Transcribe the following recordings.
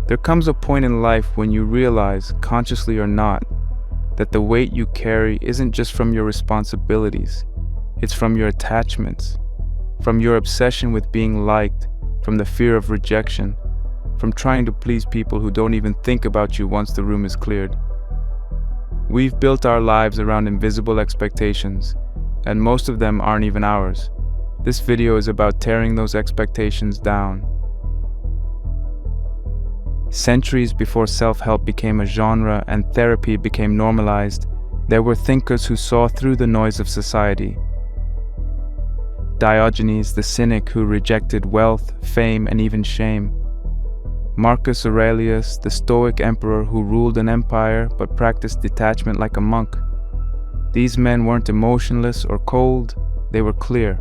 There comes a point in life when you realize, consciously or not, that the weight you carry isn't just from your responsibilities, it's from your attachments, from your obsession with being liked, from the fear of rejection, from trying to please people who don't even think about you once the room is cleared. We've built our lives around invisible expectations, and most of them aren't even ours. This video is about tearing those expectations down. Centuries before self-help became a genre and therapy became normalized, there were thinkers who saw through the noise of society. Diogenes, the cynic who rejected wealth, fame, and even shame. Marcus Aurelius, the Stoic emperor who ruled an empire but practiced detachment like a monk. These men weren't emotionless or cold, they were clear.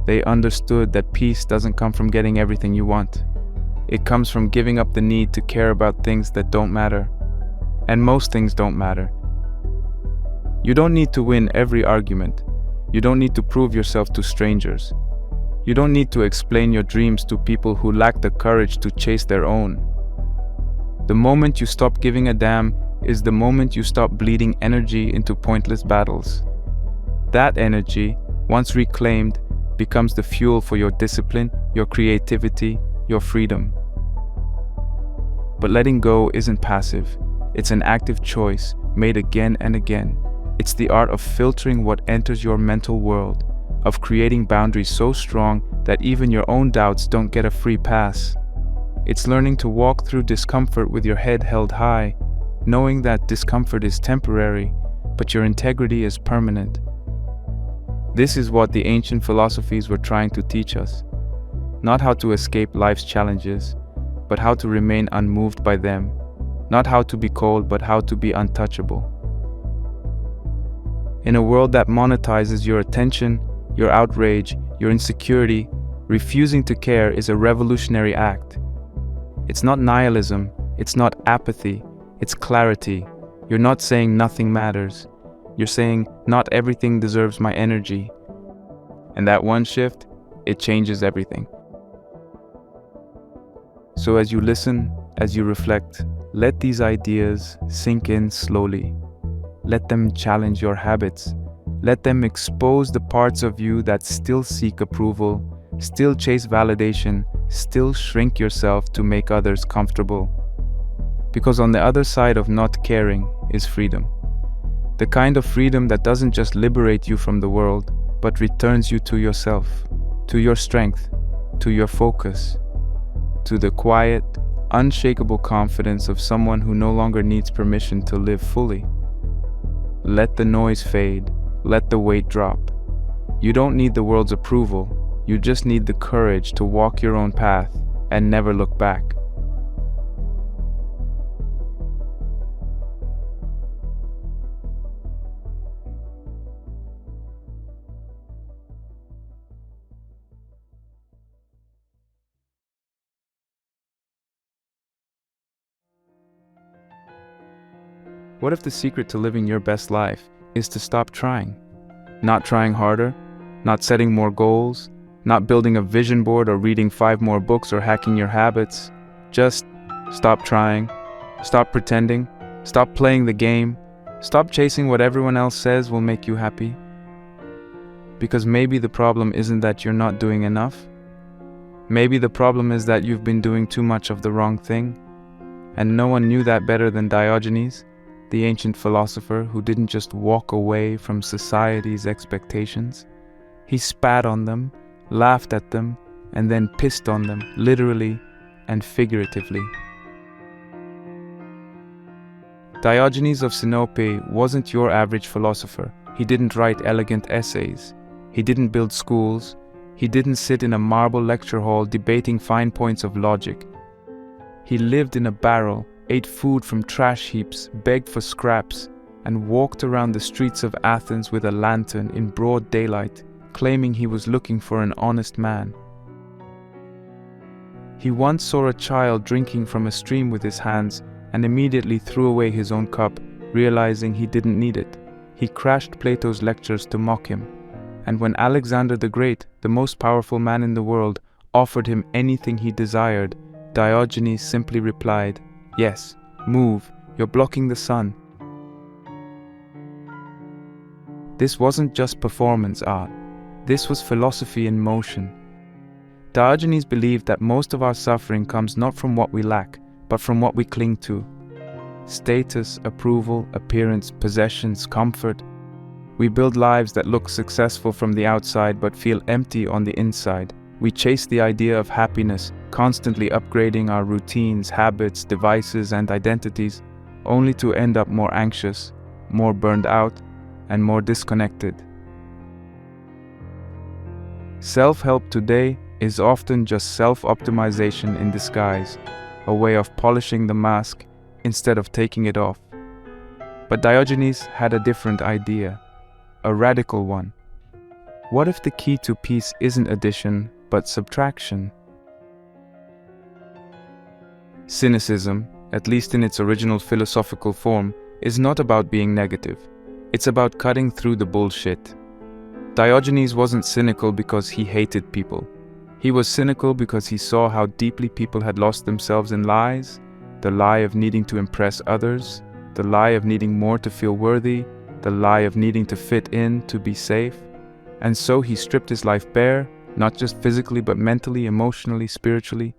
They understood that peace doesn't come from getting everything you want. It comes from giving up the need to care about things that don't matter. And most things don't matter. You don't need to win every argument. You don't need to prove yourself to strangers. You don't need to explain your dreams to people who lack the courage to chase their own. The moment you stop giving a damn is the moment you stop bleeding energy into pointless battles. That energy, once reclaimed, becomes the fuel for your discipline, your creativity, your freedom. But letting go isn't passive. It's an active choice, made again and again. It's the art of filtering what enters your mental world, of creating boundaries so strong that even your own doubts don't get a free pass. It's learning to walk through discomfort with your head held high, knowing that discomfort is temporary, but your integrity is permanent. This is what the ancient philosophies were trying to teach us. Not how to escape life's challenges, but how to remain unmoved by them. Not how to be cold, but how to be untouchable. In a world that monetizes your attention, your outrage, your insecurity, refusing to care is a revolutionary act. It's not nihilism, it's not apathy, it's clarity. You're not saying nothing matters. You're saying not everything deserves my energy. And that one shift, it changes everything. So as you listen, as you reflect, let these ideas sink in slowly. Let them challenge your habits. Let them expose the parts of you that still seek approval, still chase validation, still shrink yourself to make others comfortable. Because on the other side of not caring is freedom. The kind of freedom that doesn't just liberate you from the world, but returns you to yourself, to your strength, to your focus, to the quiet, unshakable confidence of someone who no longer needs permission to live fully. Let the noise fade, let the weight drop. You don't need the world's approval, you just need the courage to walk your own path and never look back. What if the secret to living your best life is to stop trying? Not trying harder, not setting more goals, not building a vision board or reading 5 more books or hacking your habits. Just stop trying, stop pretending, stop playing the game, stop chasing what everyone else says will make you happy. Because maybe the problem isn't that you're not doing enough. Maybe the problem is that you've been doing too much of the wrong thing. And no one knew that better than Diogenes, the ancient philosopher who didn't just walk away from society's expectations. He spat on them, laughed at them, and then pissed on them, literally and figuratively. Diogenes of Sinope wasn't your average philosopher. He didn't write elegant essays. He didn't build schools. He didn't sit in a marble lecture hall debating fine points of logic. He lived in a barrel, ate food from trash heaps, begged for scraps, and walked around the streets of Athens with a lantern in broad daylight, claiming he was looking for an honest man. He once saw a child drinking from a stream with his hands and immediately threw away his own cup, realizing he didn't need it. He crashed Plato's lectures to mock him. And when Alexander the Great, the most powerful man in the world, offered him anything he desired, Diogenes simply replied, "Yes, move, you're blocking the sun." This wasn't just performance art, this was philosophy in motion. Diogenes believed that most of our suffering comes not from what we lack, but from what we cling to. Status, approval, appearance, possessions, comfort. We build lives that look successful from the outside but feel empty on the inside. We chase the idea of happiness, constantly upgrading our routines, habits, devices, and identities, only to end up more anxious, more burned out, and more disconnected. Self-help today is often just self-optimization in disguise, a way of polishing the mask instead of taking it off. But Diogenes had a different idea, a radical one. What if the key to peace isn't addition, but subtraction? Cynicism, at least in its original philosophical form, is not about being negative. It's about cutting through the bullshit. Diogenes wasn't cynical because he hated people. He was cynical because he saw how deeply people had lost themselves in lies, the lie of needing to impress others, the lie of needing more to feel worthy, the lie of needing to fit in, to be safe. And so he stripped his life bare, not just physically but mentally, emotionally, spiritually.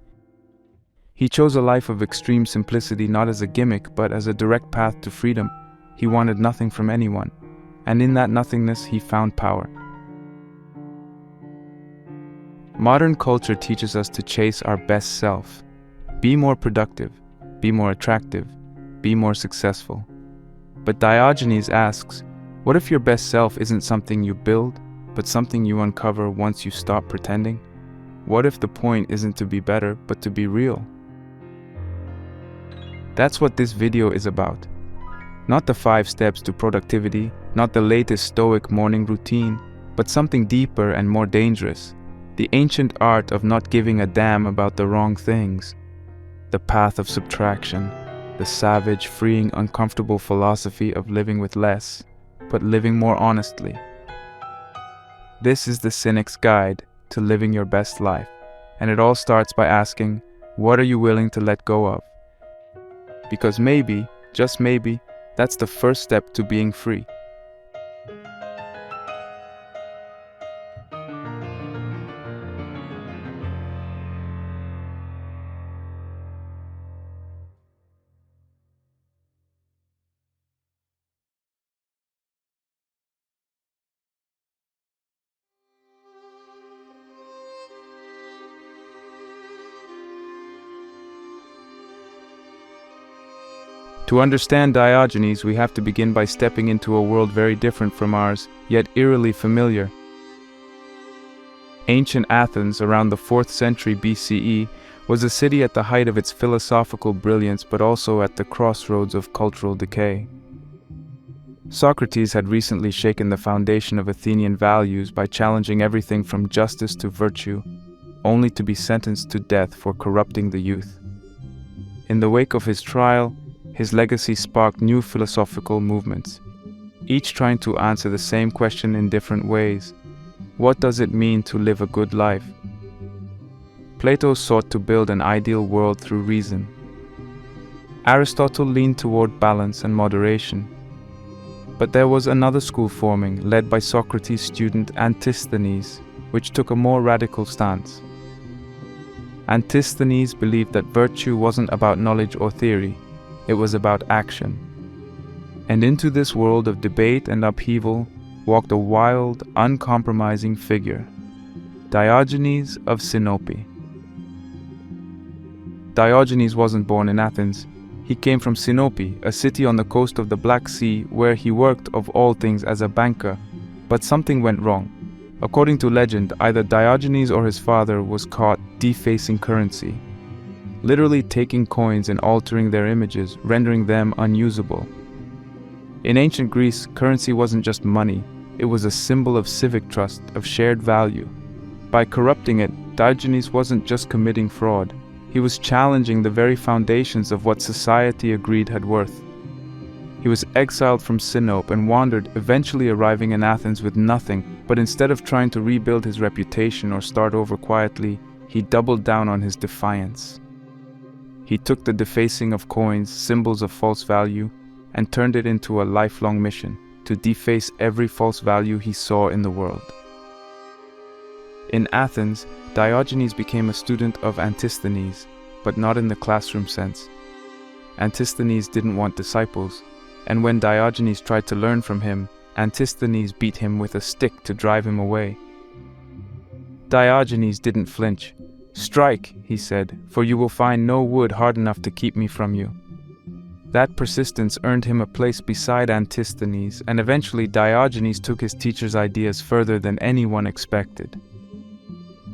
He chose a life of extreme simplicity not as a gimmick but as a direct path to freedom. He wanted nothing from anyone, and in that nothingness he found power. Modern culture teaches us to chase our best self. Be more productive, be more attractive, be more successful. But Diogenes asks, what if your best self isn't something you build, but something you uncover once you stop pretending? What if the point isn't to be better, but to be real? That's what this video is about. Not the 5 steps to productivity, not the latest Stoic morning routine, but something deeper and more dangerous. The ancient art of not giving a damn about the wrong things. The path of subtraction. The savage, freeing, uncomfortable philosophy of living with less, but living more honestly. This is the Cynic's Guide to Living Your Best Life, and it all starts by asking, what are you willing to let go of? Because maybe, just maybe, that's the first step to being free. To understand Diogenes, we have to begin by stepping into a world very different from ours, yet eerily familiar. Ancient Athens, around the 4th century BCE, was a city at the height of its philosophical brilliance, but also at the crossroads of cultural decay. Socrates had recently shaken the foundation of Athenian values by challenging everything from justice to virtue, only to be sentenced to death for corrupting the youth. In the wake of his trial, his legacy sparked new philosophical movements, each trying to answer the same question in different ways. What does it mean to live a good life? Plato sought to build an ideal world through reason. Aristotle leaned toward balance and moderation. But there was another school forming, led by Socrates' student Antisthenes, which took a more radical stance. Antisthenes believed that virtue wasn't about knowledge or theory, it was about action. And into this world of debate and upheaval walked a wild, uncompromising figure, Diogenes of Sinope. Diogenes wasn't born in Athens. He came from Sinope, a city on the coast of the Black Sea, where he worked of all things as a banker. But something went wrong. According to legend, either Diogenes or his father was caught defacing currency, literally taking coins and altering their images, rendering them unusable. In ancient Greece, currency wasn't just money, it was a symbol of civic trust, of shared value. By corrupting it, Diogenes wasn't just committing fraud, he was challenging the very foundations of what society agreed had worth. He was exiled from Sinope and wandered, eventually arriving in Athens with nothing, but instead of trying to rebuild his reputation or start over quietly, he doubled down on his defiance. He took the defacing of coins, symbols of false value, and turned it into a lifelong mission to deface every false value he saw in the world. In Athens, Diogenes became a student of Antisthenes, but not in the classroom sense. Antisthenes didn't want disciples, and when Diogenes tried to learn from him, Antisthenes beat him with a stick to drive him away. Diogenes didn't flinch. "Strike," he said, "for you will find no wood hard enough to keep me from you." That persistence earned him a place beside Antisthenes, and eventually Diogenes took his teacher's ideas further than anyone expected.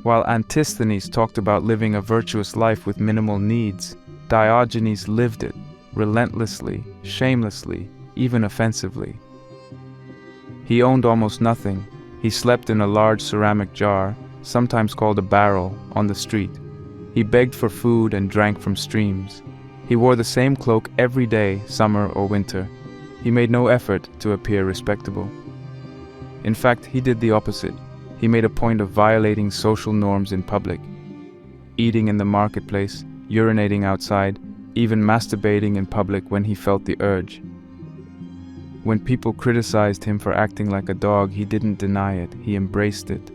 While Antisthenes talked about living a virtuous life with minimal needs, Diogenes lived it, relentlessly, shamelessly, even offensively. He owned almost nothing. He slept in a large ceramic jar, sometimes called a barrel, on the street. He begged for food and drank from streams. He wore the same cloak every day, summer or winter. He made no effort to appear respectable. In fact, he did the opposite. He made a point of violating social norms in public, eating in the marketplace, urinating outside, even masturbating in public when he felt the urge. When people criticized him for acting like a dog, he didn't deny it, he embraced it.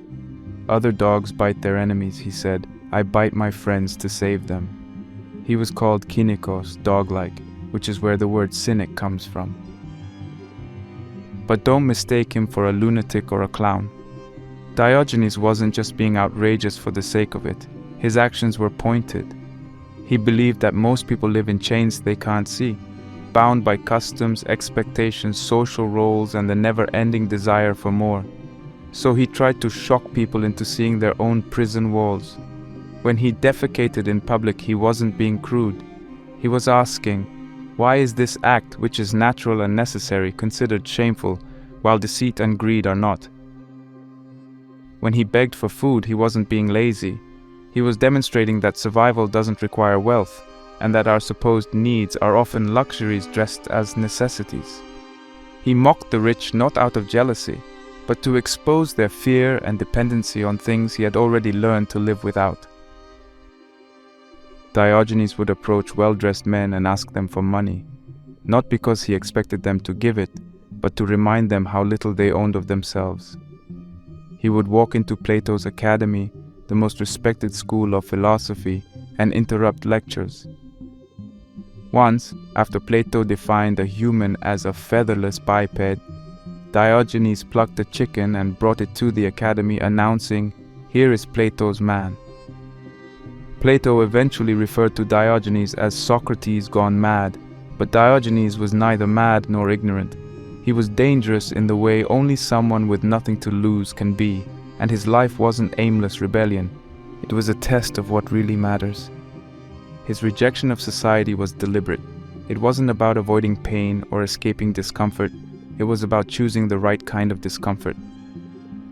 "Other dogs bite their enemies," he said. "I bite my friends to save them." He was called kynikos, dog-like, which is where the word cynic comes from. But don't mistake him for a lunatic or a clown. Diogenes wasn't just being outrageous for the sake of it. His actions were pointed. He believed that most people live in chains they can't see, bound by customs, expectations, social roles, and the never-ending desire for more. So he tried to shock people into seeing their own prison walls. When he defecated in public, he wasn't being crude. He was asking, why is this act, which is natural and necessary, considered shameful, while deceit and greed are not? When he begged for food, he wasn't being lazy. He was demonstrating that survival doesn't require wealth, and that our supposed needs are often luxuries dressed as necessities. He mocked the rich not out of jealousy, but to expose their fear and dependency on things he had already learned to live without. Diogenes would approach well-dressed men and ask them for money, not because he expected them to give it, but to remind them how little they owned of themselves. He would walk into Plato's academy, the most respected school of philosophy, and interrupt lectures. Once, after Plato defined a human as a featherless biped, Diogenes plucked a chicken and brought it to the academy, announcing, "Here is Plato's man." Plato eventually referred to Diogenes as Socrates gone mad, but Diogenes was neither mad nor ignorant. He was dangerous in the way only someone with nothing to lose can be, and his life wasn't aimless rebellion. It was a test of what really matters. His rejection of society was deliberate. It wasn't about avoiding pain or escaping discomfort. It was about choosing the right kind of discomfort.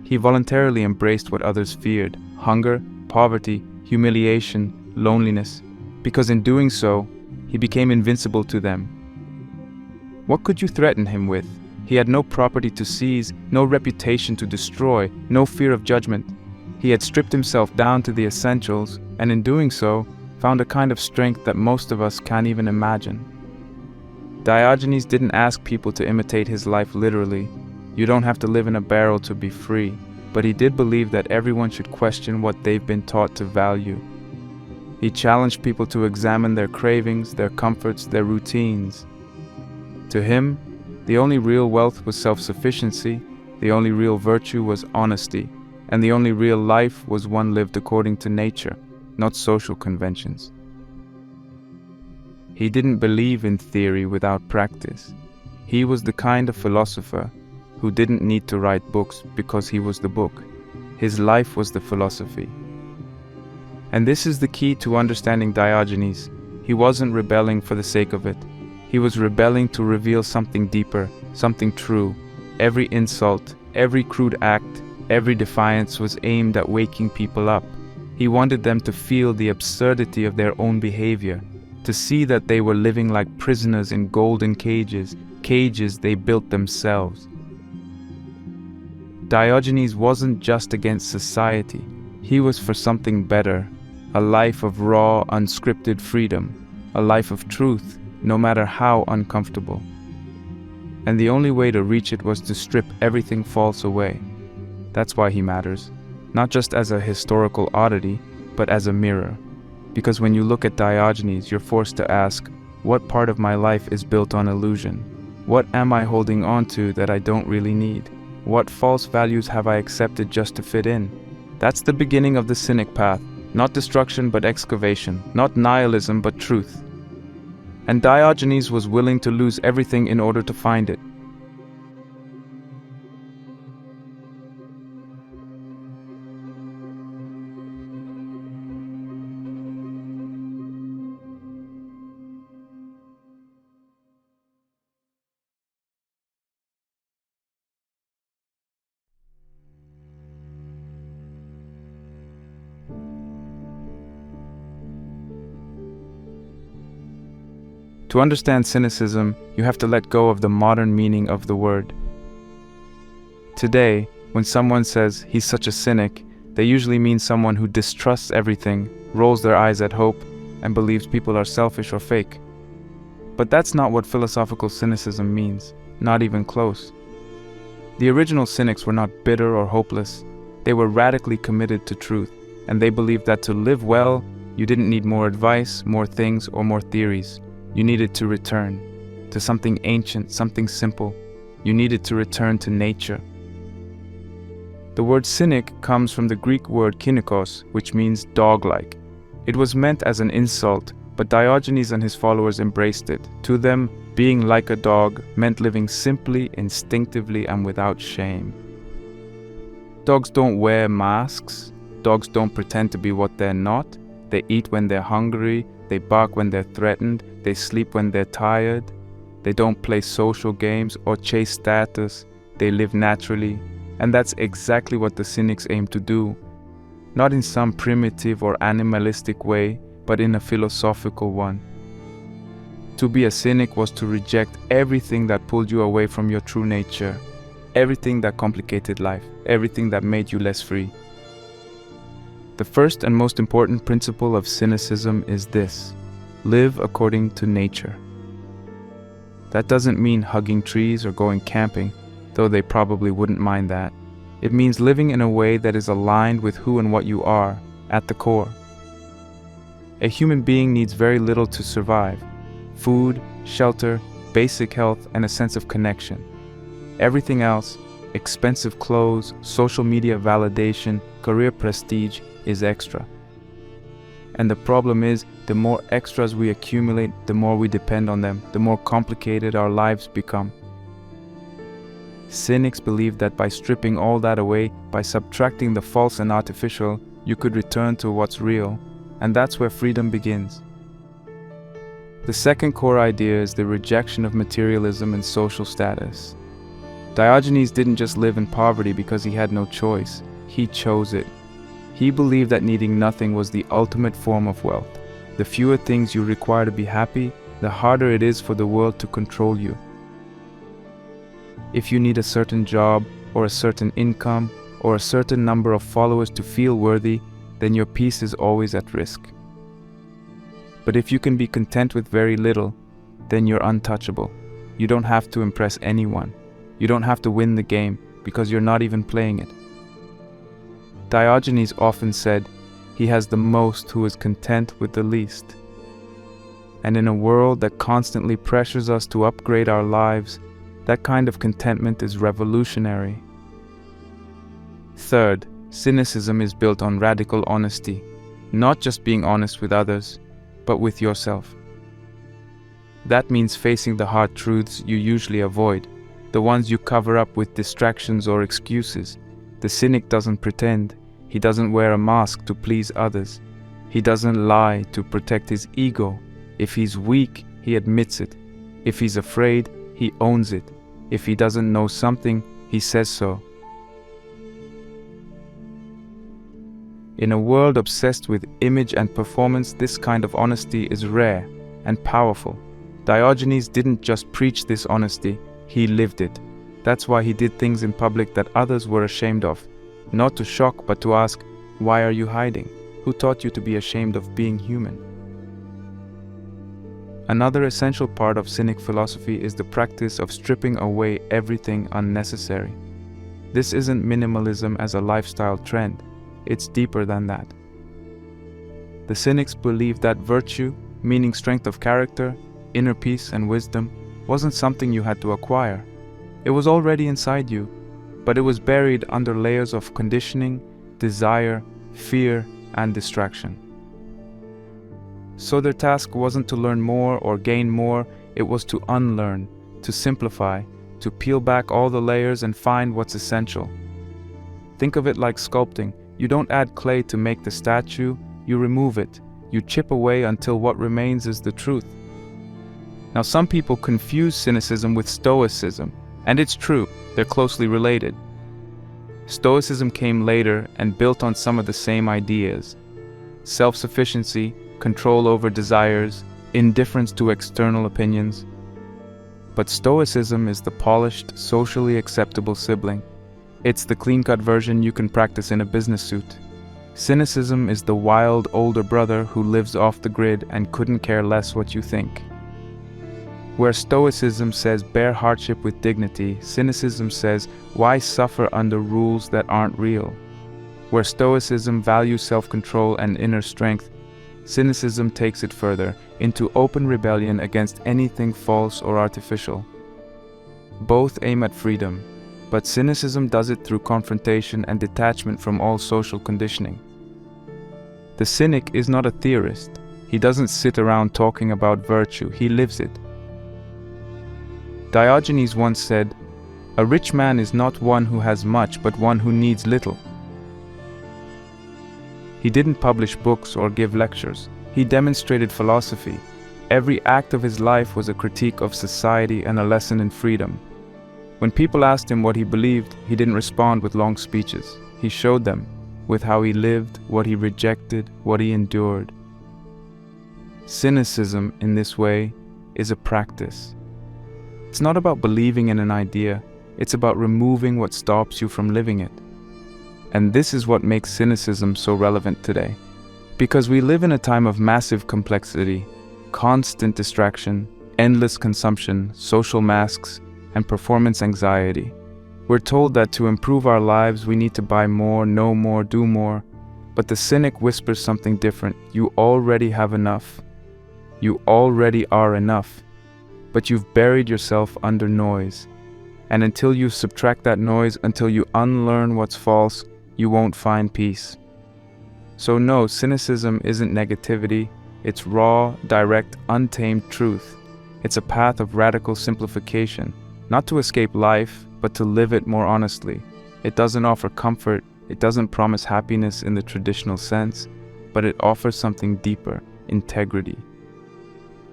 He voluntarily embraced what others feared: hunger, poverty, humiliation, loneliness, because in doing so, he became invincible to them. What could you threaten him with? He had no property to seize, no reputation to destroy, no fear of judgment. He had stripped himself down to the essentials, and in doing so, found a kind of strength that most of us can't even imagine. Diogenes didn't ask people to imitate his life literally. You don't have to live in a barrel to be free. But he did believe that everyone should question what they've been taught to value. He challenged people to examine their cravings, their comforts, their routines. To him, the only real wealth was self-sufficiency, the only real virtue was honesty, and the only real life was one lived according to nature, not social conventions. He didn't believe in theory without practice. He was the kind of philosopher who didn't need to write books because he was the book. His life was the philosophy. And this is the key to understanding Diogenes. He wasn't rebelling for the sake of it. He was rebelling to reveal something deeper, something true. Every insult, every crude act, every defiance was aimed at waking people up. He wanted them to feel the absurdity of their own behavior, to see that they were living like prisoners in golden cages, cages they built themselves. Diogenes wasn't just against society. He was for something better, a life of raw, unscripted freedom, a life of truth, no matter how uncomfortable. And the only way to reach it was to strip everything false away. That's why he matters, not just as a historical oddity, but as a mirror. Because when you look at Diogenes, you're forced to ask, what part of my life is built on illusion? What am I holding on to that I don't really need? What false values have I accepted just to fit in? That's the beginning of the cynic path, not destruction but excavation, not nihilism but truth. And Diogenes was willing to lose everything in order to find it. To understand cynicism, you have to let go of the modern meaning of the word. Today, when someone says he's such a cynic, they usually mean someone who distrusts everything, rolls their eyes at hope, and believes people are selfish or fake. But that's not what philosophical cynicism means, not even close. The original cynics were not bitter or hopeless. They were radically committed to truth, and they believed that to live well, you didn't need more advice, more things, or more theories. You needed to return to something ancient, something simple. You needed to return to nature. The word cynic comes from the Greek word kynikos, which means dog-like. It was meant as an insult, but Diogenes and his followers embraced it. To them, being like a dog meant living simply, instinctively, and without shame. Dogs don't wear masks. Dogs don't pretend to be what they're not. They eat when they're hungry. They bark when they're threatened. They sleep when they're tired. They don't play social games or chase status. They live naturally. And that's exactly what the cynics aim to do. Not in some primitive or animalistic way, but in a philosophical one. To be a cynic was to reject everything that pulled you away from your true nature. Everything that complicated life. Everything that made you less free. The first and most important principle of cynicism is this: live according to nature. That doesn't mean hugging trees or going camping, though they probably wouldn't mind that. It means living in a way that is aligned with who and what you are, at the core. A human being needs very little to survive: food, shelter, basic health, and a sense of connection. Everything else, expensive clothes, social media validation, career prestige, is extra. And the problem is, the more extras we accumulate, the more we depend on them, the more complicated our lives become. Cynics believe that by stripping all that away, by subtracting the false and artificial, you could return to what's real, and that's where freedom begins. The second core idea is the rejection of materialism and social status. Diogenes didn't just live in poverty because he had no choice, he chose it. He believed that needing nothing was the ultimate form of wealth. The fewer things you require to be happy, the harder it is for the world to control you. If you need a certain job, or a certain income, or a certain number of followers to feel worthy, then your peace is always at risk. But if you can be content with very little, then you're untouchable. You don't have to impress anyone. You don't have to win the game, because you're not even playing it. Diogenes often said, he has the most who is content with the least. And in a world that constantly pressures us to upgrade our lives, that kind of contentment is revolutionary. Third, cynicism is built on radical honesty, not just being honest with others, but with yourself. That means facing the hard truths you usually avoid, the ones you cover up with distractions or excuses. The cynic doesn't pretend. He doesn't wear a mask to please others. He doesn't lie to protect his ego. If he's weak, he admits it. If he's afraid, he owns it. If he doesn't know something, he says so. In a world obsessed with image and performance, this kind of honesty is rare and powerful. Diogenes didn't just preach this honesty, he lived it. That's why he did things in public that others were ashamed of. Not to shock, but to ask, why are you hiding? Who taught you to be ashamed of being human? Another essential part of cynic philosophy is the practice of stripping away everything unnecessary. This isn't minimalism as a lifestyle trend, it's deeper than that. The cynics believed that virtue, meaning strength of character, inner peace and wisdom, wasn't something you had to acquire. It was already inside you, but it was buried under layers of conditioning, desire, fear, and distraction. So their task wasn't to learn more or gain more, it was to unlearn, to simplify, to peel back all the layers and find what's essential. Think of it like sculpting. You don't add clay to make the statue, you remove it. You chip away until what remains is the truth. Now, some people confuse cynicism with Stoicism, and it's true, they're closely related. Stoicism came later and built on some of the same ideas: self-sufficiency, control over desires, indifference to external opinions. But Stoicism is the polished, socially acceptable sibling. It's the clean-cut version you can practice in a business suit. Cynicism is the wild older brother who lives off the grid and couldn't care less what you think. Where Stoicism says bear hardship with dignity, cynicism says why suffer under rules that aren't real. Where Stoicism values self-control and inner strength, cynicism takes it further, into open rebellion against anything false or artificial. Both aim at freedom, but cynicism does it through confrontation and detachment from all social conditioning. The cynic is not a theorist. He doesn't sit around talking about virtue, he lives it. Diogenes once said, "A rich man is not one who has much, but one who needs little." He didn't publish books or give lectures. He demonstrated philosophy. Every act of his life was a critique of society and a lesson in freedom. When people asked him what he believed, he didn't respond with long speeches. He showed them with how he lived, what he rejected, what he endured. Cynicism, in this way, is a practice. It's not about believing in an idea, it's about removing what stops you from living it. And this is what makes cynicism so relevant today. Because we live in a time of massive complexity, constant distraction, endless consumption, social masks, and performance anxiety. We're told that to improve our lives we need to buy more, know more, do more. But the cynic whispers something different. You already have enough. You already are enough. But you've buried yourself under noise. And until you subtract that noise, until you unlearn what's false, you won't find peace. So no, cynicism isn't negativity. It's raw, direct, untamed truth. It's a path of radical simplification, not to escape life, but to live it more honestly. It doesn't offer comfort, it doesn't promise happiness in the traditional sense, but it offers something deeper, integrity.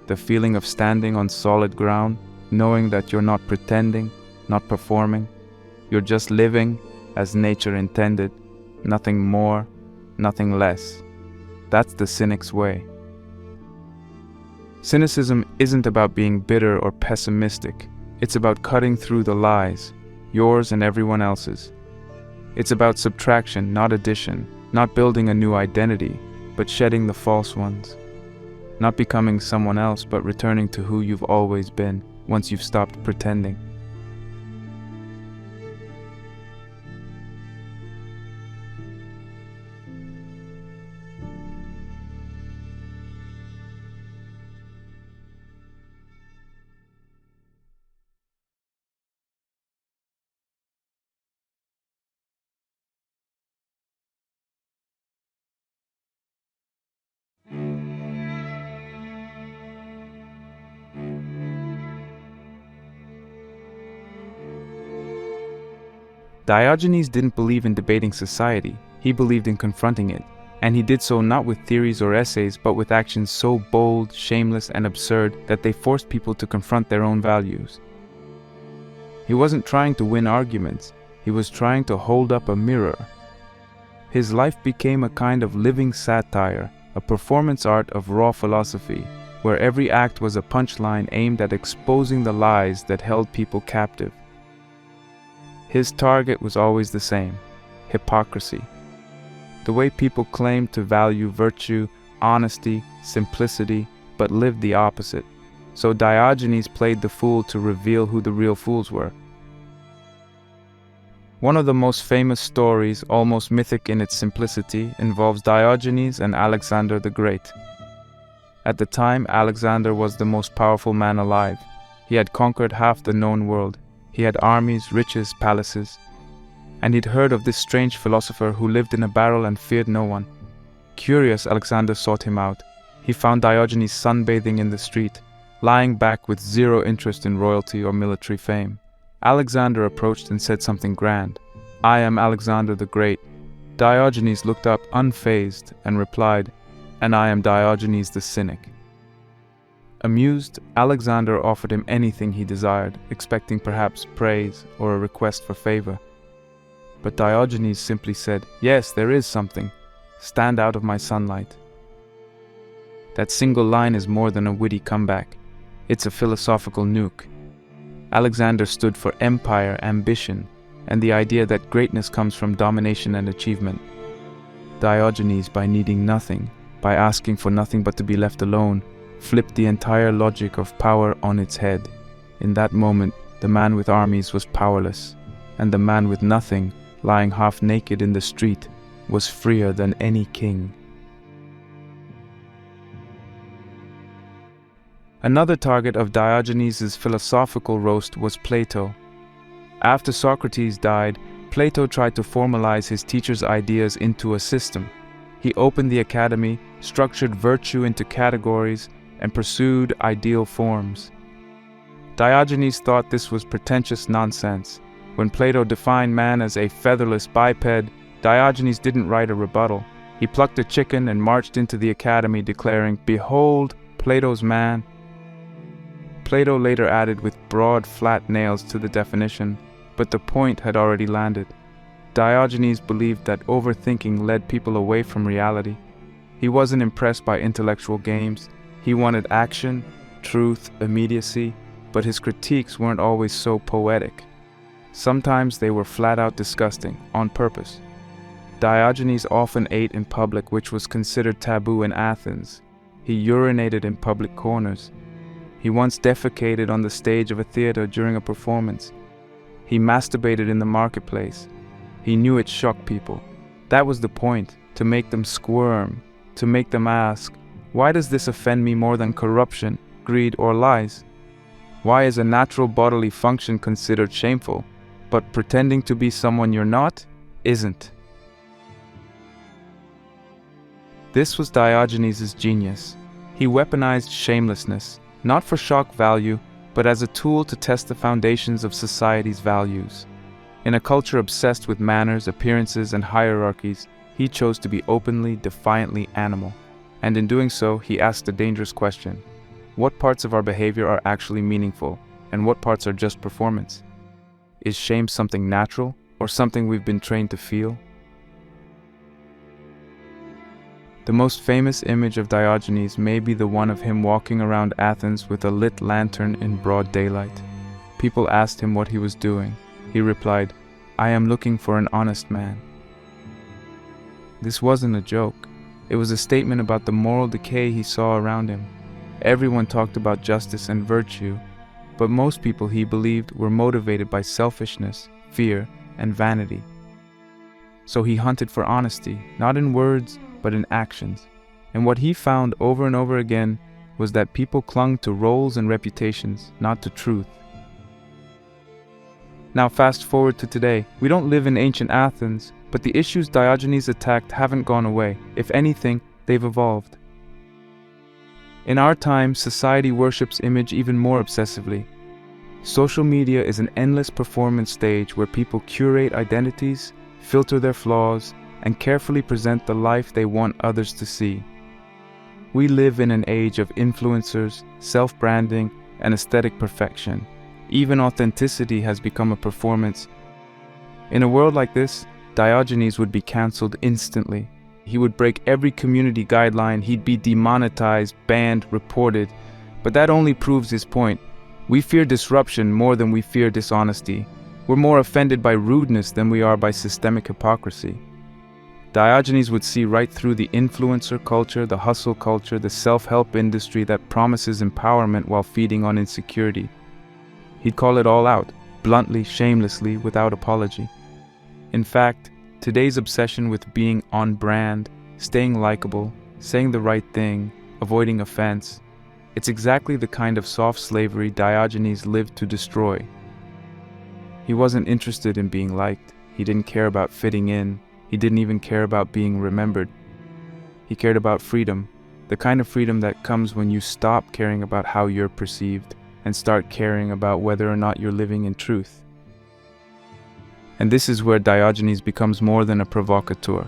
The feeling of standing on solid ground, knowing that you're not pretending, not performing. You're just living as nature intended, nothing more, nothing less. That's the cynic's way. Cynicism isn't about being bitter or pessimistic. It's about cutting through the lies, yours and everyone else's. It's about subtraction, not addition, not building a new identity, but shedding the false ones. Not becoming someone else, but returning to who you've always been once you've stopped pretending. Diogenes didn't believe in debating society, he believed in confronting it, and he did so not with theories or essays, but with actions so bold, shameless, and absurd that they forced people to confront their own values. He wasn't trying to win arguments, he was trying to hold up a mirror. His life became a kind of living satire, a performance art of raw philosophy, where every act was a punchline aimed at exposing the lies that held people captive. His target was always the same: hypocrisy. The way people claimed to value virtue, honesty, simplicity, but lived the opposite. So Diogenes played the fool to reveal who the real fools were. One of the most famous stories, almost mythic in its simplicity, involves Diogenes and Alexander the Great. At the time, Alexander was the most powerful man alive. He had conquered half the known world. He had armies, riches, palaces. And he'd heard of this strange philosopher who lived in a barrel and feared no one. Curious, Alexander sought him out. He found Diogenes sunbathing in the street, lying back with zero interest in royalty or military fame. Alexander approached and said something grand. "I am Alexander the Great." Diogenes looked up unfazed and replied, "And I am Diogenes the Cynic." Amused, Alexander offered him anything he desired, expecting perhaps praise or a request for favor. But Diogenes simply said, "Yes, there is something. Stand out of my sunlight." That single line is more than a witty comeback. It's a philosophical nuke. Alexander stood for empire, ambition, and the idea that greatness comes from domination and achievement. Diogenes, by needing nothing, by asking for nothing but to be left alone, flipped the entire logic of power on its head. In that moment, the man with armies was powerless, and the man with nothing, lying half naked in the street, was freer than any king. Another target of Diogenes' philosophical roast was Plato. After Socrates died, Plato tried to formalize his teacher's ideas into a system. He opened the academy, structured virtue into categories, and pursued ideal forms. Diogenes thought this was pretentious nonsense. When Plato defined man as a featherless biped, Diogenes didn't write a rebuttal. He plucked a chicken and marched into the academy declaring, "Behold, Plato's man." Plato later added with broad, flat nails to the definition, but the point had already landed. Diogenes believed that overthinking led people away from reality. He wasn't impressed by intellectual games. He wanted action, truth, immediacy, but his critiques weren't always so poetic. Sometimes they were flat out disgusting, on purpose. Diogenes often ate in public, which was considered taboo in Athens. He urinated in public corners. He once defecated on the stage of a theater during a performance. He masturbated in the marketplace. He knew it shocked people. That was the point, to make them squirm, to make them ask, why does this offend me more than corruption, greed, or lies? Why is a natural bodily function considered shameful, but pretending to be someone you're not isn't? This was Diogenes' genius. He weaponized shamelessness, not for shock value, but as a tool to test the foundations of society's values. In a culture obsessed with manners, appearances, and hierarchies, he chose to be openly, defiantly animal. And in doing so, he asked a dangerous question. What parts of our behavior are actually meaningful, and what parts are just performance? Is shame something natural, or something we've been trained to feel? The most famous image of Diogenes may be the one of him walking around Athens with a lit lantern in broad daylight. People asked him what he was doing. He replied, "I am looking for an honest man." This wasn't a joke. It was a statement about the moral decay he saw around him. Everyone talked about justice and virtue, but most people, he believed, were motivated by selfishness, fear, and vanity. So he hunted for honesty, not in words, but in actions. And what he found over and over again was that people clung to roles and reputations, not to truth. Now fast forward to today. We don't live in ancient Athens, but the issues Diogenes attacked haven't gone away. If anything, they've evolved. In our time, society worships image even more obsessively. Social media is an endless performance stage where people curate identities, filter their flaws, and carefully present the life they want others to see. We live in an age of influencers, self-branding, and aesthetic perfection. Even authenticity has become a performance. In a world like this, Diogenes would be cancelled instantly. He would break every community guideline, he'd be demonetized, banned, reported. But that only proves his point. We fear disruption more than we fear dishonesty. We're more offended by rudeness than we are by systemic hypocrisy. Diogenes would see right through the influencer culture, the hustle culture, the self-help industry that promises empowerment while feeding on insecurity. He'd call it all out, bluntly, shamelessly, without apology. In fact, today's obsession with being on brand, staying likable, saying the right thing, avoiding offense, it's exactly the kind of soft slavery Diogenes lived to destroy. He wasn't interested in being liked. He didn't care about fitting in. He didn't even care about being remembered. He cared about freedom, the kind of freedom that comes when you stop caring about how you're perceived and start caring about whether or not you're living in truth. And this is where Diogenes becomes more than a provocateur.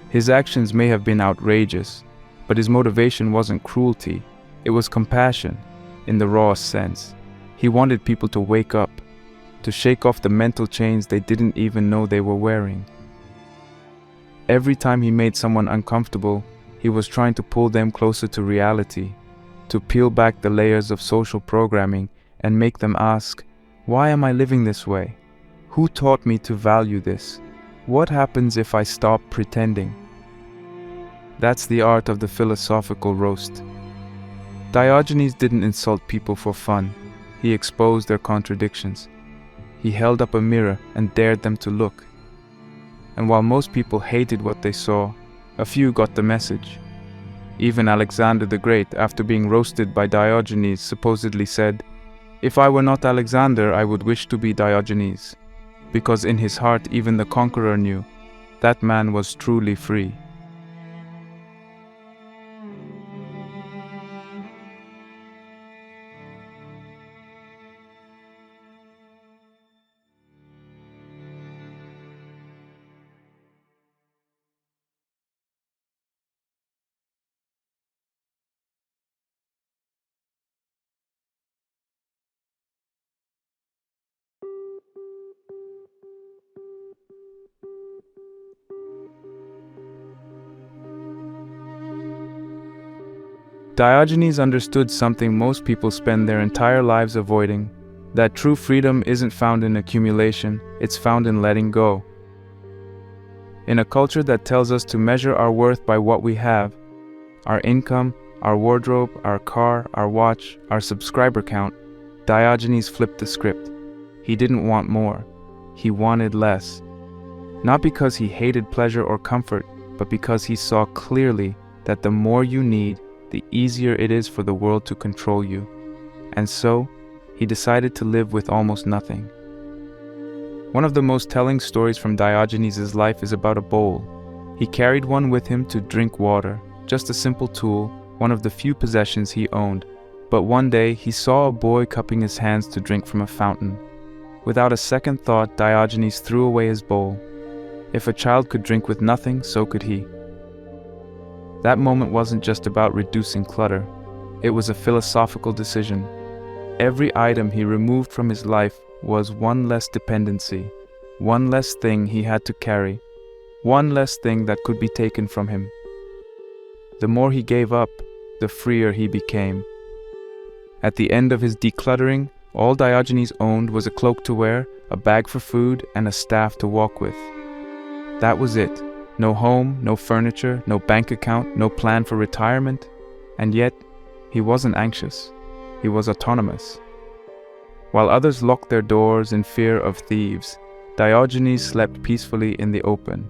His actions may have been outrageous, but his motivation wasn't cruelty, it was compassion, in the rawest sense. He wanted people to wake up, to shake off the mental chains they didn't even know they were wearing. Every time he made someone uncomfortable, he was trying to pull them closer to reality, to peel back the layers of social programming and make them ask, why am I living this way? Who taught me to value this? What happens if I stop pretending? That's the art of the philosophical roast. Diogenes didn't insult people for fun. He exposed their contradictions. He held up a mirror and dared them to look. And while most people hated what they saw, a few got the message. Even Alexander the Great, after being roasted by Diogenes, supposedly said, "If I were not Alexander, I would wish to be Diogenes," because in his heart even the conqueror knew that man was truly free. Diogenes understood something most people spend their entire lives avoiding, that true freedom isn't found in accumulation, it's found in letting go. In a culture that tells us to measure our worth by what we have, our income, our wardrobe, our car, our watch, our subscriber count, Diogenes flipped the script. He didn't want more, he wanted less. Not because he hated pleasure or comfort, but because he saw clearly that the more you need, the easier it is for the world to control you. And so, he decided to live with almost nothing. One of the most telling stories from Diogenes' life is about a bowl. He carried one with him to drink water, just a simple tool, one of the few possessions he owned. But one day, he saw a boy cupping his hands to drink from a fountain. Without a second thought, Diogenes threw away his bowl. If a child could drink with nothing, so could he. That moment wasn't just about reducing clutter. It was a philosophical decision. Every item he removed from his life was one less dependency, one less thing he had to carry, one less thing that could be taken from him. The more he gave up, the freer he became. At the end of his decluttering, all Diogenes owned was a cloak to wear, a bag for food, and a staff to walk with. That was it. No home, no furniture, no bank account, no plan for retirement. And yet, he wasn't anxious. He was autonomous. While others locked their doors in fear of thieves, Diogenes slept peacefully in the open.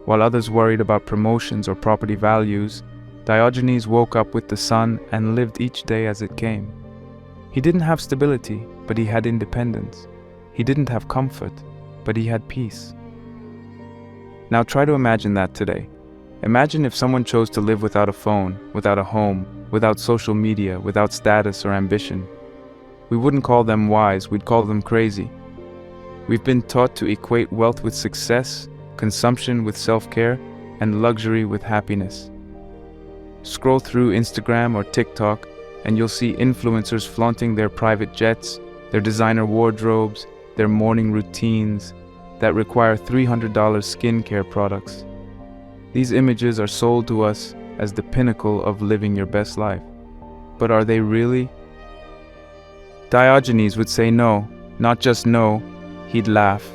While others worried about promotions or property values, Diogenes woke up with the sun and lived each day as it came. He didn't have stability, but he had independence. He didn't have comfort, but he had peace. Now try to imagine that today. Imagine if someone chose to live without a phone, without a home, without social media, without status or ambition. We wouldn't call them wise, we'd call them crazy. We've been taught to equate wealth with success, consumption with self-care, and luxury with happiness. Scroll through Instagram or TikTok, and you'll see influencers flaunting their private jets, their designer wardrobes, their morning routines that require $300 skincare products. These images are sold to us as the pinnacle of living your best life. But are they really? Diogenes would say no, not just no, he'd laugh.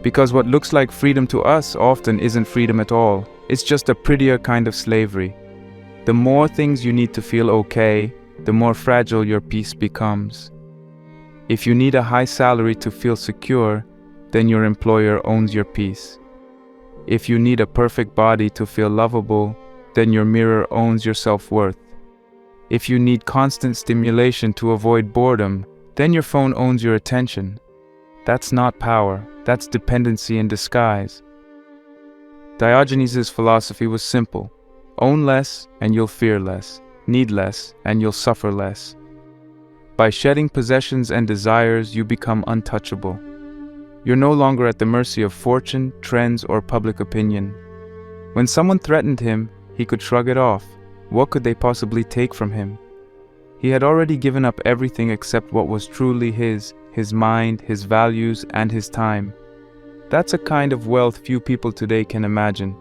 Because what looks like freedom to us often isn't freedom at all. It's just a prettier kind of slavery. The more things you need to feel okay, the more fragile your peace becomes. If you need a high salary to feel secure, then your employer owns your peace. If you need a perfect body to feel lovable, then your mirror owns your self-worth. If you need constant stimulation to avoid boredom, then your phone owns your attention. That's not power, that's dependency in disguise. Diogenes' philosophy was simple. Own less and you'll fear less. Need less and you'll suffer less. By shedding possessions and desires, you become untouchable. You're no longer at the mercy of fortune, trends, or public opinion. When someone threatened him, he could shrug it off. What could they possibly take from him? He had already given up everything except what was truly his mind, his values, and his time. That's a kind of wealth few people today can imagine.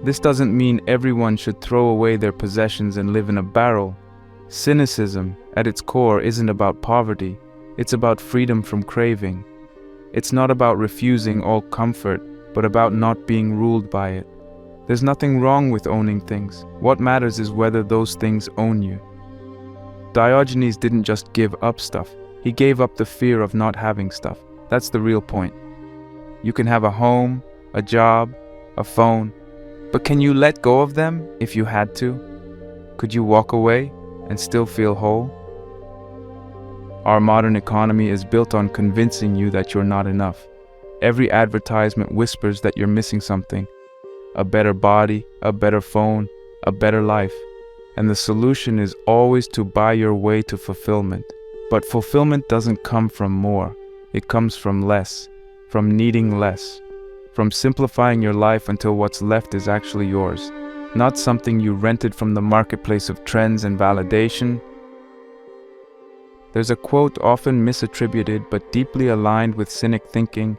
This doesn't mean everyone should throw away their possessions and live in a barrel. Cynicism, at its core, isn't about poverty. It's about freedom from craving. It's not about refusing all comfort, but about not being ruled by it. There's nothing wrong with owning things. What matters is whether those things own you. Diogenes didn't just give up stuff. He gave up the fear of not having stuff. That's the real point. You can have a home, a job, a phone, but can you let go of them if you had to? Could you walk away and still feel whole? Our modern economy is built on convincing you that you're not enough. Every advertisement whispers that you're missing something. A better body, a better phone, a better life. And the solution is always to buy your way to fulfillment. But fulfillment doesn't come from more. It comes from less, from needing less, from simplifying your life until what's left is actually yours, not something you rented from the marketplace of trends and validation. There's a quote often misattributed but deeply aligned with cynic thinking: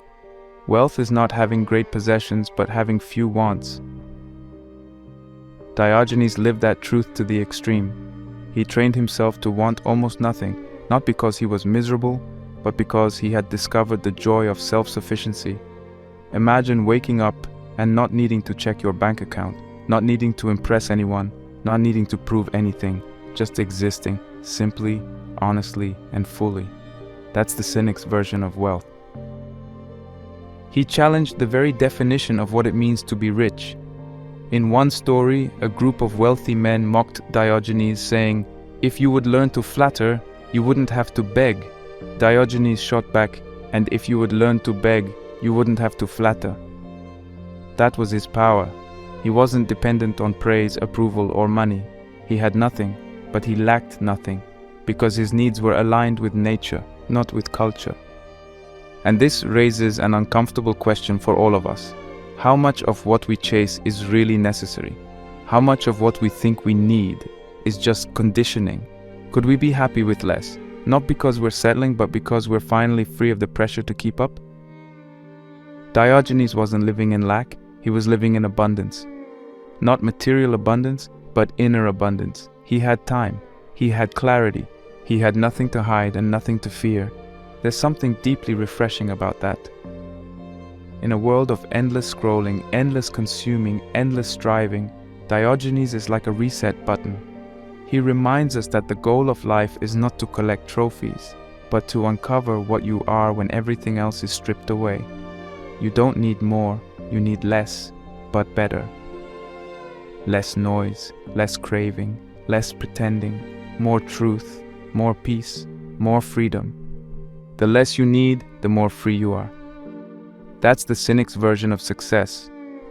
wealth is not having great possessions but having few wants. Diogenes lived that truth to the extreme. He trained himself to want almost nothing, not because he was miserable, but because he had discovered the joy of self-sufficiency. Imagine waking up and not needing to check your bank account, not needing to impress anyone, not needing to prove anything, just existing, simply, honestly, and fully. That's the cynic's version of wealth. He challenged the very definition of what it means to be rich. In one story, a group of wealthy men mocked Diogenes, saying, "If you would learn to flatter, you wouldn't have to beg." Diogenes shot back, "And if you would learn to beg, you wouldn't have to flatter." That was his power. He wasn't dependent on praise, approval, or money. He had nothing, but he lacked nothing, because his needs were aligned with nature, not with culture. And this raises an uncomfortable question for all of us. How much of what we chase is really necessary? How much of what we think we need is just conditioning? Could we be happy with less? Not because we're settling, but because we're finally free of the pressure to keep up? Diogenes wasn't living in lack, he was living in abundance. Not material abundance, but inner abundance. He had time, he had clarity, he had nothing to hide and nothing to fear. There's something deeply refreshing about that. In a world of endless scrolling, endless consuming, endless striving, Diogenes is like a reset button. He reminds us that the goal of life is not to collect trophies, but to uncover what you are when everything else is stripped away. You don't need more, you need less, but better. Less noise, less craving, less pretending, more truth, more peace, more freedom. The less you need, the more free you are. That's the cynic's version of success.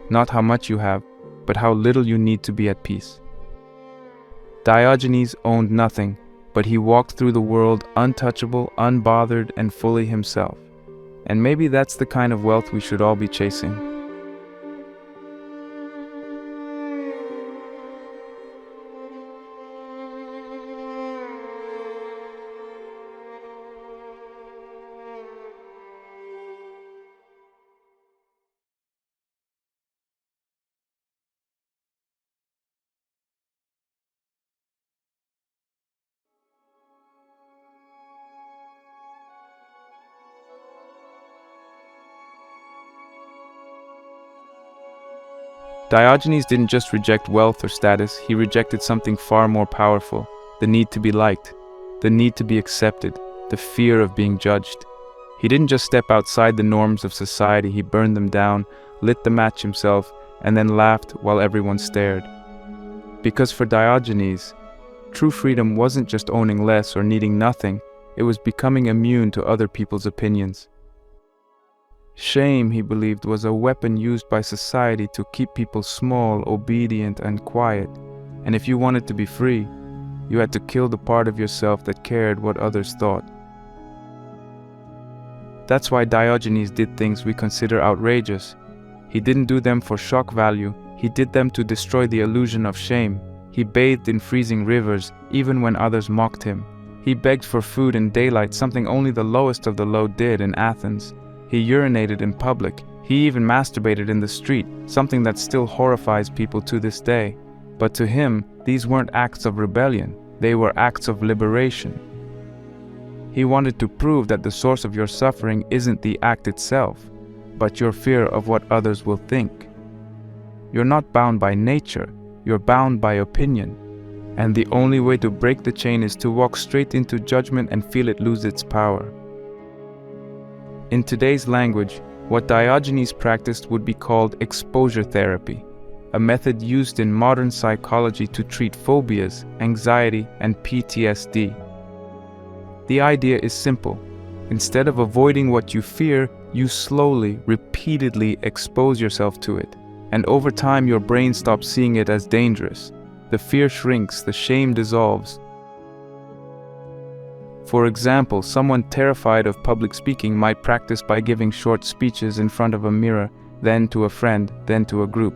Not how much you have, but how little you need to be at peace. Diogenes owned nothing, but he walked through the world untouchable, unbothered, and fully himself. And maybe that's the kind of wealth we should all be chasing. Diogenes didn't just reject wealth or status, he rejected something far more powerful: the need to be liked, the need to be accepted, the fear of being judged. He didn't just step outside the norms of society, he burned them down, lit the match himself, and then laughed while everyone stared. Because for Diogenes, true freedom wasn't just owning less or needing nothing, it was becoming immune to other people's opinions. Shame, he believed, was a weapon used by society to keep people small, obedient, and quiet. And if you wanted to be free, you had to kill the part of yourself that cared what others thought. That's why Diogenes did things we consider outrageous. He didn't do them for shock value, he did them to destroy the illusion of shame. He bathed in freezing rivers, even when others mocked him. He begged for food in daylight, something only the lowest of the low did in Athens. He urinated in public. He even masturbated in the street, something that still horrifies people to this day. But to him, these weren't acts of rebellion, they were acts of liberation. He wanted to prove that the source of your suffering isn't the act itself, but your fear of what others will think. You're not bound by nature, you're bound by opinion. And the only way to break the chain is to walk straight into judgment and feel it lose its power. In today's language, what Diogenes practiced would be called exposure therapy, a method used in modern psychology to treat phobias, anxiety, and PTSD. The idea is simple. Instead of avoiding what you fear, you slowly, repeatedly expose yourself to it. And over time, your brain stops seeing it as dangerous. The fear shrinks, the shame dissolves. For example, someone terrified of public speaking might practice by giving short speeches in front of a mirror, then to a friend, then to a group.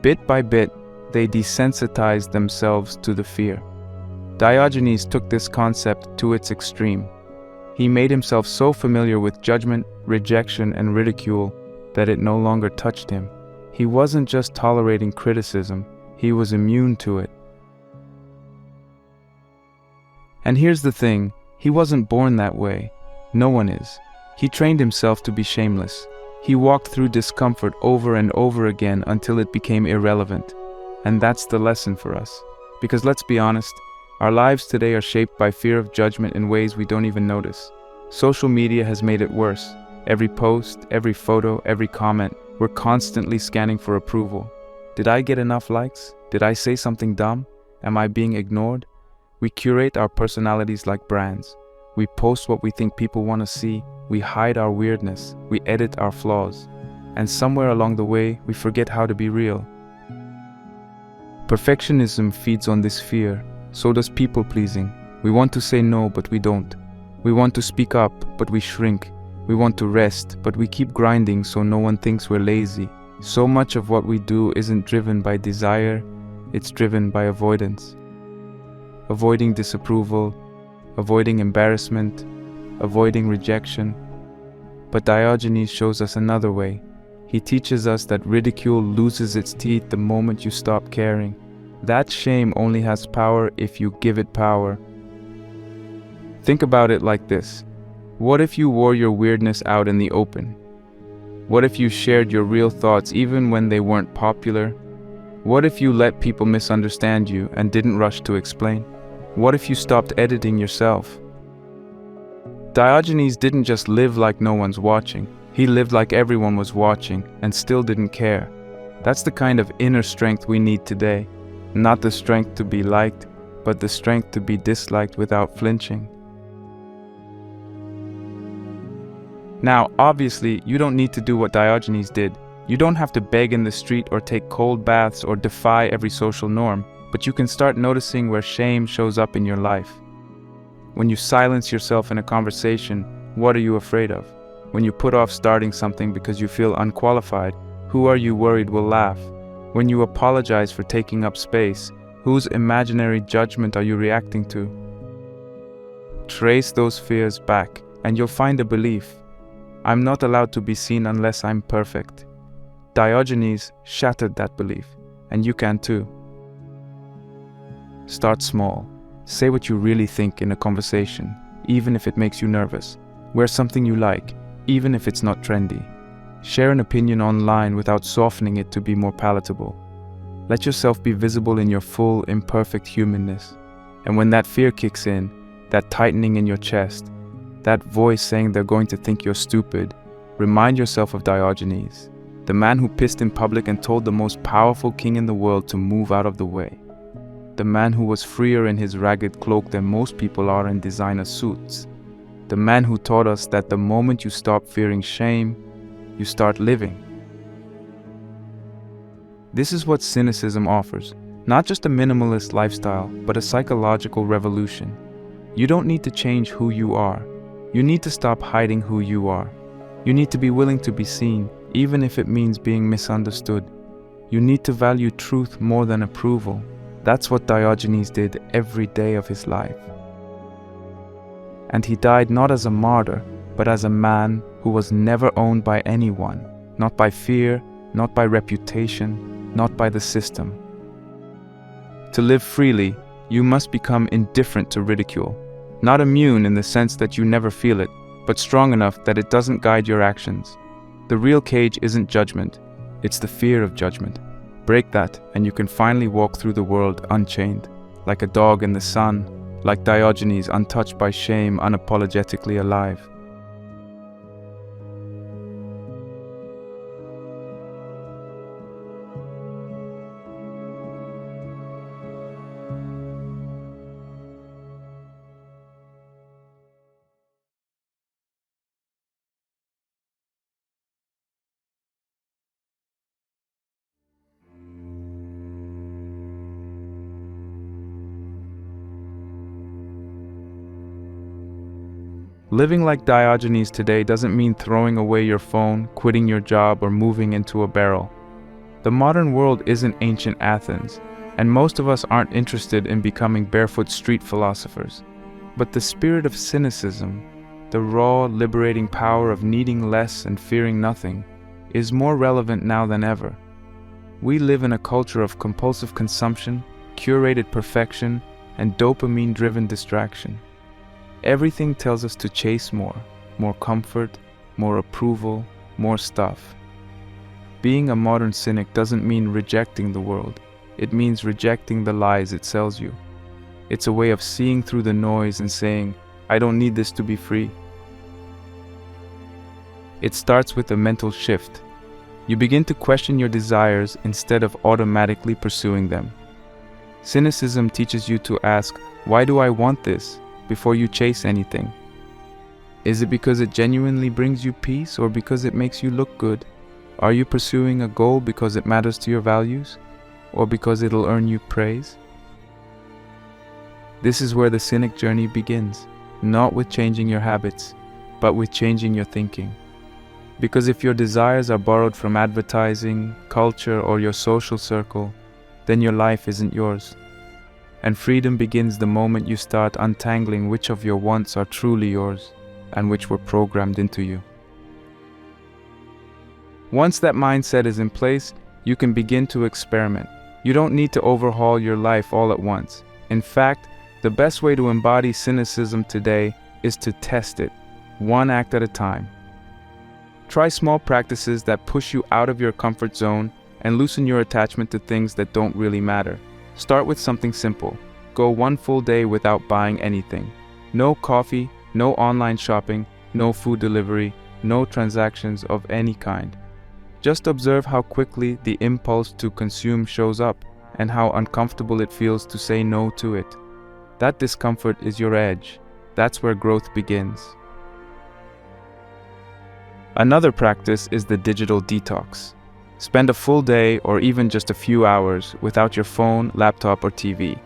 Bit by bit, they desensitized themselves to the fear. Diogenes took this concept to its extreme. He made himself so familiar with judgment, rejection, and ridicule that it no longer touched him. He wasn't just tolerating criticism, he was immune to it. And here's the thing, he wasn't born that way. No one is. He trained himself to be shameless. He walked through discomfort over and over again until it became irrelevant. And that's the lesson for us. Because let's be honest, our lives today are shaped by fear of judgment in ways we don't even notice. Social media has made it worse. Every post, every photo, every comment, we're constantly scanning for approval. Did I get enough likes? Did I say something dumb? Am I being ignored? We curate our personalities like brands. We post what we think people want to see. We hide our weirdness. We edit our flaws. And somewhere along the way, we forget how to be real. Perfectionism feeds on this fear. So does people-pleasing. We want to say no, but we don't. We want to speak up, but we shrink. We want to rest, but we keep grinding so no one thinks we're lazy. So much of what we do isn't driven by desire, it's driven by avoidance. Avoiding disapproval, avoiding embarrassment, avoiding rejection. But Diogenes shows us another way. He teaches us that ridicule loses its teeth the moment you stop caring. That shame only has power if you give it power. Think about it like this. What if you wore your weirdness out in the open? What if you shared your real thoughts even when they weren't popular? What if you let people misunderstand you and didn't rush to explain? What if you stopped editing yourself? Diogenes didn't just live like no one's watching. He lived like everyone was watching and still didn't care. That's the kind of inner strength we need today. Not the strength to be liked, but the strength to be disliked without flinching. Now, obviously, you don't need to do what Diogenes did. You don't have to beg in the street or take cold baths or defy every social norm, but you can start noticing where shame shows up in your life. When you silence yourself in a conversation, what are you afraid of? When you put off starting something because you feel unqualified, who are you worried will laugh? When you apologize for taking up space, whose imaginary judgment are you reacting to? Trace those fears back, and you'll find a belief. I'm not allowed to be seen unless I'm perfect. Diogenes shattered that belief, and you can too. Start small. Say what you really think in a conversation, even if it makes you nervous. Wear something you like, even if it's not trendy. Share an opinion online without softening it to be more palatable. Let yourself be visible in your full, imperfect humanness. And when that fear kicks in, that tightening in your chest, that voice saying they're going to think you're stupid, remind yourself of Diogenes, the man who pissed in public and told the most powerful king in the world to move out of the way. The man who was freer in his ragged cloak than most people are in designer suits. The man who taught us that the moment you stop fearing shame, you start living. This is what cynicism offers. Not just a minimalist lifestyle, but a psychological revolution. You don't need to change who you are. You need to stop hiding who you are. You need to be willing to be seen, even if it means being misunderstood. You need to value truth more than approval. That's what Diogenes did every day of his life. And he died not as a martyr, but as a man who was never owned by anyone, not by fear, not by reputation, not by the system. To live freely, you must become indifferent to ridicule, not immune in the sense that you never feel it, but strong enough that it doesn't guide your actions. The real cage isn't judgment, it's the fear of judgment. Break that, and you can finally walk through the world unchained, like a dog in the sun, like Diogenes, untouched by shame, unapologetically alive. Living like Diogenes today doesn't mean throwing away your phone, quitting your job, or moving into a barrel. The modern world isn't ancient Athens, and most of us aren't interested in becoming barefoot street philosophers. But the spirit of cynicism, the raw, liberating power of needing less and fearing nothing, is more relevant now than ever. We live in a culture of compulsive consumption, curated perfection, and dopamine-driven distraction. Everything tells us to chase more comfort, more approval, more stuff. Being a modern cynic doesn't mean rejecting the world. It means rejecting the lies it sells you. It's a way of seeing through the noise and saying, I don't need this to be free. It starts with a mental shift. You begin to question your desires instead of automatically pursuing them. Cynicism teaches you to ask, why do I want this? Before you chase anything. Is it because it genuinely brings you peace or because it makes you look good? Are you pursuing a goal because it matters to your values or because it'll earn you praise? This is where the cynic journey begins, not with changing your habits, but with changing your thinking. Because if your desires are borrowed from advertising, culture, or your social circle, then your life isn't yours. And freedom begins the moment you start untangling which of your wants are truly yours and which were programmed into you. Once that mindset is in place, you can begin to experiment. You don't need to overhaul your life all at once. In fact, the best way to embody cynicism today is to test it, one act at a time. Try small practices that push you out of your comfort zone and loosen your attachment to things that don't really matter. Start with something simple. Go one full day without buying anything. No coffee, no online shopping, no food delivery, no transactions of any kind. Just observe how quickly the impulse to consume shows up and how uncomfortable it feels to say no to it. That discomfort is your edge. That's where growth begins. Another practice is the digital detox. Spend a full day or even just a few hours without your phone, laptop, or TV.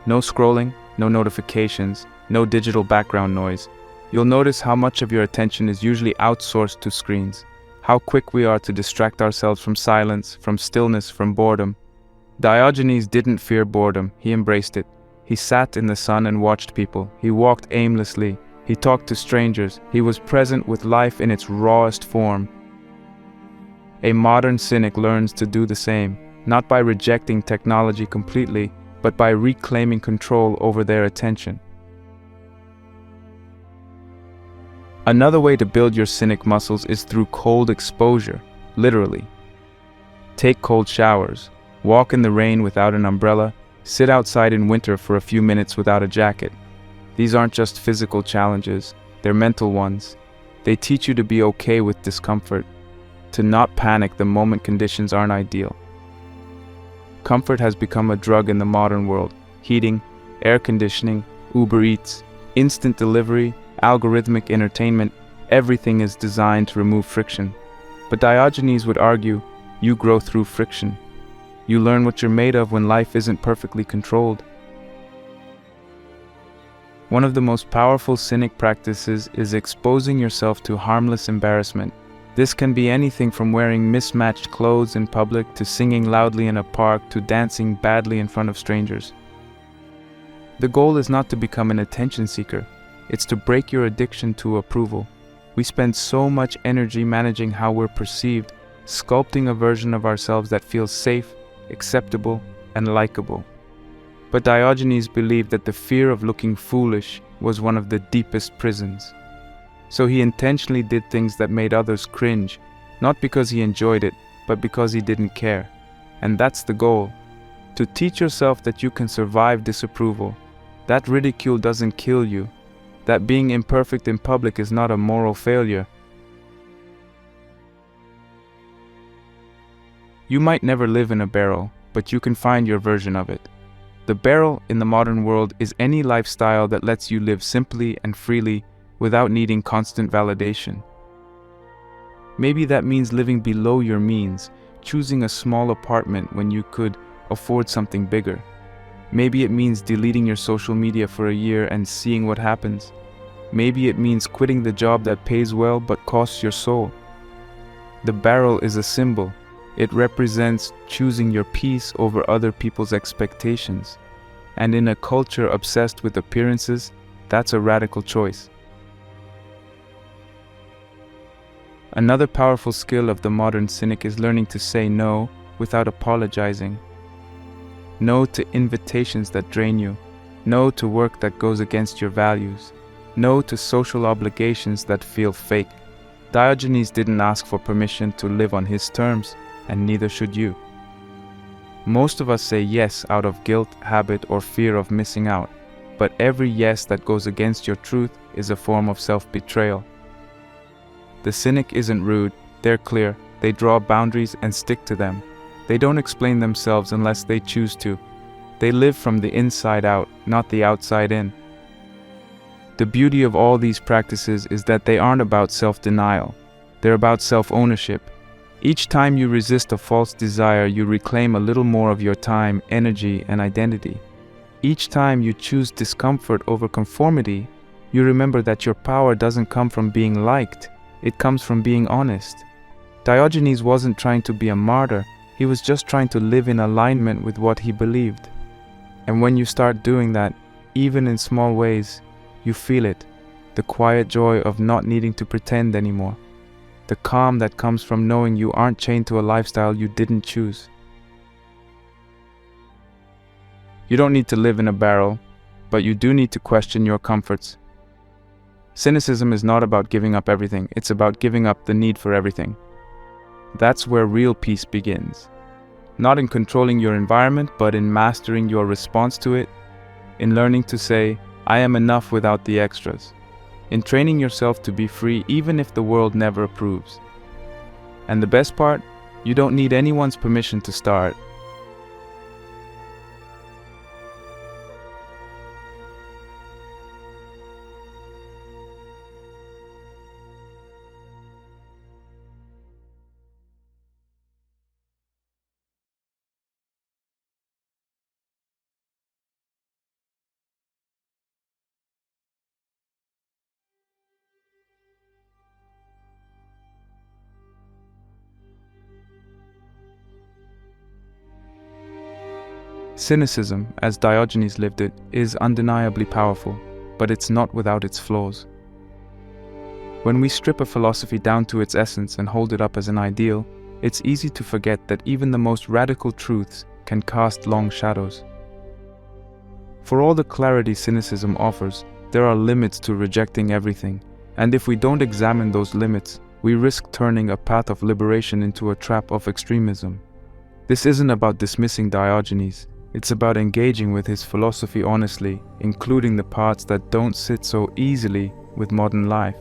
No scrolling, no notifications, no digital background noise. You'll notice how much of your attention is usually outsourced to screens. How quick we are to distract ourselves from silence, from stillness, from boredom. Diogenes didn't fear boredom, he embraced it. He sat in the sun and watched people. He walked aimlessly. He talked to strangers. He was present with life in its rawest form. A modern cynic learns to do the same, not by rejecting technology completely, but by reclaiming control over their attention. Another way to build your cynic muscles is through cold exposure. literally. Take cold showers, walk in the rain without an umbrella, sit outside in winter for a few minutes without a jacket. These aren't just physical challenges, they're mental ones. They teach you to be okay with discomfort, to not panic the moment conditions aren't ideal. Comfort has become a drug in the modern world. Heating, air conditioning, Uber Eats, instant delivery, algorithmic entertainment, everything is designed to remove friction. But Diogenes would argue, you grow through friction. You learn what you're made of when life isn't perfectly controlled. One of the most powerful cynic practices is exposing yourself to harmless embarrassment. This can be anything from wearing mismatched clothes in public to singing loudly in a park to dancing badly in front of strangers. The goal is not to become an attention seeker. It's to break your addiction to approval. We spend so much energy managing how we're perceived, sculpting a version of ourselves that feels safe, acceptable, and likable. But Diogenes believed that the fear of looking foolish was one of the deepest prisons. So he intentionally did things that made others cringe, not because he enjoyed it, but because he didn't care. And that's the goal. To teach yourself that you can survive disapproval. That ridicule doesn't kill you. That being imperfect in public is not a moral failure. You might never live in a barrel, but you can find your version of it. The barrel in the modern world is any lifestyle that lets you live simply and freely without needing constant validation. Maybe that means living below your means, choosing a small apartment when you could afford something bigger. Maybe it means deleting your social media for a year and seeing what happens. Maybe it means quitting the job that pays well but costs your soul. The barrel is a symbol. It represents choosing your peace over other people's expectations. And in a culture obsessed with appearances, that's a radical choice. Another powerful skill of the modern cynic is learning to say no without apologizing. No to invitations that drain you. No to work that goes against your values. No to social obligations that feel fake. Diogenes didn't ask for permission to live on his terms, and neither should you. Most of us say yes out of guilt, habit, or fear of missing out, but every yes that goes against your truth is a form of self-betrayal. The cynic isn't rude, they're clear, they draw boundaries and stick to them. They don't explain themselves unless they choose to. They live from the inside out, not the outside in. The beauty of all these practices is that they aren't about self-denial, they're about self-ownership. Each time you resist a false desire, you reclaim a little more of your time, energy, and identity. Each time you choose discomfort over conformity, you remember that your power doesn't come from being liked, it comes from being honest. Diogenes wasn't trying to be a martyr, he was just trying to live in alignment with what he believed. And when you start doing that, even in small ways, you feel it, the quiet joy of not needing to pretend anymore. The calm that comes from knowing you aren't chained to a lifestyle you didn't choose. You don't need to live in a barrel, but you do need to question your comforts. Cynicism is not about giving up everything, it's about giving up the need for everything. That's where real peace begins. Not in controlling your environment, but in mastering your response to it, in learning to say, I am enough without the extras. In training yourself to be free even if the world never approves. And the best part, you don't need anyone's permission to start. Cynicism, as Diogenes lived it, is undeniably powerful, but it's not without its flaws. When we strip a philosophy down to its essence and hold it up as an ideal, it's easy to forget that even the most radical truths can cast long shadows. For all the clarity cynicism offers, there are limits to rejecting everything, and if we don't examine those limits, we risk turning a path of liberation into a trap of extremism. This isn't about dismissing Diogenes, it's about engaging with his philosophy honestly, including the parts that don't sit so easily with modern life.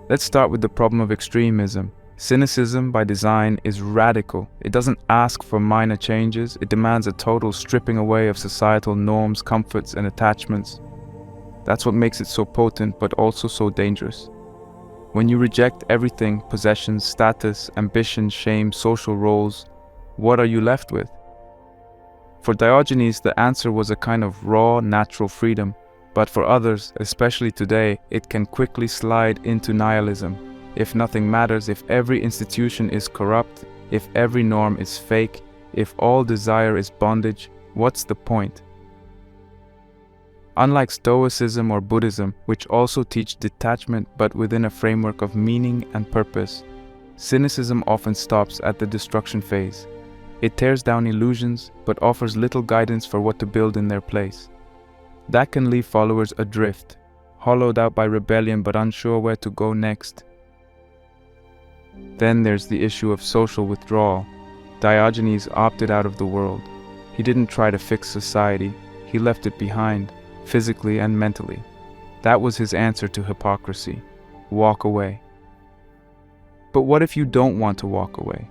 Let's start with the problem of extremism. Cynicism, by design, is radical. It doesn't ask for minor changes, it demands a total stripping away of societal norms, comforts, and attachments. That's what makes it so potent, but also so dangerous. When you reject everything, possessions, status, ambition, shame, social roles, what are you left with? For Diogenes, the answer was a kind of raw, natural freedom, but for others, especially today, it can quickly slide into nihilism. If nothing matters, if every institution is corrupt, if every norm is fake, if all desire is bondage, what's the point? Unlike Stoicism or Buddhism, which also teach detachment but within a framework of meaning and purpose, cynicism often stops at the destruction phase. It tears down illusions but offers little guidance for what to build in their place. That can leave followers adrift, hollowed out by rebellion but unsure where to go next. Then there's the issue of social withdrawal. Diogenes opted out of the world. He didn't try to fix society, he left it behind, physically and mentally. That was his answer to hypocrisy. Walk away. But what if you don't want to walk away?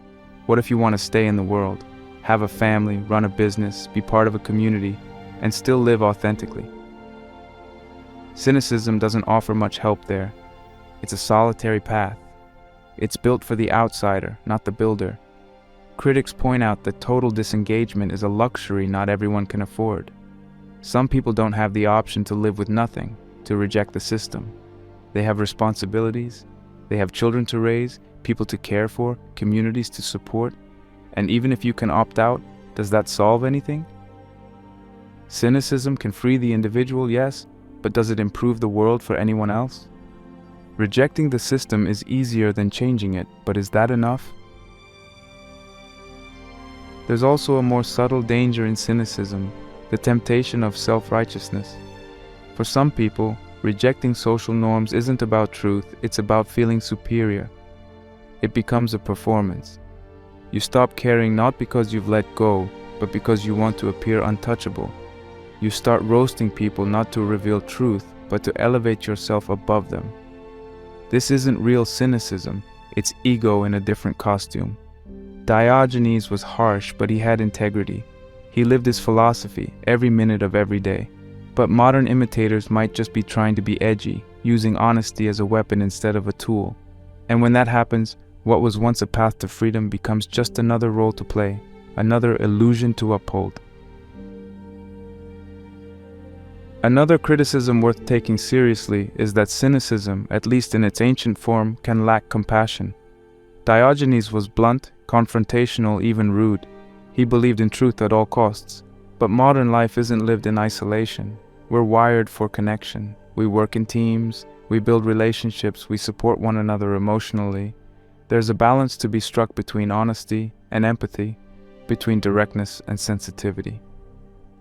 What if you want to stay in the world, have a family, run a business, be part of a community, and still live authentically? Cynicism doesn't offer much help there. It's a solitary path. It's built for the outsider, not the builder. Critics point out that total disengagement is a luxury not everyone can afford. Some people don't have the option to live with nothing, to reject the system. They have responsibilities, they have children to raise, people to care for, communities to support, and even if you can opt out, does that solve anything? Cynicism can free the individual, yes, but does it improve the world for anyone else? Rejecting the system is easier than changing it, but is that enough? There's also a more subtle danger in cynicism, the temptation of self-righteousness. For some people, rejecting social norms isn't about truth, it's about feeling superior. It becomes a performance. You stop caring not because you've let go, but because you want to appear untouchable. You start roasting people not to reveal truth, but to elevate yourself above them. This isn't real cynicism, it's ego in a different costume. Diogenes was harsh, but he had integrity. He lived his philosophy every minute of every day. But modern imitators might just be trying to be edgy, using honesty as a weapon instead of a tool. And when that happens, what was once a path to freedom becomes just another role to play, another illusion to uphold. Another criticism worth taking seriously is that cynicism, at least in its ancient form, can lack compassion. Diogenes was blunt, confrontational, even rude. He believed in truth at all costs. But modern life isn't lived in isolation. We're wired for connection. We work in teams, we build relationships, we support one another emotionally. There's a balance to be struck between honesty and empathy, between directness and sensitivity.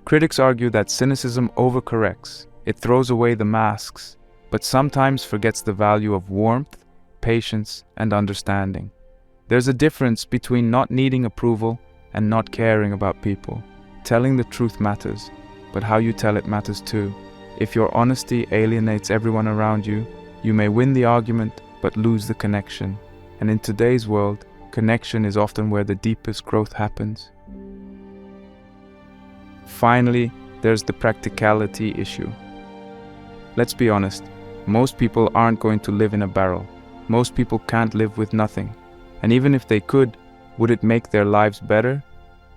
Critics argue that cynicism overcorrects. It throws away the masks, but sometimes forgets the value of warmth, patience, and understanding. There's a difference between not needing approval and not caring about people. Telling the truth matters, but how you tell it matters too. If your honesty alienates everyone around you, you may win the argument but lose the connection. And in today's world, connection is often where the deepest growth happens. Finally, there's the practicality issue. Let's be honest, most people aren't going to live in a barrel. Most people can't live with nothing. And even if they could, would it make their lives better?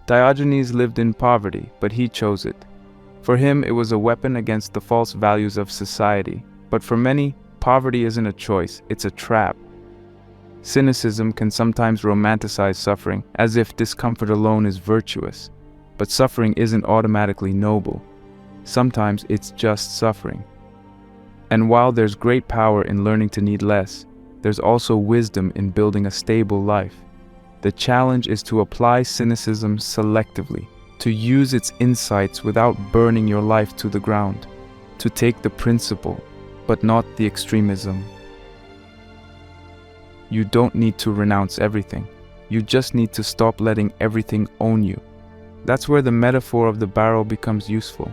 Diogenes lived in poverty, but he chose it. For him, it was a weapon against the false values of society. But for many, poverty isn't a choice, it's a trap. Cynicism can sometimes romanticize suffering, as if discomfort alone is virtuous. But suffering isn't automatically noble. Sometimes it's just suffering. And while there's great power in learning to need less, there's also wisdom in building a stable life. The challenge is to apply cynicism selectively, to use its insights without burning your life to the ground, to take the principle, but not the extremism. You don't need to renounce everything. You just need to stop letting everything own you. That's where the metaphor of the barrel becomes useful.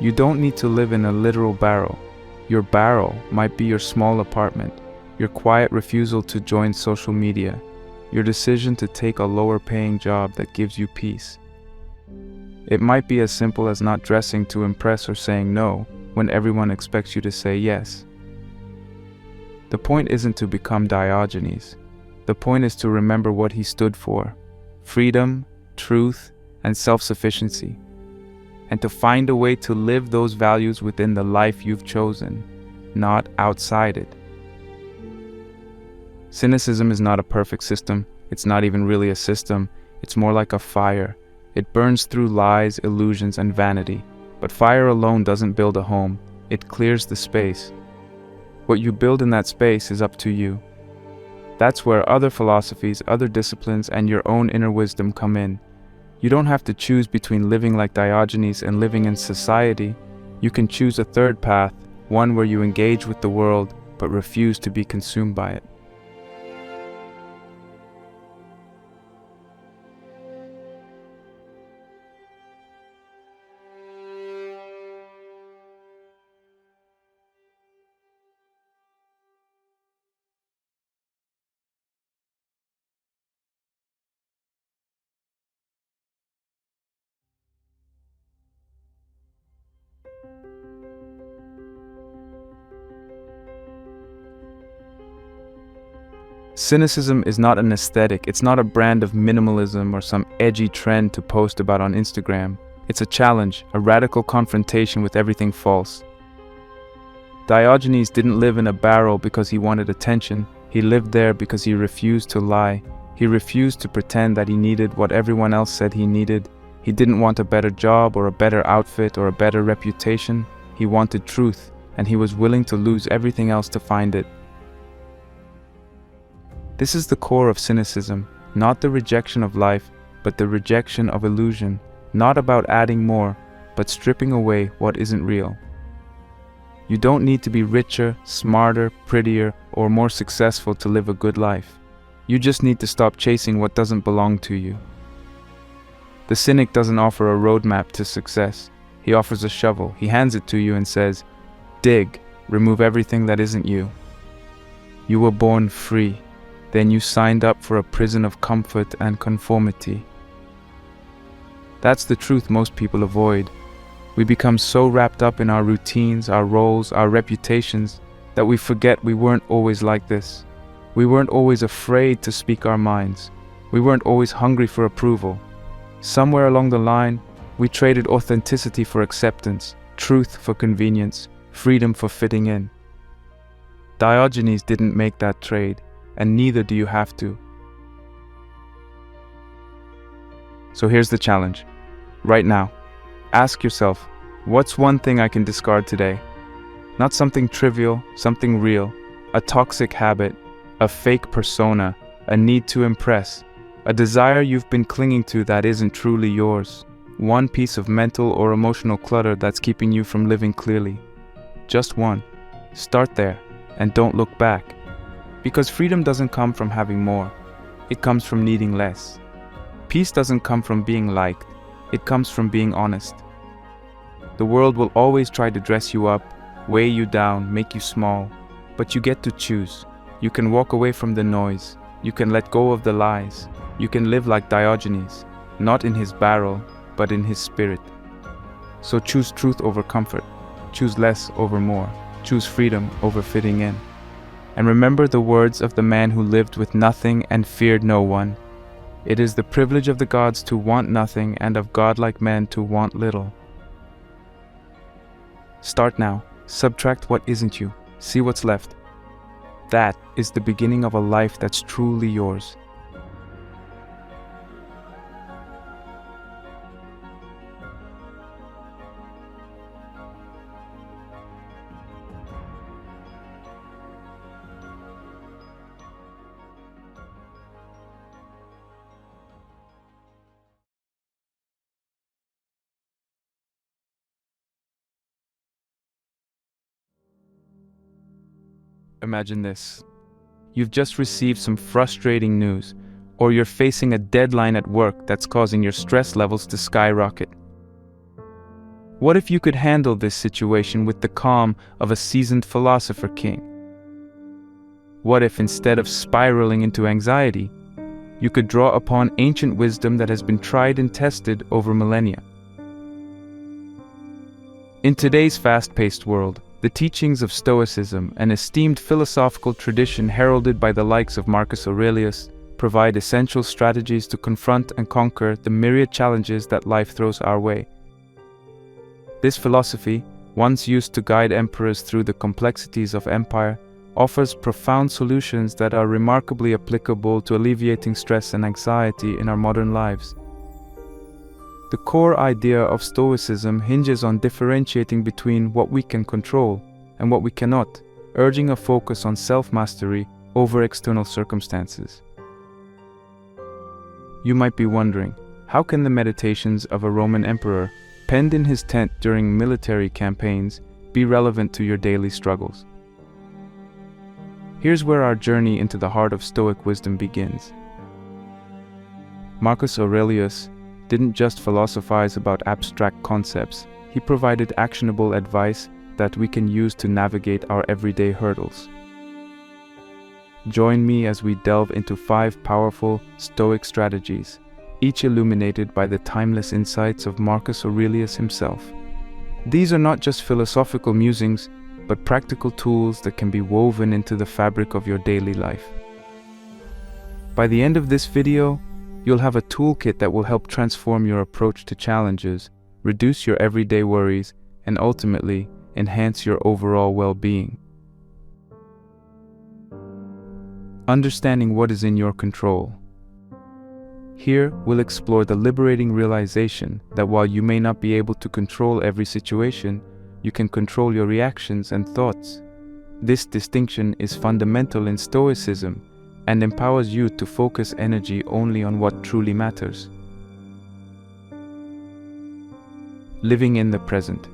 You don't need to live in a literal barrel. Your barrel might be your small apartment, your quiet refusal to join social media, your decision to take a lower-paying job that gives you peace. It might be as simple as not dressing to impress or saying no when everyone expects you to say yes. The point isn't to become Diogenes. The point is to remember what he stood for: freedom, truth, and self-sufficiency, and to find a way to live those values within the life you've chosen, not outside it. Cynicism is not a perfect system. It's not even really a system. It's more like a fire. It burns through lies, illusions, and vanity. But fire alone doesn't build a home. It clears the space. What you build in that space is up to you. That's where other philosophies, other disciplines, and your own inner wisdom come in. You don't have to choose between living like Diogenes and living in society. You can choose a third path, one where you engage with the world but refuse to be consumed by it. Cynicism is not an aesthetic. It's not a brand of minimalism or some edgy trend to post about on Instagram. It's a challenge, a radical confrontation with everything false. Diogenes didn't live in a barrel because he wanted attention. He lived there because he refused to lie. He refused to pretend that he needed what everyone else said he needed. He didn't want a better job or a better outfit or a better reputation. He wanted truth, and he was willing to lose everything else to find it. This is the core of cynicism, not the rejection of life, but the rejection of illusion, not about adding more, but stripping away what isn't real. You don't need to be richer, smarter, prettier, or more successful to live a good life. You just need to stop chasing what doesn't belong to you. The cynic doesn't offer a roadmap to success. He offers a shovel. He hands it to you and says, "Dig, remove everything that isn't you." You were born free. Then you signed up for a prison of comfort and conformity. That's the truth most people avoid. We become so wrapped up in our routines, our roles, our reputations, that we forget we weren't always like this. We weren't always afraid to speak our minds. We weren't always hungry for approval. Somewhere along the line, we traded authenticity for acceptance, truth for convenience, freedom for fitting in. Diogenes didn't make that trade, and neither do you have to. So here's the challenge. Right now, ask yourself, what's one thing I can discard today? Not something trivial, something real, a toxic habit, a fake persona, a need to impress, a desire you've been clinging to that isn't truly yours, one piece of mental or emotional clutter that's keeping you from living clearly. Just one. Start there, and don't look back. Because freedom doesn't come from having more, it comes from needing less. Peace doesn't come from being liked, it comes from being honest. The world will always try to dress you up, weigh you down, make you small, but you get to choose. You can walk away from the noise, you can let go of the lies, you can live like Diogenes, not in his barrel, but in his spirit. So choose truth over comfort, choose less over more, choose freedom over fitting in. And remember the words of the man who lived with nothing and feared no one. It is the privilege of the gods to want nothing and of godlike men to want little. Start now. Subtract what isn't you. See what's left. That is the beginning of a life that's truly yours. Imagine this. You've just received some frustrating news, or you're facing a deadline at work that's causing your stress levels to skyrocket. What if you could handle this situation with the calm of a seasoned philosopher king? What if instead of spiraling into anxiety, you could draw upon ancient wisdom that has been tried and tested over millennia? In today's fast-paced world, the teachings of Stoicism, an esteemed philosophical tradition heralded by the likes of Marcus Aurelius, provide essential strategies to confront and conquer the myriad challenges that life throws our way. This philosophy, once used to guide emperors through the complexities of empire, offers profound solutions that are remarkably applicable to alleviating stress and anxiety in our modern lives. The core idea of Stoicism hinges on differentiating between what we can control and what we cannot, urging a focus on self-mastery over external circumstances. You might be wondering, how can the meditations of a Roman emperor, penned in his tent during military campaigns, be relevant to your daily struggles? Here's where our journey into the heart of Stoic wisdom begins. Marcus Aurelius didn't just philosophize about abstract concepts, he provided actionable advice that we can use to navigate our everyday hurdles. Join me as we delve into 5 powerful Stoic strategies, each illuminated by the timeless insights of Marcus Aurelius himself. These are not just philosophical musings, but practical tools that can be woven into the fabric of your daily life. By the end of this video, you'll have a toolkit that will help transform your approach to challenges, reduce your everyday worries, and ultimately enhance your overall well-being. Understanding what is in your control. Here, we'll explore the liberating realization that while you may not be able to control every situation, you can control your reactions and thoughts. This distinction is fundamental in Stoicism and empowers you to focus energy only on what truly matters. Living in the present.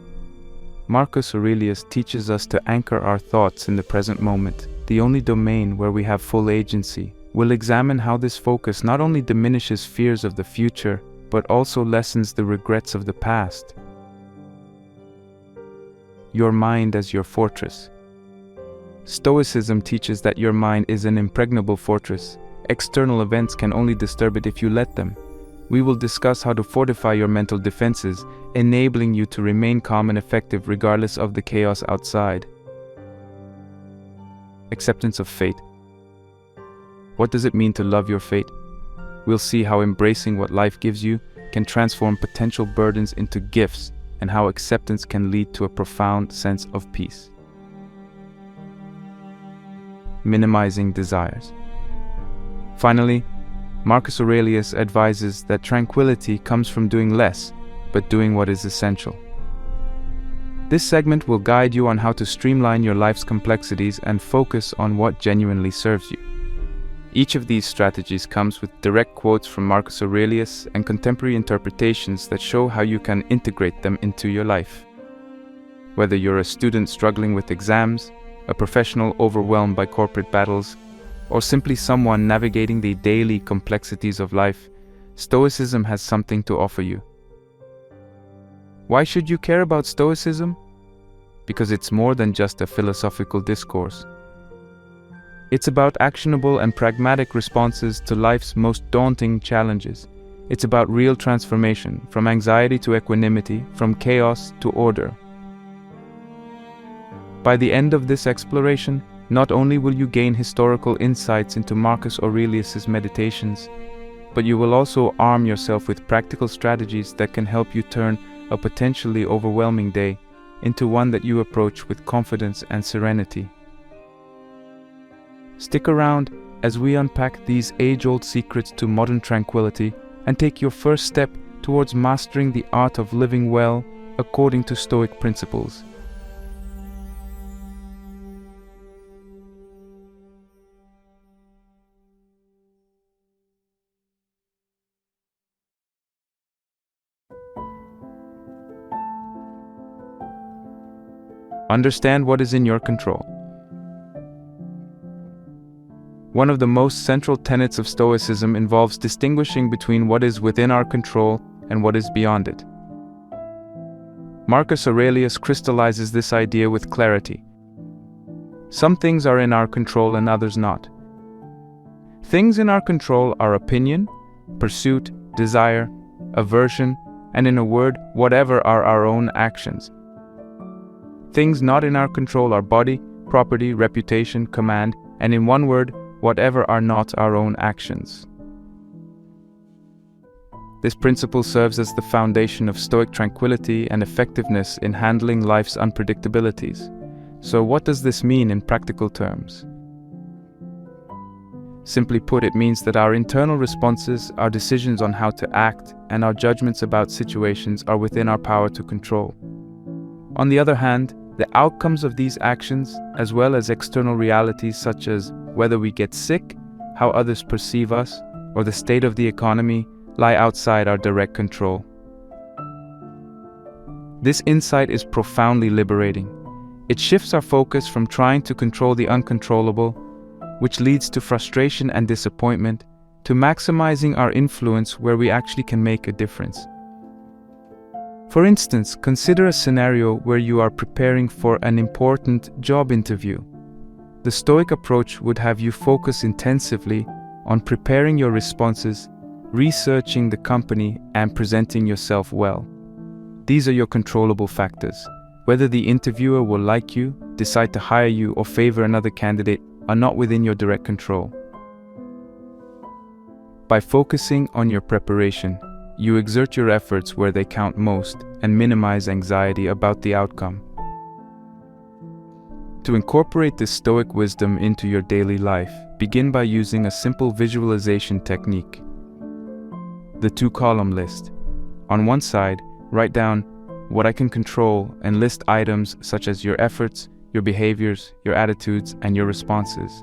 Marcus Aurelius teaches us to anchor our thoughts in the present moment, the only domain where we have full agency. We'll examine how this focus not only diminishes fears of the future, but also lessens the regrets of the past. Your mind as your fortress. Stoicism teaches that your mind is an impregnable fortress. External events can only disturb it if you let them. We will discuss how to fortify your mental defenses, enabling you to remain calm and effective regardless of the chaos outside. Acceptance of fate. What does it mean to love your fate? We'll see how embracing what life gives you can transform potential burdens into gifts, and how acceptance can lead to a profound sense of peace. Minimizing desires. Finally, Marcus Aurelius advises that tranquility comes from doing less, but doing what is essential. This segment will guide you on how to streamline your life's complexities and focus on what genuinely serves you. Each of these strategies comes with direct quotes from Marcus Aurelius and contemporary interpretations that show how you can integrate them into your life. Whether you're a student struggling with exams, a professional overwhelmed by corporate battles, or simply someone navigating the daily complexities of life, Stoicism has something to offer you. Why should you care about Stoicism? Because it's more than just a philosophical discourse. It's about actionable and pragmatic responses to life's most daunting challenges. It's about real transformation, from anxiety to equanimity, from chaos to order. By the end of this exploration, not only will you gain historical insights into Marcus Aurelius's meditations, but you will also arm yourself with practical strategies that can help you turn a potentially overwhelming day into one that you approach with confidence and serenity. Stick around as we unpack these age-old secrets to modern tranquility and take your first step towards mastering the art of living well according to Stoic principles. Understand what is in your control. One of the most central tenets of Stoicism involves distinguishing between what is within our control and what is beyond it. Marcus Aurelius crystallizes this idea with clarity. Some things are in our control and others not. Things in our control are opinion, pursuit, desire, aversion, and in a word, whatever are our own actions. Things not in our control are body, property, reputation, command, and in one word, whatever are not our own actions. This principle serves as the foundation of Stoic tranquility and effectiveness in handling life's unpredictabilities. So what does this mean in practical terms? Simply put, it means that our internal responses, our decisions on how to act, and our judgments about situations are within our power to control. On the other hand, the outcomes of these actions, as well as external realities such as whether we get sick, how others perceive us, or the state of the economy, lie outside our direct control. This insight is profoundly liberating. It shifts our focus from trying to control the uncontrollable, which leads to frustration and disappointment, to maximizing our influence where we actually can make a difference. For instance, consider a scenario where you are preparing for an important job interview. The Stoic approach would have you focus intensively on preparing your responses, researching the company, and presenting yourself well. These are your controllable factors. Whether the interviewer will like you, decide to hire you, or favor another candidate are not within your direct control. By focusing on your preparation, you exert your efforts where they count most and minimize anxiety about the outcome. To incorporate this Stoic wisdom into your daily life, begin by using a simple visualization technique. The two-column list. On one side, write down what I can control and list items such as your efforts, your behaviors, your attitudes, and your responses.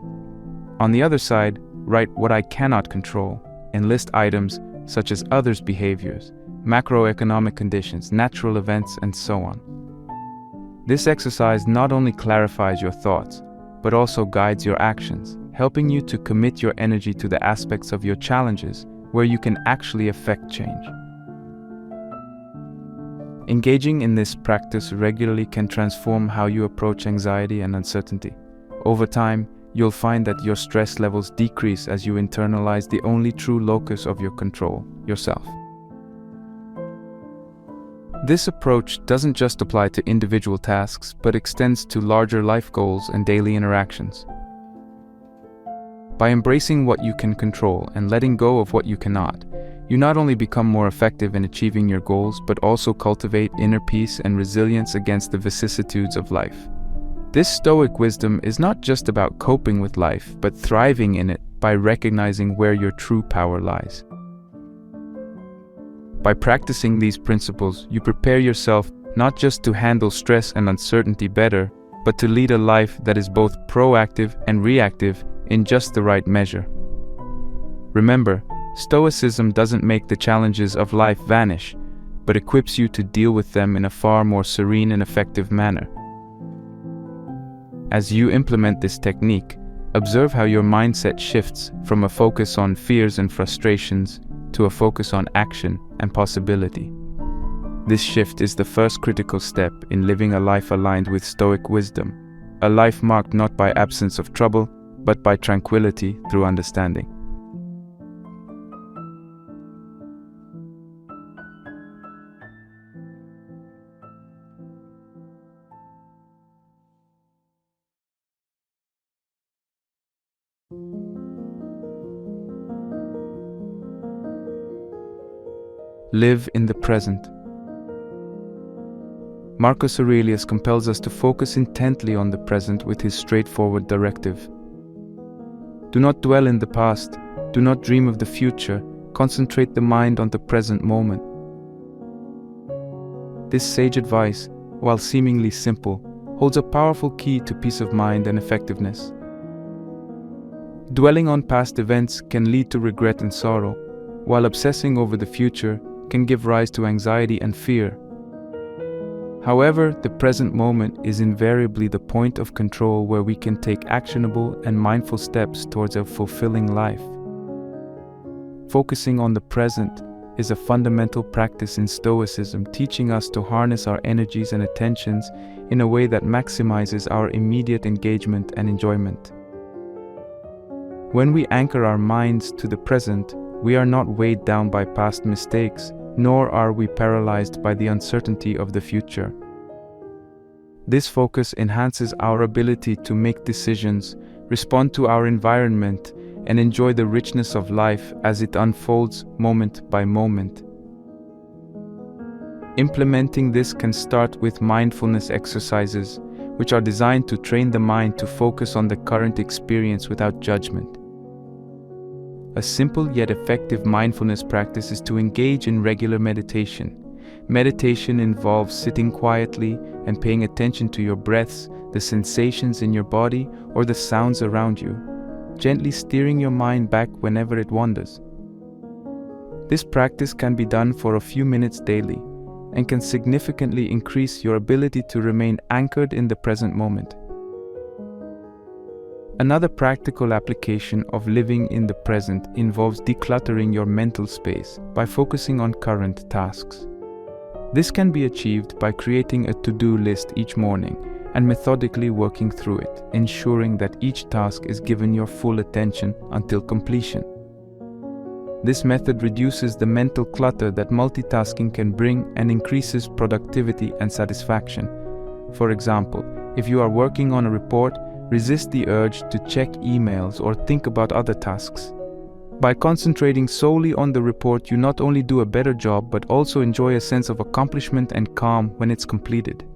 On the other side, write what I cannot control and list items such as others' behaviors, macroeconomic conditions, natural events, and so on. This exercise not only clarifies your thoughts, but also guides your actions, helping you to commit your energy to the aspects of your challenges where you can actually affect change. Engaging in this practice regularly can transform how you approach anxiety and uncertainty. Over time, you'll find that your stress levels decrease as you internalize the only true locus of your control, yourself. This approach doesn't just apply to individual tasks, but extends to larger life goals and daily interactions. By embracing what you can control and letting go of what you cannot, you not only become more effective in achieving your goals, but also cultivate inner peace and resilience against the vicissitudes of life. This Stoic wisdom is not just about coping with life, but thriving in it by recognizing where your true power lies. By practicing these principles, you prepare yourself not just to handle stress and uncertainty better, but to lead a life that is both proactive and reactive in just the right measure. Remember, Stoicism doesn't make the challenges of life vanish, but equips you to deal with them in a far more serene and effective manner. As you implement this technique, observe how your mindset shifts from a focus on fears and frustrations to a focus on action and possibility. This shift is the first critical step in living a life aligned with Stoic wisdom, a life marked not by absence of trouble, but by tranquility through understanding. Live in the present. Marcus Aurelius compels us to focus intently on the present with his straightforward directive. Do not dwell in the past, do not dream of the future, concentrate the mind on the present moment. This sage advice, while seemingly simple, holds a powerful key to peace of mind and effectiveness. Dwelling on past events can lead to regret and sorrow, while obsessing over the future can give rise to anxiety and fear. However, the present moment is invariably the point of control where we can take actionable and mindful steps towards a fulfilling life. Focusing on the present is a fundamental practice in Stoicism, teaching us to harness our energies and attentions in a way that maximizes our immediate engagement and enjoyment. When we anchor our minds to the present, we are not weighed down by past mistakes, nor are we paralyzed by the uncertainty of the future. This focus enhances our ability to make decisions, respond to our environment, and enjoy the richness of life as it unfolds moment by moment. Implementing this can start with mindfulness exercises, which are designed to train the mind to focus on the current experience without judgment. A simple yet effective mindfulness practice is to engage in regular meditation. Meditation involves sitting quietly and paying attention to your breaths, the sensations in your body, or the sounds around you, gently steering your mind back whenever it wanders. This practice can be done for a few minutes daily and can significantly increase your ability to remain anchored in the present moment. Another practical application of living in the present involves decluttering your mental space by focusing on current tasks. This can be achieved by creating a to-do list each morning and methodically working through it, ensuring that each task is given your full attention until completion. This method reduces the mental clutter that multitasking can bring and increases productivity and satisfaction. For example, if you are working on a report, resist the urge to check emails or think about other tasks. By concentrating solely on the report, you not only do a better job but also enjoy a sense of accomplishment and calm when it's completed.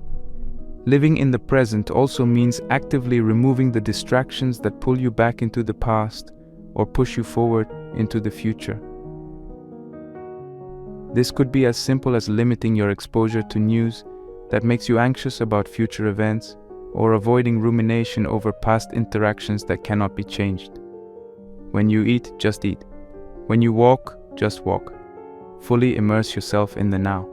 Living in the present also means actively removing the distractions that pull you back into the past or push you forward into the future. This could be as simple as limiting your exposure to news that makes you anxious about future events, or avoiding rumination over past interactions that cannot be changed. When you eat, just eat. When you walk, just walk. Fully immerse yourself in the now.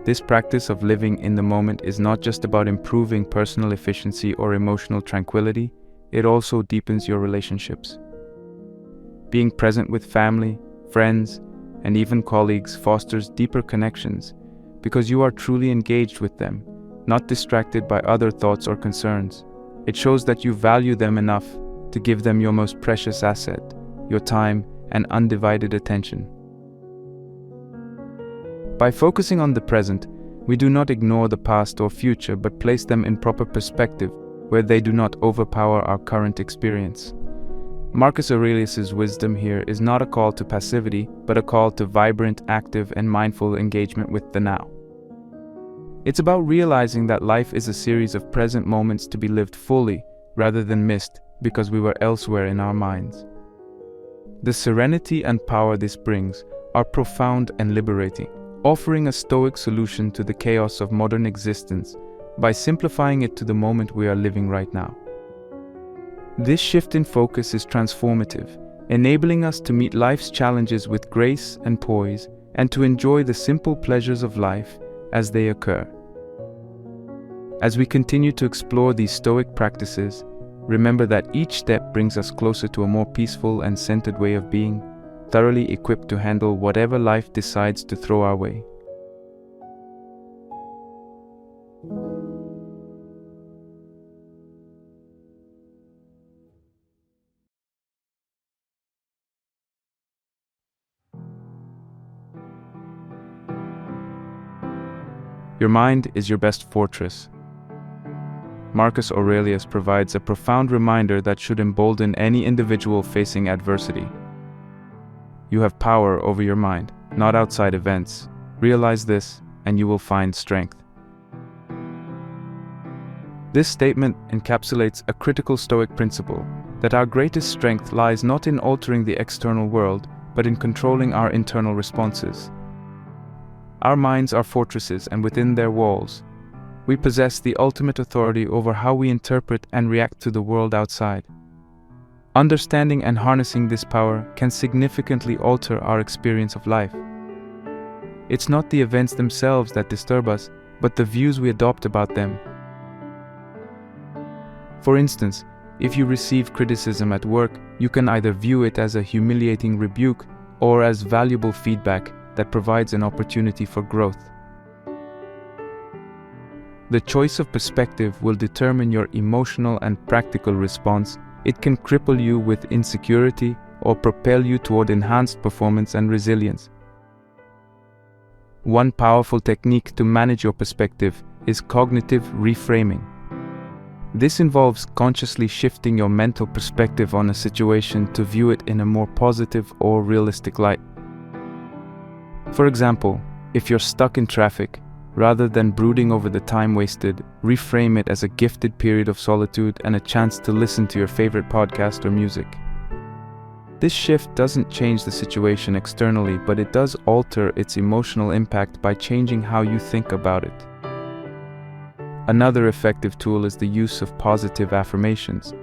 This practice of living in the moment is not just about improving personal efficiency or emotional tranquility, it also deepens your relationships. Being present with family, friends, and even colleagues fosters deeper connections because you are truly engaged with them, not distracted by other thoughts or concerns. It shows that you value them enough to give them your most precious asset, your time and undivided attention. By focusing on the present, we do not ignore the past or future but place them in proper perspective where they do not overpower our current experience. Marcus Aurelius's wisdom here is not a call to passivity, but a call to vibrant, active, and mindful engagement with the now. It's about realizing that life is a series of present moments to be lived fully, rather than missed because we were elsewhere in our minds. The serenity and power this brings are profound and liberating, offering a Stoic solution to the chaos of modern existence by simplifying it to the moment we are living right now. This shift in focus is transformative, enabling us to meet life's challenges with grace and poise and to enjoy the simple pleasures of life as they occur. As we continue to explore these Stoic practices, remember that each step brings us closer to a more peaceful and centered way of being, thoroughly equipped to handle whatever life decides to throw our way. Your mind is your best fortress. Marcus Aurelius provides a profound reminder that should embolden any individual facing adversity. You have power over your mind, not outside events. Realize this, and you will find strength. This statement encapsulates a critical Stoic principle, that our greatest strength lies not in altering the external world, but in controlling our internal responses. Our minds are fortresses, and within their walls, we possess the ultimate authority over how we interpret and react to the world outside. Understanding and harnessing this power can significantly alter our experience of life. It's not the events themselves that disturb us, but the views we adopt about them. For instance, if you receive criticism at work, you can either view it as a humiliating rebuke or as valuable feedback that provides an opportunity for growth. The choice of perspective will determine your emotional and practical response. It can cripple you with insecurity or propel you toward enhanced performance and resilience. One powerful technique to manage your perspective is cognitive reframing. This involves consciously shifting your mental perspective on a situation to view it in a more positive or realistic light. For example, if you're stuck in traffic, rather than brooding over the time wasted, reframe it as a gifted period of solitude and a chance to listen to your favorite podcast or music. This shift doesn't change the situation externally, but it does alter its emotional impact by changing how you think about it. Another effective tool is the use of positive affirmations.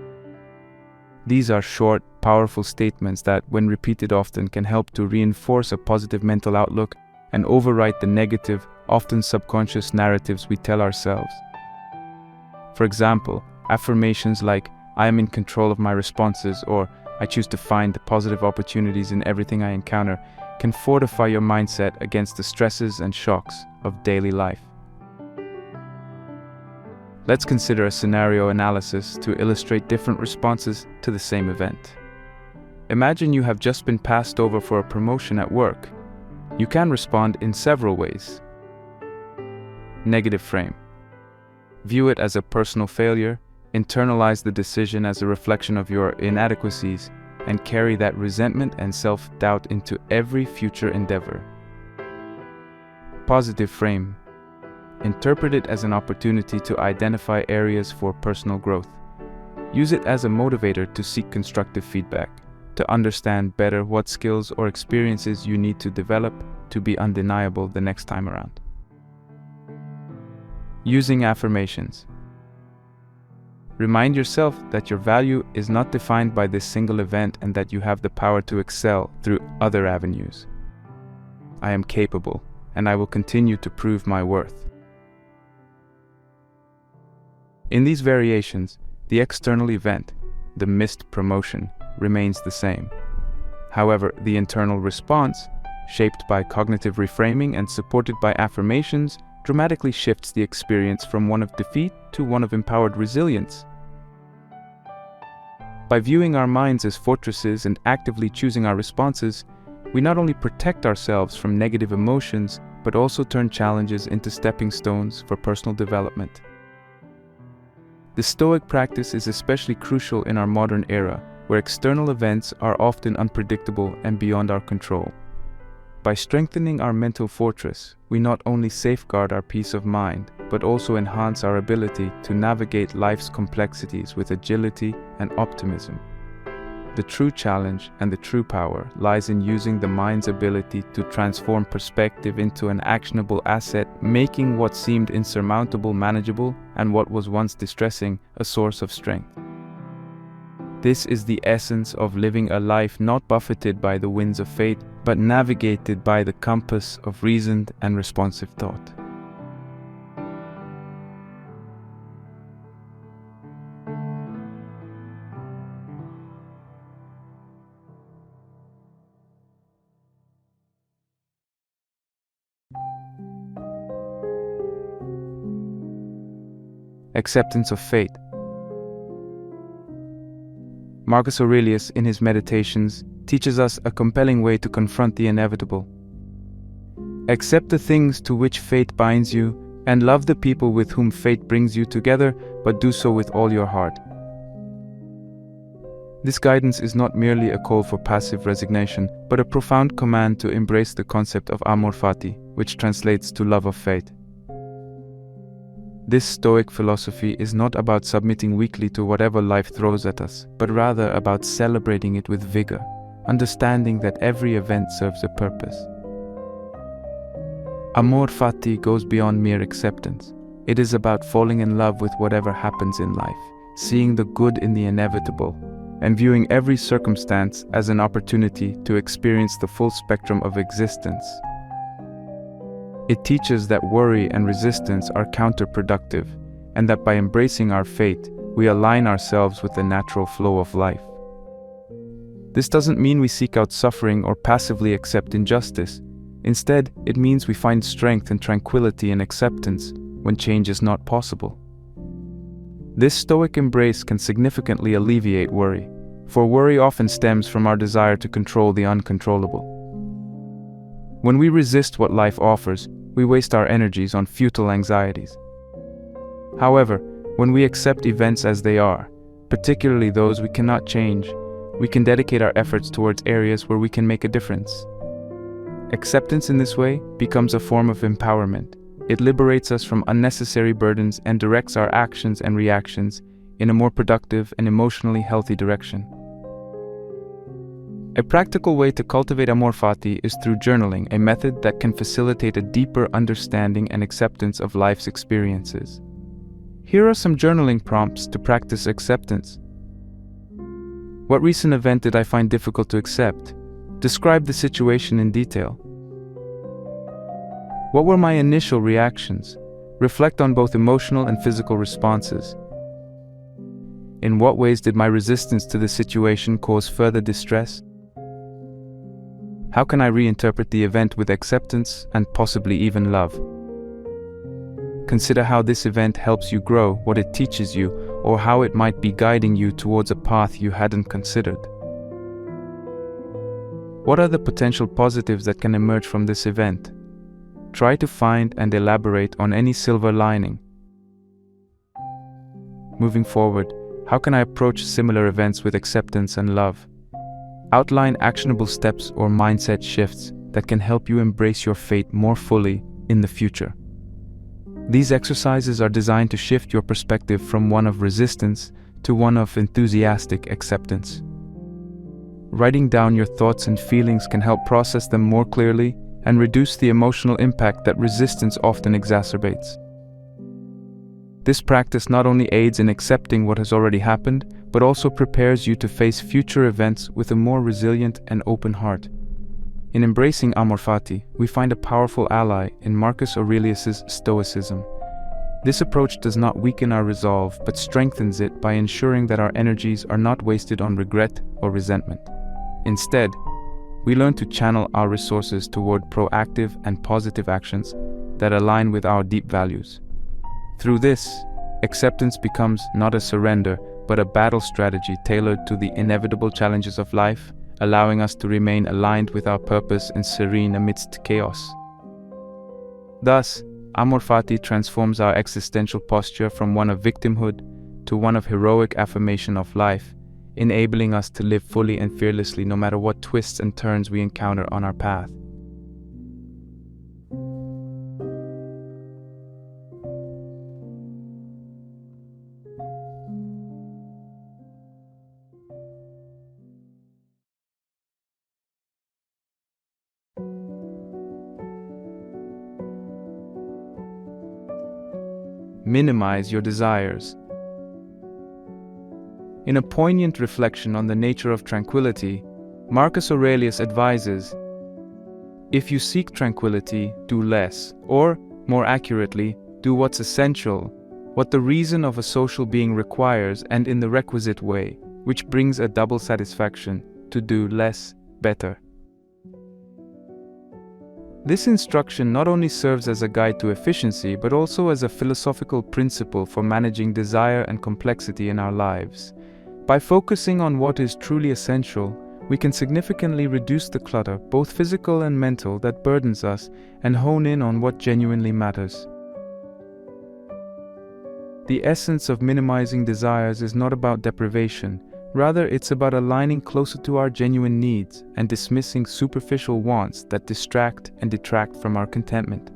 These are short, powerful statements that, when repeated often, can help to reinforce a positive mental outlook and overwrite the negative, often subconscious narratives we tell ourselves. For example, affirmations like, "I am in control of my responses," or "I choose to find the positive opportunities in everything I encounter," can fortify your mindset against the stresses and shocks of daily life. Let's consider a scenario analysis to illustrate different responses to the same event. Imagine you have just been passed over for a promotion at work. You can respond in several ways. Negative frame. View it as a personal failure, internalize the decision as a reflection of your inadequacies, and carry that resentment and self-doubt into every future endeavor. Positive frame. Interpret it as an opportunity to identify areas for personal growth. Use it as a motivator to seek constructive feedback, to understand better what skills or experiences you need to develop to be undeniable the next time around. Using affirmations. Remind yourself that your value is not defined by this single event and that you have the power to excel through other avenues. I am capable, and I will continue to prove my worth. In these variations, the external event, the missed promotion, remains the same. However, the internal response, shaped by cognitive reframing and supported by affirmations, dramatically shifts the experience from one of defeat to one of empowered resilience. By viewing our minds as fortresses and actively choosing our responses, we not only protect ourselves from negative emotions, but also turn challenges into stepping stones for personal development. The Stoic practice is especially crucial in our modern era, where external events are often unpredictable and beyond our control. By strengthening our mental fortress, we not only safeguard our peace of mind, but also enhance our ability to navigate life's complexities with agility and optimism. The true challenge and the true power lies in using the mind's ability to transform perspective into an actionable asset, making what seemed insurmountable manageable and what was once distressing a source of strength. This is the essence of living a life not buffeted by the winds of fate, but navigated by the compass of reasoned and responsive thought. Acceptance of fate. Marcus Aurelius, in his Meditations, teaches us a compelling way to confront the inevitable. Accept the things to which fate binds you, and love the people with whom fate brings you together, but do so with all your heart. This guidance is not merely a call for passive resignation, but a profound command to embrace the concept of amor fati, which translates to love of fate. This Stoic philosophy is not about submitting weakly to whatever life throws at us, but rather about celebrating it with vigor, understanding that every event serves a purpose. Amor fati goes beyond mere acceptance. It is about falling in love with whatever happens in life, seeing the good in the inevitable, and viewing every circumstance as an opportunity to experience the full spectrum of existence. It teaches that worry and resistance are counterproductive, and that by embracing our fate, we align ourselves with the natural flow of life. This doesn't mean we seek out suffering or passively accept injustice. Instead, it means we find strength and tranquility in acceptance when change is not possible. This Stoic embrace can significantly alleviate worry, for worry often stems from our desire to control the uncontrollable. When we resist what life offers, we waste our energies on futile anxieties. However, when we accept events as they are, particularly those we cannot change, we can dedicate our efforts towards areas where we can make a difference. Acceptance in this way becomes a form of empowerment. It liberates us from unnecessary burdens and directs our actions and reactions in a more productive and emotionally healthy direction. A practical way to cultivate amor fati is through journaling, a method that can facilitate a deeper understanding and acceptance of life's experiences. Here are some journaling prompts to practice acceptance. What recent event did I find difficult to accept? Describe the situation in detail. What were my initial reactions? Reflect on both emotional and physical responses. In what ways did my resistance to the situation cause further distress? How can I reinterpret the event with acceptance and possibly even love? Consider how this event helps you grow, what it teaches you, or how it might be guiding you towards a path you hadn't considered. What are the potential positives that can emerge from this event? Try to find and elaborate on any silver lining. Moving forward, how can I approach similar events with acceptance and love? Outline actionable steps or mindset shifts that can help you embrace your fate more fully in the future. These exercises are designed to shift your perspective from one of resistance to one of enthusiastic acceptance. Writing down your thoughts and feelings can help process them more clearly and reduce the emotional impact that resistance often exacerbates. This practice not only aids in accepting what has already happened, but also prepares you to face future events with a more resilient and open heart. In embracing amor fati, we find a powerful ally in Marcus Aurelius's Stoicism. This approach does not weaken our resolve, but strengthens it by ensuring that our energies are not wasted on regret or resentment. Instead, we learn to channel our resources toward proactive and positive actions that align with our deep values. Through this, acceptance becomes not a surrender, but a battle strategy tailored to the inevitable challenges of life, allowing us to remain aligned with our purpose and serene amidst chaos. Thus, amor fati transforms our existential posture from one of victimhood to one of heroic affirmation of life, enabling us to live fully and fearlessly no matter what twists and turns we encounter on our path. Minimize your desires. In a poignant reflection on the nature of tranquility, Marcus Aurelius advises, "If you seek tranquility, do less, or, more accurately, do what's essential, what the reason of a social being requires and in the requisite way, which brings a double satisfaction, to do less, better." This instruction not only serves as a guide to efficiency, but also as a philosophical principle for managing desire and complexity in our lives. By focusing on what is truly essential, we can significantly reduce the clutter, both physical and mental, that burdens us, and hone in on what genuinely matters. The essence of minimizing desires is not about deprivation. Rather, it's about aligning closer to our genuine needs and dismissing superficial wants that distract and detract from our contentment.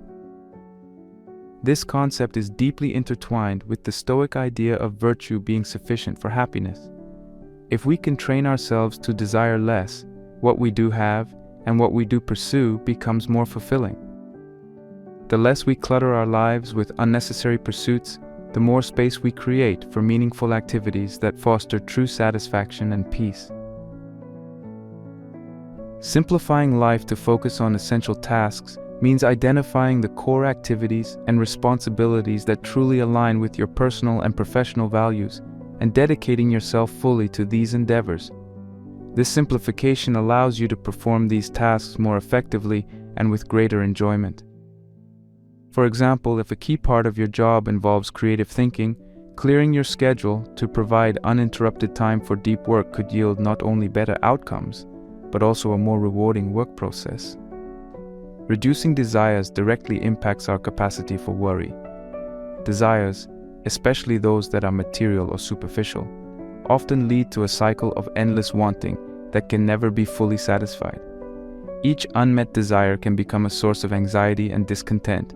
This concept is deeply intertwined with the Stoic idea of virtue being sufficient for happiness. If we can train ourselves to desire less, what we do have and what we do pursue becomes more fulfilling. The less we clutter our lives with unnecessary pursuits, the more space we create for meaningful activities that foster true satisfaction and peace. Simplifying life to focus on essential tasks means identifying the core activities and responsibilities that truly align with your personal and professional values and dedicating yourself fully to these endeavors. This simplification allows you to perform these tasks more effectively and with greater enjoyment. For example, if a key part of your job involves creative thinking, clearing your schedule to provide uninterrupted time for deep work could yield not only better outcomes, but also a more rewarding work process. Reducing desires directly impacts our capacity for worry. Desires, especially those that are material or superficial, often lead to a cycle of endless wanting that can never be fully satisfied. Each unmet desire can become a source of anxiety and discontent.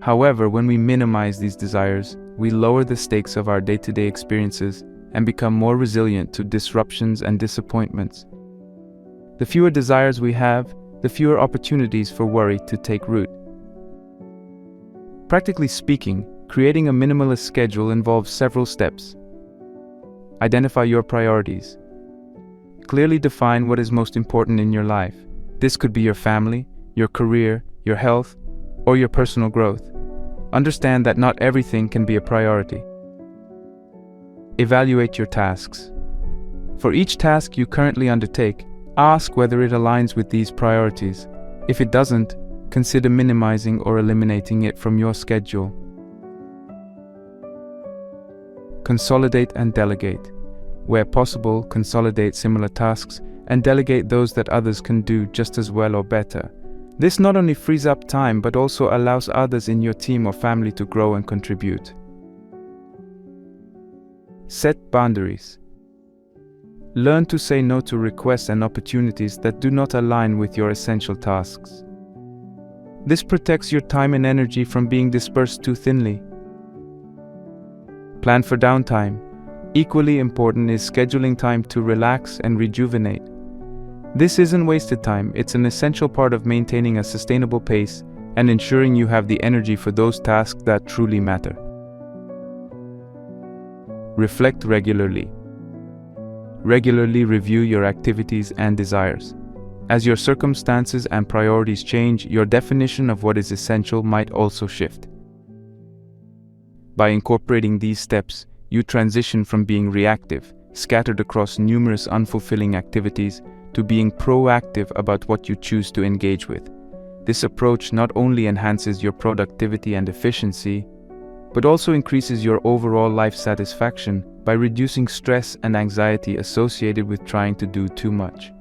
However, when we minimize these desires, we lower the stakes of our day-to-day experiences and become more resilient to disruptions and disappointments. The fewer desires we have, the fewer opportunities for worry to take root. Practically speaking, creating a minimalist schedule involves several steps. Identify your priorities. Clearly define what is most important in your life. This could be your family, your career, your health, or your personal growth. Understand that not everything can be a priority. Evaluate your tasks. For each task you currently undertake, ask whether it aligns with these priorities. If it doesn't, consider minimizing or eliminating it from your schedule. Consolidate and delegate. Where possible, consolidate similar tasks and delegate those that others can do just as well or better. This not only frees up time but also allows others in your team or family to grow and contribute. Set boundaries. Learn to say no to requests and opportunities that do not align with your essential tasks. This protects your time and energy from being dispersed too thinly. Plan for downtime. Equally important is scheduling time to relax and rejuvenate. This isn't wasted time, it's an essential part of maintaining a sustainable pace and ensuring you have the energy for those tasks that truly matter. Reflect regularly. Regularly review your activities and desires. As your circumstances and priorities change, your definition of what is essential might also shift. By incorporating these steps, you transition from being reactive, scattered across numerous unfulfilling activities, to being proactive about what you choose to engage with. This approach not only enhances your productivity and efficiency, but also increases your overall life satisfaction by reducing stress and anxiety associated with trying to do too much.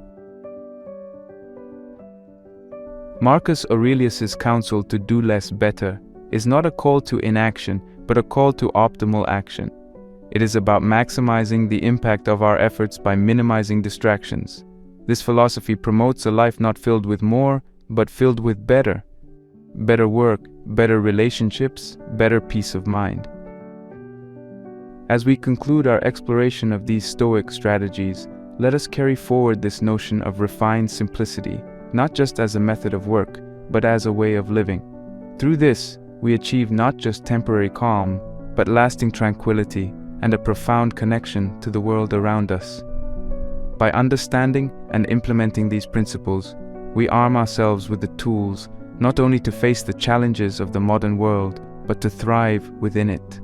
Marcus Aurelius's counsel to do less better is not a call to inaction, but a call to optimal action. It is about maximizing the impact of our efforts by minimizing distractions. This philosophy promotes a life not filled with more, but filled with better. Better work, better relationships, better peace of mind. As we conclude our exploration of these Stoic strategies, let us carry forward this notion of refined simplicity, not just as a method of work, but as a way of living. Through this, we achieve not just temporary calm, but lasting tranquility and a profound connection to the world around us. By understanding and implementing these principles, we arm ourselves with the tools not only to face the challenges of the modern world, but to thrive within it.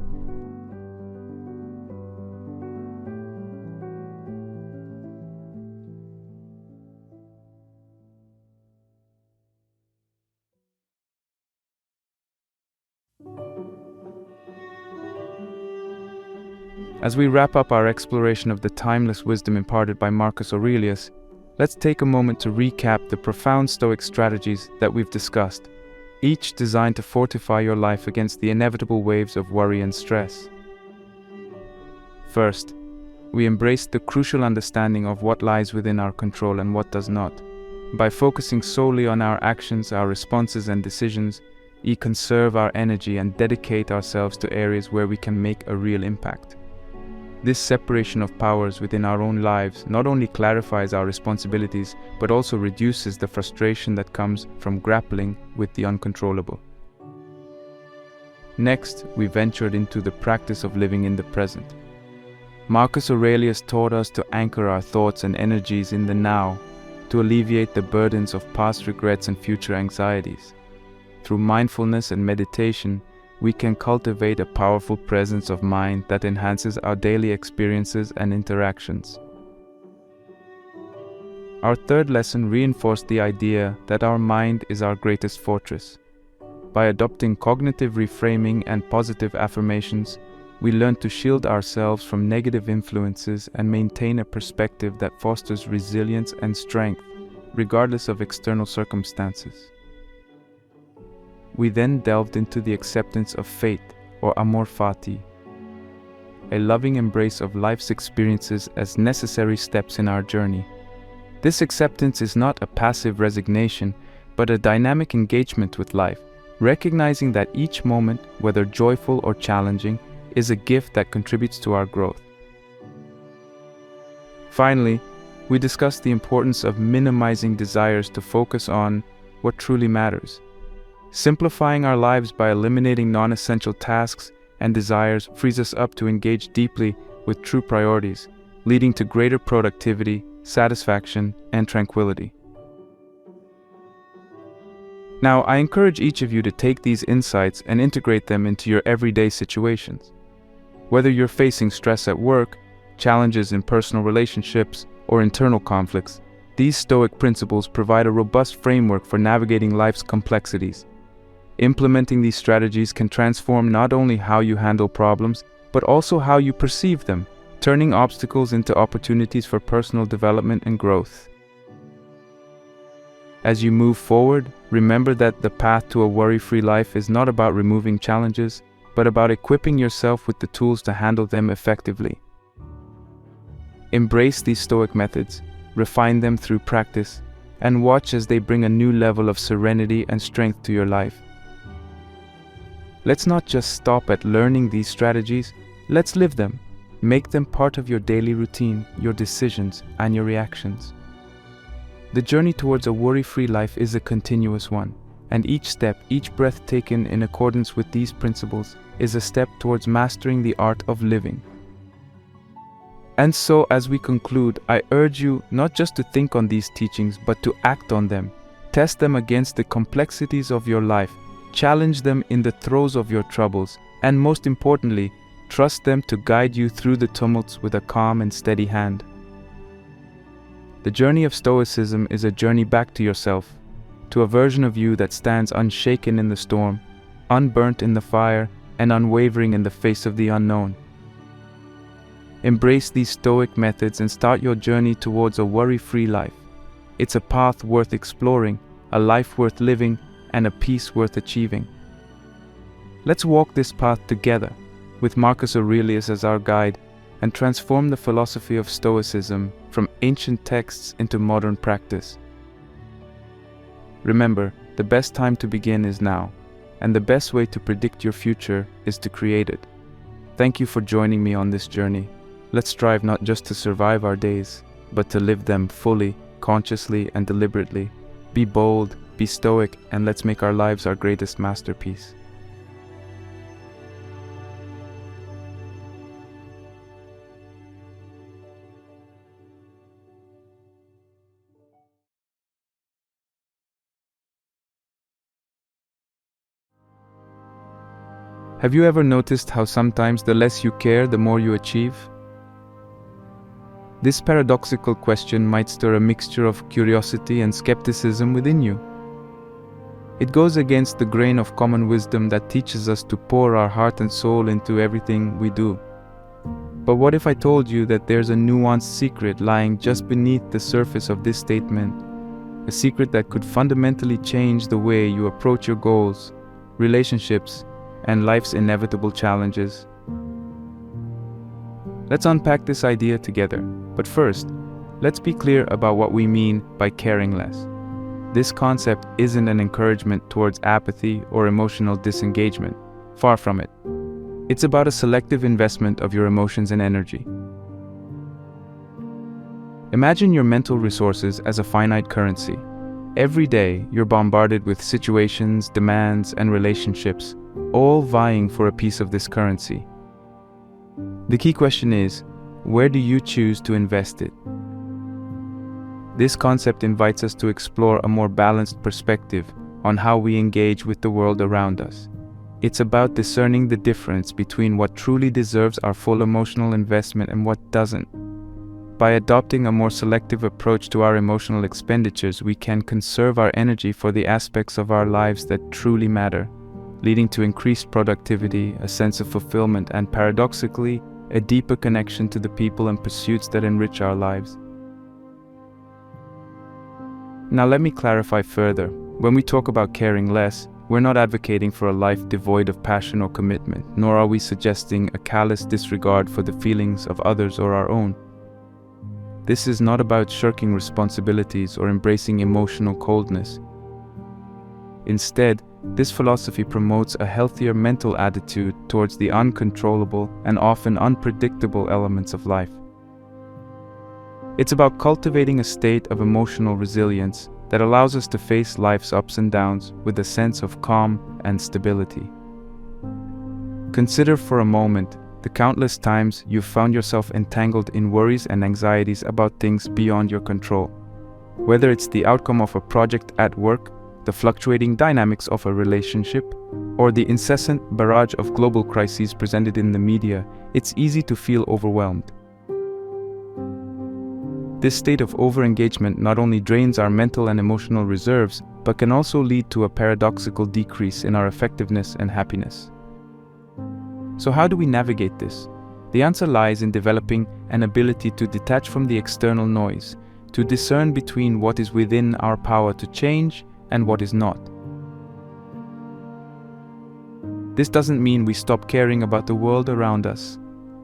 As we wrap up our exploration of the timeless wisdom imparted by Marcus Aurelius, let's take a moment to recap the profound Stoic strategies that we've discussed, each designed to fortify your life against the inevitable waves of worry and stress. First, we embraced the crucial understanding of what lies within our control and what does not. By focusing solely on our actions, our responses and decisions, we conserve our energy and dedicate ourselves to areas where we can make a real impact. This separation of powers within our own lives not only clarifies our responsibilities, but also reduces the frustration that comes from grappling with the uncontrollable. Next, we ventured into the practice of living in the present. Marcus Aurelius taught us to anchor our thoughts and energies in the now, to alleviate the burdens of past regrets and future anxieties. Through mindfulness and meditation, we can cultivate a powerful presence of mind that enhances our daily experiences and interactions. Our third lesson reinforced the idea that our mind is our greatest fortress. By adopting cognitive reframing and positive affirmations, we learn to shield ourselves from negative influences and maintain a perspective that fosters resilience and strength, regardless of external circumstances. We then delved into the acceptance of fate, or amor fati, a loving embrace of life's experiences as necessary steps in our journey. This acceptance is not a passive resignation, but a dynamic engagement with life, recognizing that each moment, whether joyful or challenging, is a gift that contributes to our growth. Finally, we discussed the importance of minimizing desires to focus on what truly matters. Simplifying our lives by eliminating non-essential tasks and desires frees us up to engage deeply with true priorities, leading to greater productivity, satisfaction, and tranquility. Now, I encourage each of you to take these insights and integrate them into your everyday situations. Whether you're facing stress at work, challenges in personal relationships, or internal conflicts, these Stoic principles provide a robust framework for navigating life's complexities. Implementing these strategies can transform not only how you handle problems, but also how you perceive them, turning obstacles into opportunities for personal development and growth. As you move forward, remember that the path to a worry-free life is not about removing challenges, but about equipping yourself with the tools to handle them effectively. Embrace these Stoic methods, refine them through practice, and watch as they bring a new level of serenity and strength to your life. Let's not just stop at learning these strategies, let's live them. Make them part of your daily routine, your decisions, and your reactions. The journey towards a worry-free life is a continuous one, and each step, each breath taken in accordance with these principles is a step towards mastering the art of living. And so, as we conclude, I urge you not just to think on these teachings, but to act on them. Test them against the complexities of your life, challenge them in the throes of your troubles, and most importantly, trust them to guide you through the tumults with a calm and steady hand. The journey of Stoicism is a journey back to yourself, to a version of you that stands unshaken in the storm, unburnt in the fire, and unwavering in the face of the unknown. Embrace these Stoic methods and start your journey towards a worry-free life. It's a path worth exploring, a life worth living, and a peace worth achieving. Let's walk this path together, with Marcus Aurelius as our guide, and transform the philosophy of Stoicism from ancient texts into modern practice. Remember, the best time to begin is now, and the best way to predict your future is to create it. Thank you for joining me on this journey. Let's strive not just to survive our days, but to live them fully, consciously, and deliberately. Be bold, be stoic, and let's make our lives our greatest masterpiece. Have you ever noticed how sometimes the less you care, the more you achieve? This paradoxical question might stir a mixture of curiosity and skepticism within you. It goes against the grain of common wisdom that teaches us to pour our heart and soul into everything we do. But what if I told you that there's a nuanced secret lying just beneath the surface of this statement? A secret that could fundamentally change the way you approach your goals, relationships, and life's inevitable challenges. Let's unpack this idea together, but first, let's be clear about what we mean by caring less. This concept isn't an encouragement towards apathy or emotional disengagement. Far from it. It's about a selective investment of your emotions and energy. Imagine your mental resources as a finite currency. Every day, you're bombarded with situations, demands, and relationships, all vying for a piece of this currency. The key question is, where do you choose to invest it? This concept invites us to explore a more balanced perspective on how we engage with the world around us. It's about discerning the difference between what truly deserves our full emotional investment and what doesn't. By adopting a more selective approach to our emotional expenditures, we can conserve our energy for the aspects of our lives that truly matter, leading to increased productivity, a sense of fulfillment, and paradoxically, a deeper connection to the people and pursuits that enrich our lives. Now let me clarify further. When we talk about caring less, we're not advocating for a life devoid of passion or commitment, nor are we suggesting a callous disregard for the feelings of others or our own. This is not about shirking responsibilities or embracing emotional coldness. Instead, this philosophy promotes a healthier mental attitude towards the uncontrollable and often unpredictable elements of life. It's about cultivating a state of emotional resilience that allows us to face life's ups and downs with a sense of calm and stability. Consider for a moment the countless times you've found yourself entangled in worries and anxieties about things beyond your control. Whether it's the outcome of a project at work, the fluctuating dynamics of a relationship, or the incessant barrage of global crises presented in the media, it's easy to feel overwhelmed. This state of overengagement not only drains our mental and emotional reserves, but can also lead to a paradoxical decrease in our effectiveness and happiness. So how do we navigate this? The answer lies in developing an ability to detach from the external noise, to discern between what is within our power to change and what is not. This doesn't mean we stop caring about the world around us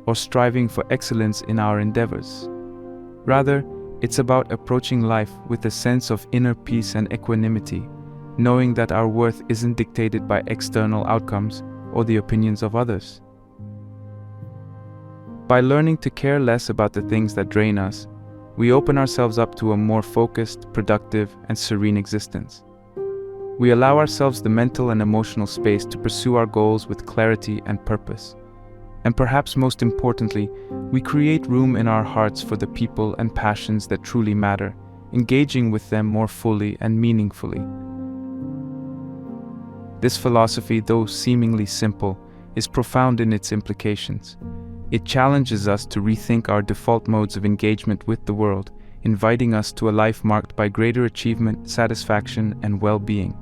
or striving for excellence in our endeavors. Rather, it's about approaching life with a sense of inner peace and equanimity, knowing that our worth isn't dictated by external outcomes or the opinions of others. By learning to care less about the things that drain us, we open ourselves up to a more focused, productive, and serene existence. We allow ourselves the mental and emotional space to pursue our goals with clarity and purpose. And perhaps most importantly, we create room in our hearts for the people and passions that truly matter, engaging with them more fully and meaningfully. This philosophy, though seemingly simple, is profound in its implications. It challenges us to rethink our default modes of engagement with the world, inviting us to a life marked by greater achievement, satisfaction, and well-being.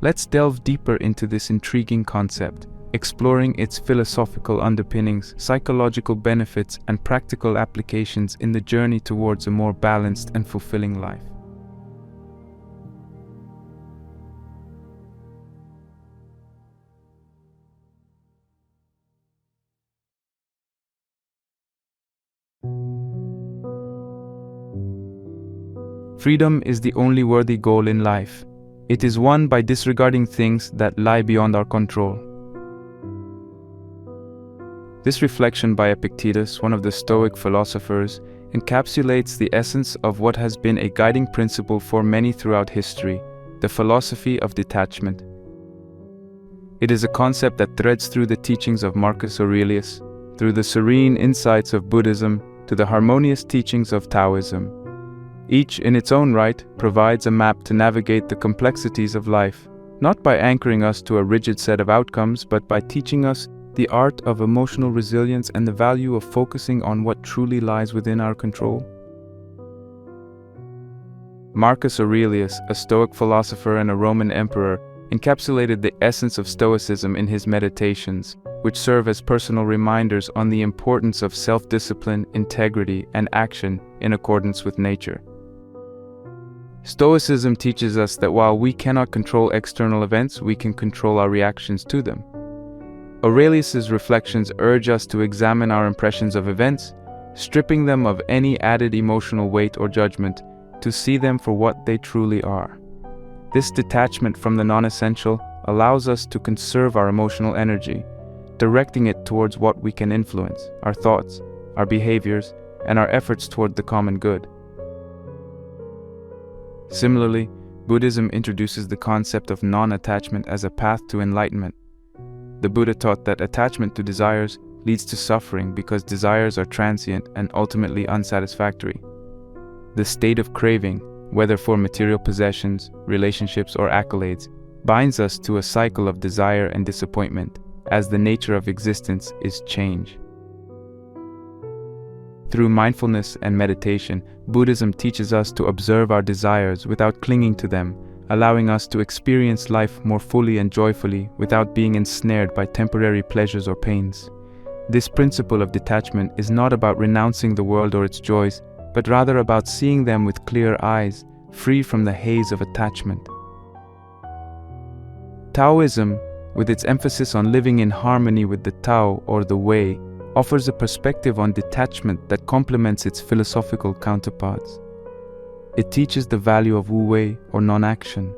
Let's delve deeper into this intriguing concept, exploring its philosophical underpinnings, psychological benefits, and practical applications in the journey towards a more balanced and fulfilling life. Freedom is the only worthy goal in life. It is won by disregarding things that lie beyond our control. This reflection by Epictetus, one of the Stoic philosophers, encapsulates the essence of what has been a guiding principle for many throughout history, the philosophy of detachment. It is a concept that threads through the teachings of Marcus Aurelius, through the serene insights of Buddhism, to the harmonious teachings of Taoism. Each, in its own right, provides a map to navigate the complexities of life, not by anchoring us to a rigid set of outcomes, but by teaching us the art of emotional resilience and the value of focusing on what truly lies within our control. Marcus Aurelius, a Stoic philosopher and a Roman emperor, encapsulated the essence of Stoicism in his Meditations, which serve as personal reminders on the importance of self-discipline, integrity, and action in accordance with nature. Stoicism teaches us that while we cannot control external events, we can control our reactions to them. Aurelius's reflections urge us to examine our impressions of events, stripping them of any added emotional weight or judgment, to see them for what they truly are. This detachment from the non-essential allows us to conserve our emotional energy, directing it towards what we can influence, our thoughts, our behaviors, and our efforts toward the common good. Similarly, Buddhism introduces the concept of non-attachment as a path to enlightenment. The Buddha taught that attachment to desires leads to suffering because desires are transient and ultimately unsatisfactory. The state of craving, whether for material possessions, relationships, or accolades, binds us to a cycle of desire and disappointment, as the nature of existence is change. Through mindfulness and meditation, Buddhism teaches us to observe our desires without clinging to them, allowing us to experience life more fully and joyfully without being ensnared by temporary pleasures or pains. This principle of detachment is not about renouncing the world or its joys, but rather about seeing them with clear eyes, free from the haze of attachment. Taoism, with its emphasis on living in harmony with the Tao or the Way, offers a perspective on detachment that complements its philosophical counterparts. It teaches the value of wu-wei or non-action,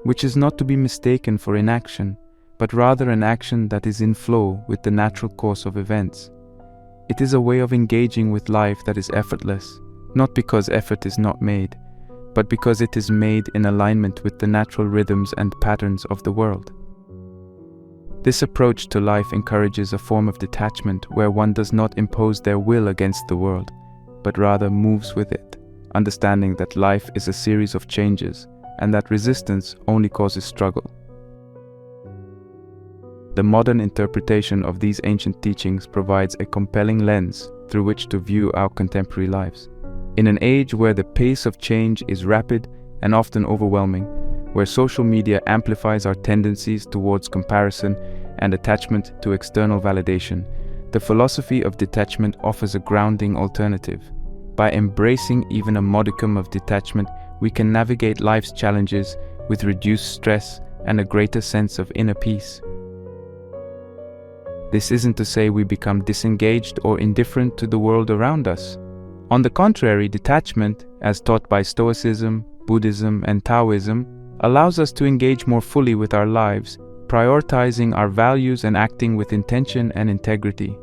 which is not to be mistaken for inaction, but rather an action that is in flow with the natural course of events. It is a way of engaging with life that is effortless, not because effort is not made, but because it is made in alignment with the natural rhythms and patterns of the world. This approach to life encourages a form of detachment where one does not impose their will against the world, but rather moves with it, understanding that life is a series of changes and that resistance only causes struggle. The modern interpretation of these ancient teachings provides a compelling lens through which to view our contemporary lives. In an age where the pace of change is rapid and often overwhelming, where social media amplifies our tendencies towards comparison and attachment to external validation, the philosophy of detachment offers a grounding alternative. By embracing even a modicum of detachment, we can navigate life's challenges with reduced stress and a greater sense of inner peace. This isn't to say we become disengaged or indifferent to the world around us. On the contrary, detachment, as taught by Stoicism, Buddhism, and Taoism, allows us to engage more fully with our lives, prioritizing our values and acting with intention and integrity.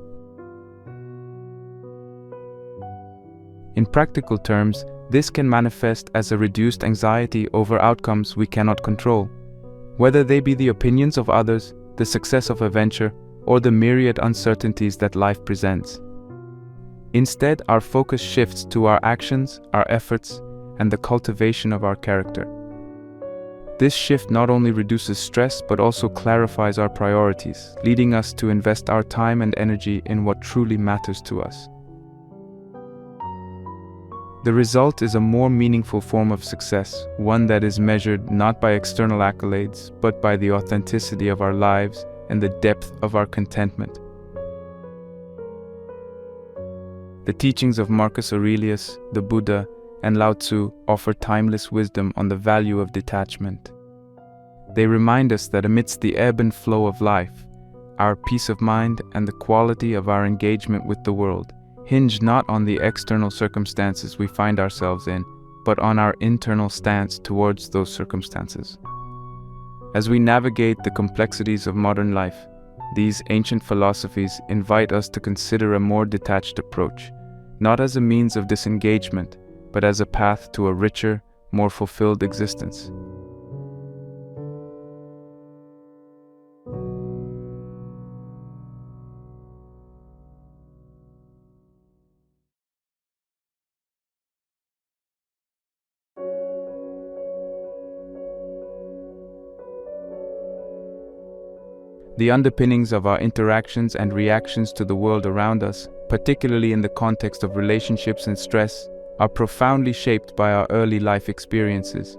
In practical terms, this can manifest as a reduced anxiety over outcomes we cannot control, whether they be the opinions of others, the success of a venture, or the myriad uncertainties that life presents. Instead, our focus shifts to our actions, our efforts, and the cultivation of our character. This shift not only reduces stress but also clarifies our priorities, leading us to invest our time and energy in what truly matters to us. The result is a more meaningful form of success, one that is measured not by external accolades, but by the authenticity of our lives and the depth of our contentment. The teachings of Marcus Aurelius, the Buddha, and Lao Tzu offer timeless wisdom on the value of detachment. They remind us that amidst the ebb and flow of life, our peace of mind and the quality of our engagement with the world hinge not on the external circumstances we find ourselves in, but on our internal stance towards those circumstances. As we navigate the complexities of modern life, these ancient philosophies invite us to consider a more detached approach, not as a means of disengagement, but as a path to a richer, more fulfilled existence. The underpinnings of our interactions and reactions to the world around us, particularly in the context of relationships and stress, are profoundly shaped by our early life experiences.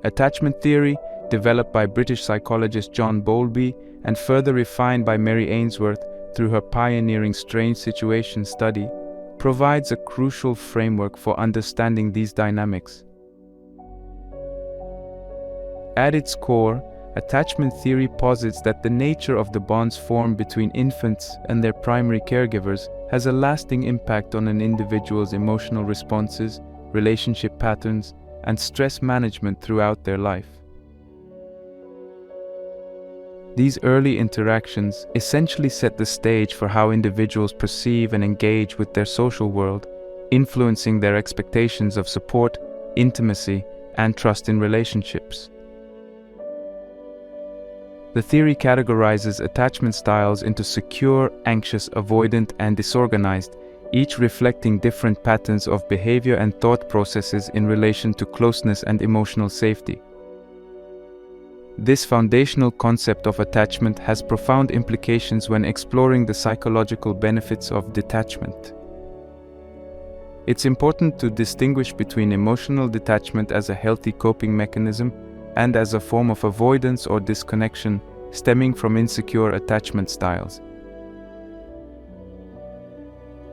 Attachment theory, developed by British psychologist John Bowlby and further refined by Mary Ainsworth through her pioneering strange situation study, provides a crucial framework for understanding these dynamics. At its core, attachment theory posits that the nature of the bonds formed between infants and their primary caregivers has a lasting impact on an individual's emotional responses, relationship patterns, and stress management throughout their life. These early interactions essentially set the stage for how individuals perceive and engage with their social world, influencing their expectations of support, intimacy, and trust in relationships. The theory categorizes attachment styles into secure, anxious, avoidant, and disorganized, each reflecting different patterns of behavior and thought processes in relation to closeness and emotional safety. This foundational concept of attachment has profound implications when exploring the psychological benefits of detachment. It's important to distinguish between emotional detachment as a healthy coping mechanism and as a form of avoidance or disconnection stemming from insecure attachment styles.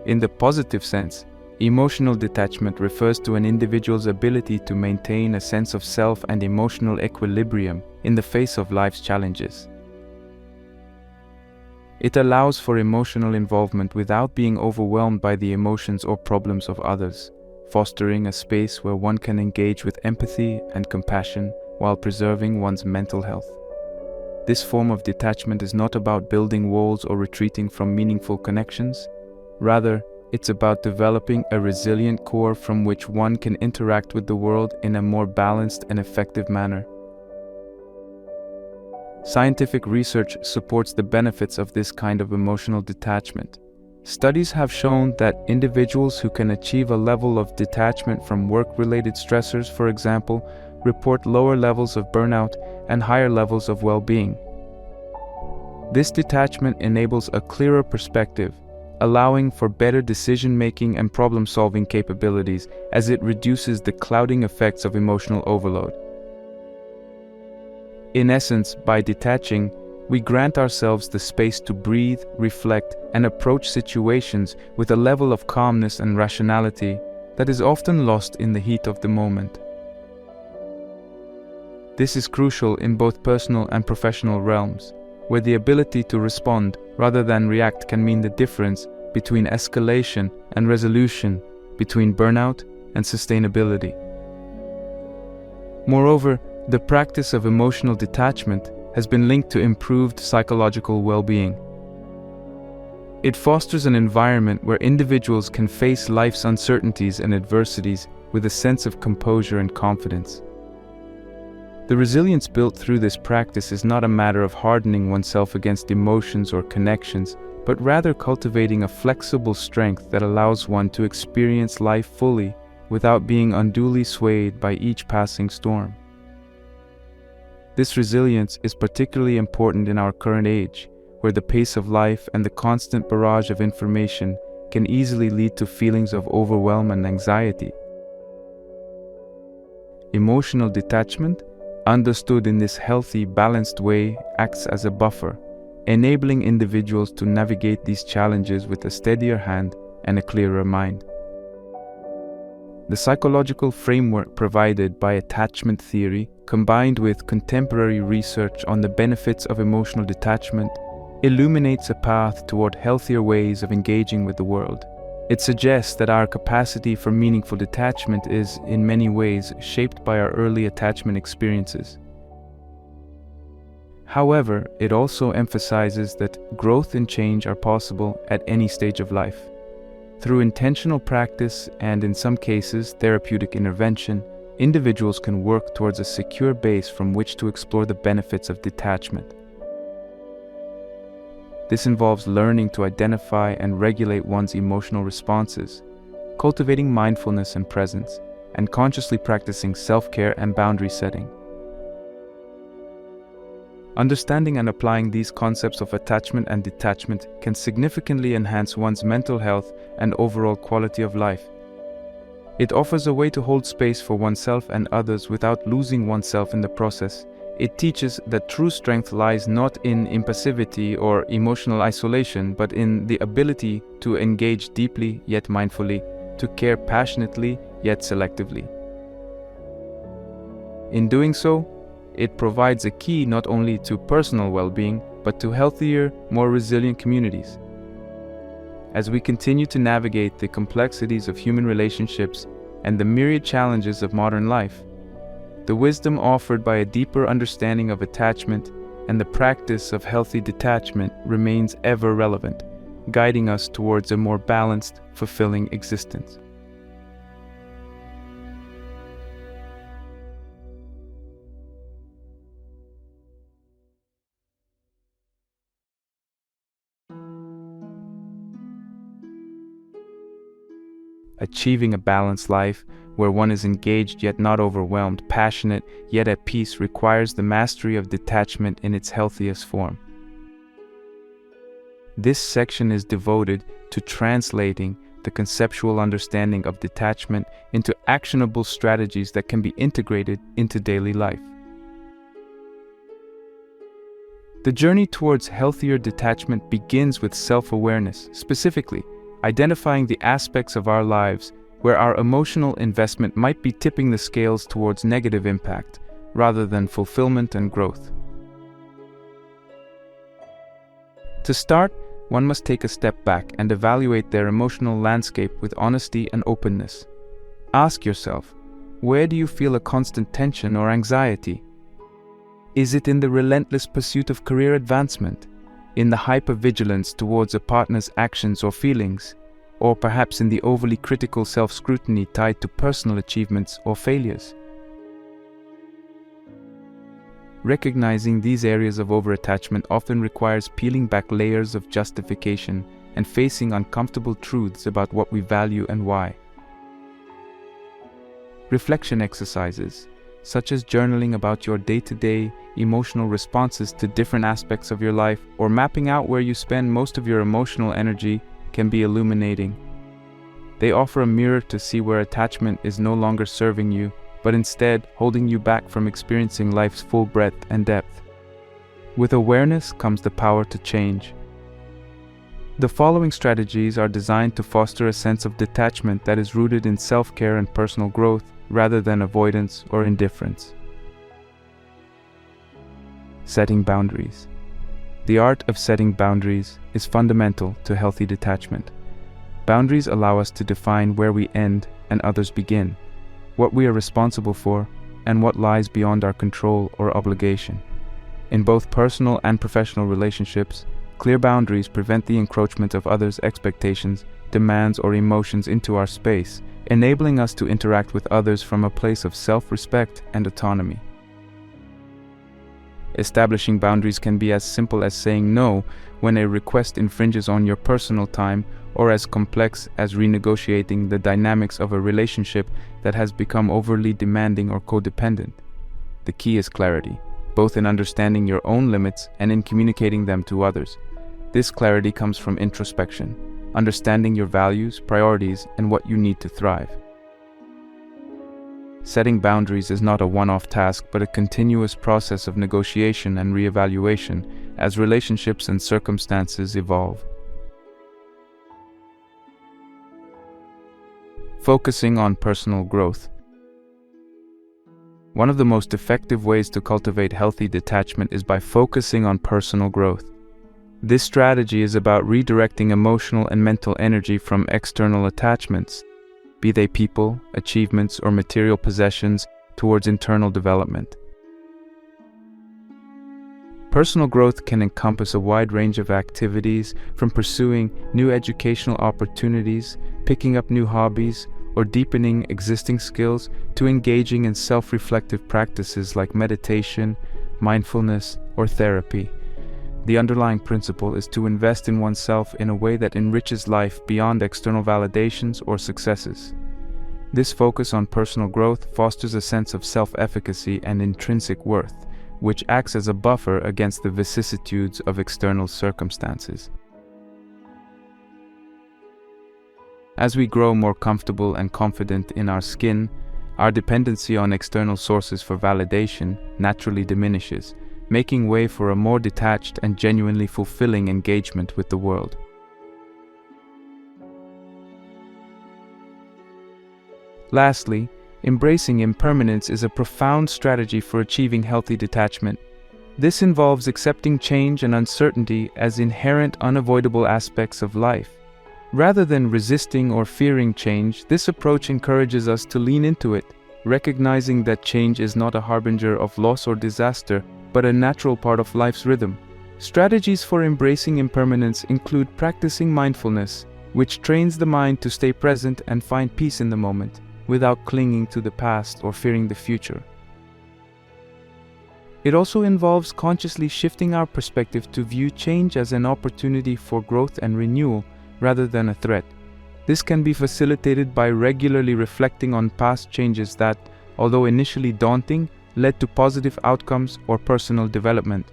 In the positive sense, emotional detachment refers to an individual's ability to maintain a sense of self and emotional equilibrium in the face of life's challenges. It allows for emotional involvement without being overwhelmed by the emotions or problems of others, fostering a space where one can engage with empathy and compassion while preserving one's mental health. This form of detachment is not about building walls or retreating from meaningful connections. Rather, it's about developing a resilient core from which one can interact with the world in a more balanced and effective manner. Scientific research supports the benefits of this kind of emotional detachment. Studies have shown that individuals who can achieve a level of detachment from work-related stressors, for example, report lower levels of burnout and higher levels of well-being. This detachment enables a clearer perspective, allowing for better decision-making and problem-solving capabilities as it reduces the clouding effects of emotional overload. In essence, by detaching, we grant ourselves the space to breathe, reflect, and approach situations with a level of calmness and rationality that is often lost in the heat of the moment. This is crucial in both personal and professional realms, where the ability to respond rather than react can mean the difference between escalation and resolution, between burnout and sustainability. Moreover, the practice of emotional detachment has been linked to improved psychological well-being. It fosters an environment where individuals can face life's uncertainties and adversities with a sense of composure and confidence. The resilience built through this practice is not a matter of hardening oneself against emotions or connections, but rather cultivating a flexible strength that allows one to experience life fully without being unduly swayed by each passing storm. This resilience is particularly important in our current age, where the pace of life and the constant barrage of information can easily lead to feelings of overwhelm and anxiety. Emotional detachment, understood in this healthy, balanced way, acts as a buffer, enabling individuals to navigate these challenges with a steadier hand and a clearer mind. The psychological framework provided by attachment theory, combined with contemporary research on the benefits of emotional detachment, illuminates a path toward healthier ways of engaging with the world. It suggests that our capacity for meaningful detachment is, in many ways, shaped by our early attachment experiences. However, it also emphasizes that growth and change are possible at any stage of life. Through intentional practice and, in some cases, therapeutic intervention, individuals can work towards a secure base from which to explore the benefits of detachment. This involves learning to identify and regulate one's emotional responses, cultivating mindfulness and presence, and consciously practicing self-care and boundary setting. Understanding and applying these concepts of attachment and detachment can significantly enhance one's mental health and overall quality of life. It offers a way to hold space for oneself and others without losing oneself in the process. It teaches that true strength lies not in impassivity or emotional isolation, but in the ability to engage deeply yet mindfully, to care passionately yet selectively. In doing so, it provides a key not only to personal well-being, but to healthier, more resilient communities. As we continue to navigate the complexities of human relationships and the myriad challenges of modern life, the wisdom offered by a deeper understanding of attachment and the practice of healthy detachment remains ever relevant, guiding us towards a more balanced, fulfilling existence. Achieving a balanced life, where one is engaged yet not overwhelmed, passionate yet at peace, requires the mastery of detachment in its healthiest form. This section is devoted to translating the conceptual understanding of detachment into actionable strategies that can be integrated into daily life. The journey towards healthier detachment begins with self-awareness, specifically identifying the aspects of our lives where our emotional investment might be tipping the scales towards negative impact, rather than fulfillment and growth. To start, one must take a step back and evaluate their emotional landscape with honesty and openness. Ask yourself, where do you feel a constant tension or anxiety? Is it in the relentless pursuit of career advancement, in the hypervigilance towards a partner's actions or feelings, or perhaps in the overly critical self-scrutiny tied to personal achievements or failures? Recognizing these areas of overattachment often requires peeling back layers of justification and facing uncomfortable truths about what we value and why. Reflection exercises, such as journaling about your day-to-day emotional responses to different aspects of your life or mapping out where you spend most of your emotional energy, can be illuminating. They offer a mirror to see where attachment is no longer serving you, but instead holding you back from experiencing life's full breadth and depth. With awareness comes the power to change. The following strategies are designed to foster a sense of detachment that is rooted in self-care and personal growth, rather than avoidance or indifference. Setting boundaries. The art of setting boundaries is fundamental to healthy detachment. Boundaries allow us to define where we end and others begin, what we are responsible for, and what lies beyond our control or obligation. In both personal and professional relationships, clear boundaries prevent the encroachment of others' expectations, demands, or emotions into our space, enabling us to interact with others from a place of self-respect and autonomy. Establishing boundaries can be as simple as saying no when a request infringes on your personal time, or as complex as renegotiating the dynamics of a relationship that has become overly demanding or codependent. The key is clarity, both in understanding your own limits and in communicating them to others. This clarity comes from introspection, understanding your values, priorities, and what you need to thrive. Setting boundaries is not a one-off task, but a continuous process of negotiation and reevaluation as relationships and circumstances evolve. Focusing on personal growth. One of the most effective ways to cultivate healthy detachment is by focusing on personal growth. This strategy is about redirecting emotional and mental energy from external attachments, be they people, achievements, or material possessions, towards internal development. Personal growth can encompass a wide range of activities, from pursuing new educational opportunities, picking up new hobbies, or deepening existing skills, to engaging in self-reflective practices like meditation, mindfulness, or therapy. The underlying principle is to invest in oneself in a way that enriches life beyond external validations or successes. This focus on personal growth fosters a sense of self-efficacy and intrinsic worth, which acts as a buffer against the vicissitudes of external circumstances. As we grow more comfortable and confident in our skin, our dependency on external sources for validation naturally diminishes, making way for a more detached and genuinely fulfilling engagement with the world. Lastly, embracing impermanence is a profound strategy for achieving healthy detachment. This involves accepting change and uncertainty as inherent, unavoidable aspects of life. Rather than resisting or fearing change, this approach encourages us to lean into it, recognizing that change is not a harbinger of loss or disaster, but a natural part of life's rhythm. Strategies for embracing impermanence include practicing mindfulness, which trains the mind to stay present and find peace in the moment, without clinging to the past or fearing the future. It also involves consciously shifting our perspective to view change as an opportunity for growth and renewal, rather than a threat. This can be facilitated by regularly reflecting on past changes that, although initially daunting, led to positive outcomes or personal development.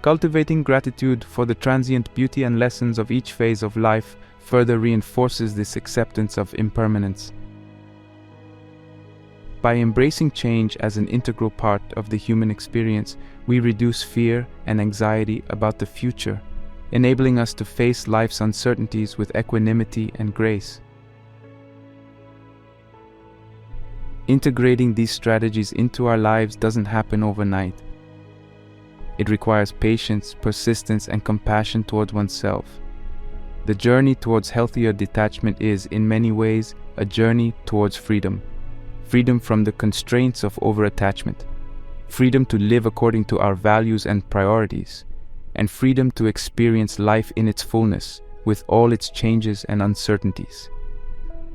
Cultivating gratitude for the transient beauty and lessons of each phase of life further reinforces this acceptance of impermanence. By embracing change as an integral part of the human experience, we reduce fear and anxiety about the future, enabling us to face life's uncertainties with equanimity and grace. Integrating these strategies into our lives doesn't happen overnight. It requires patience, persistence, and compassion towards oneself. The journey towards healthier detachment is, in many ways, a journey towards freedom. Freedom from the constraints of over-attachment. Freedom to live according to our values and priorities. And freedom to experience life in its fullness, with all its changes and uncertainties.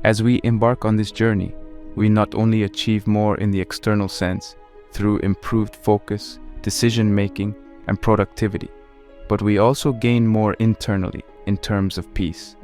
As we embark on this journey, we not only achieve more in the external sense, through improved focus, decision-making, and productivity, but we also gain more internally in terms of peace.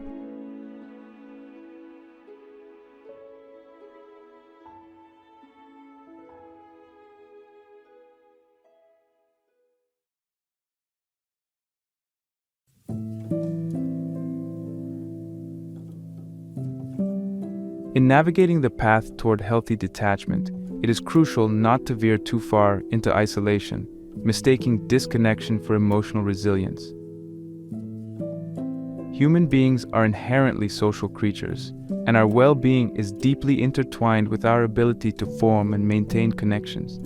In navigating the path toward healthy detachment, it is crucial not to veer too far into isolation, mistaking disconnection for emotional resilience. Human beings are inherently social creatures, and our well-being is deeply intertwined with our ability to form and maintain connections.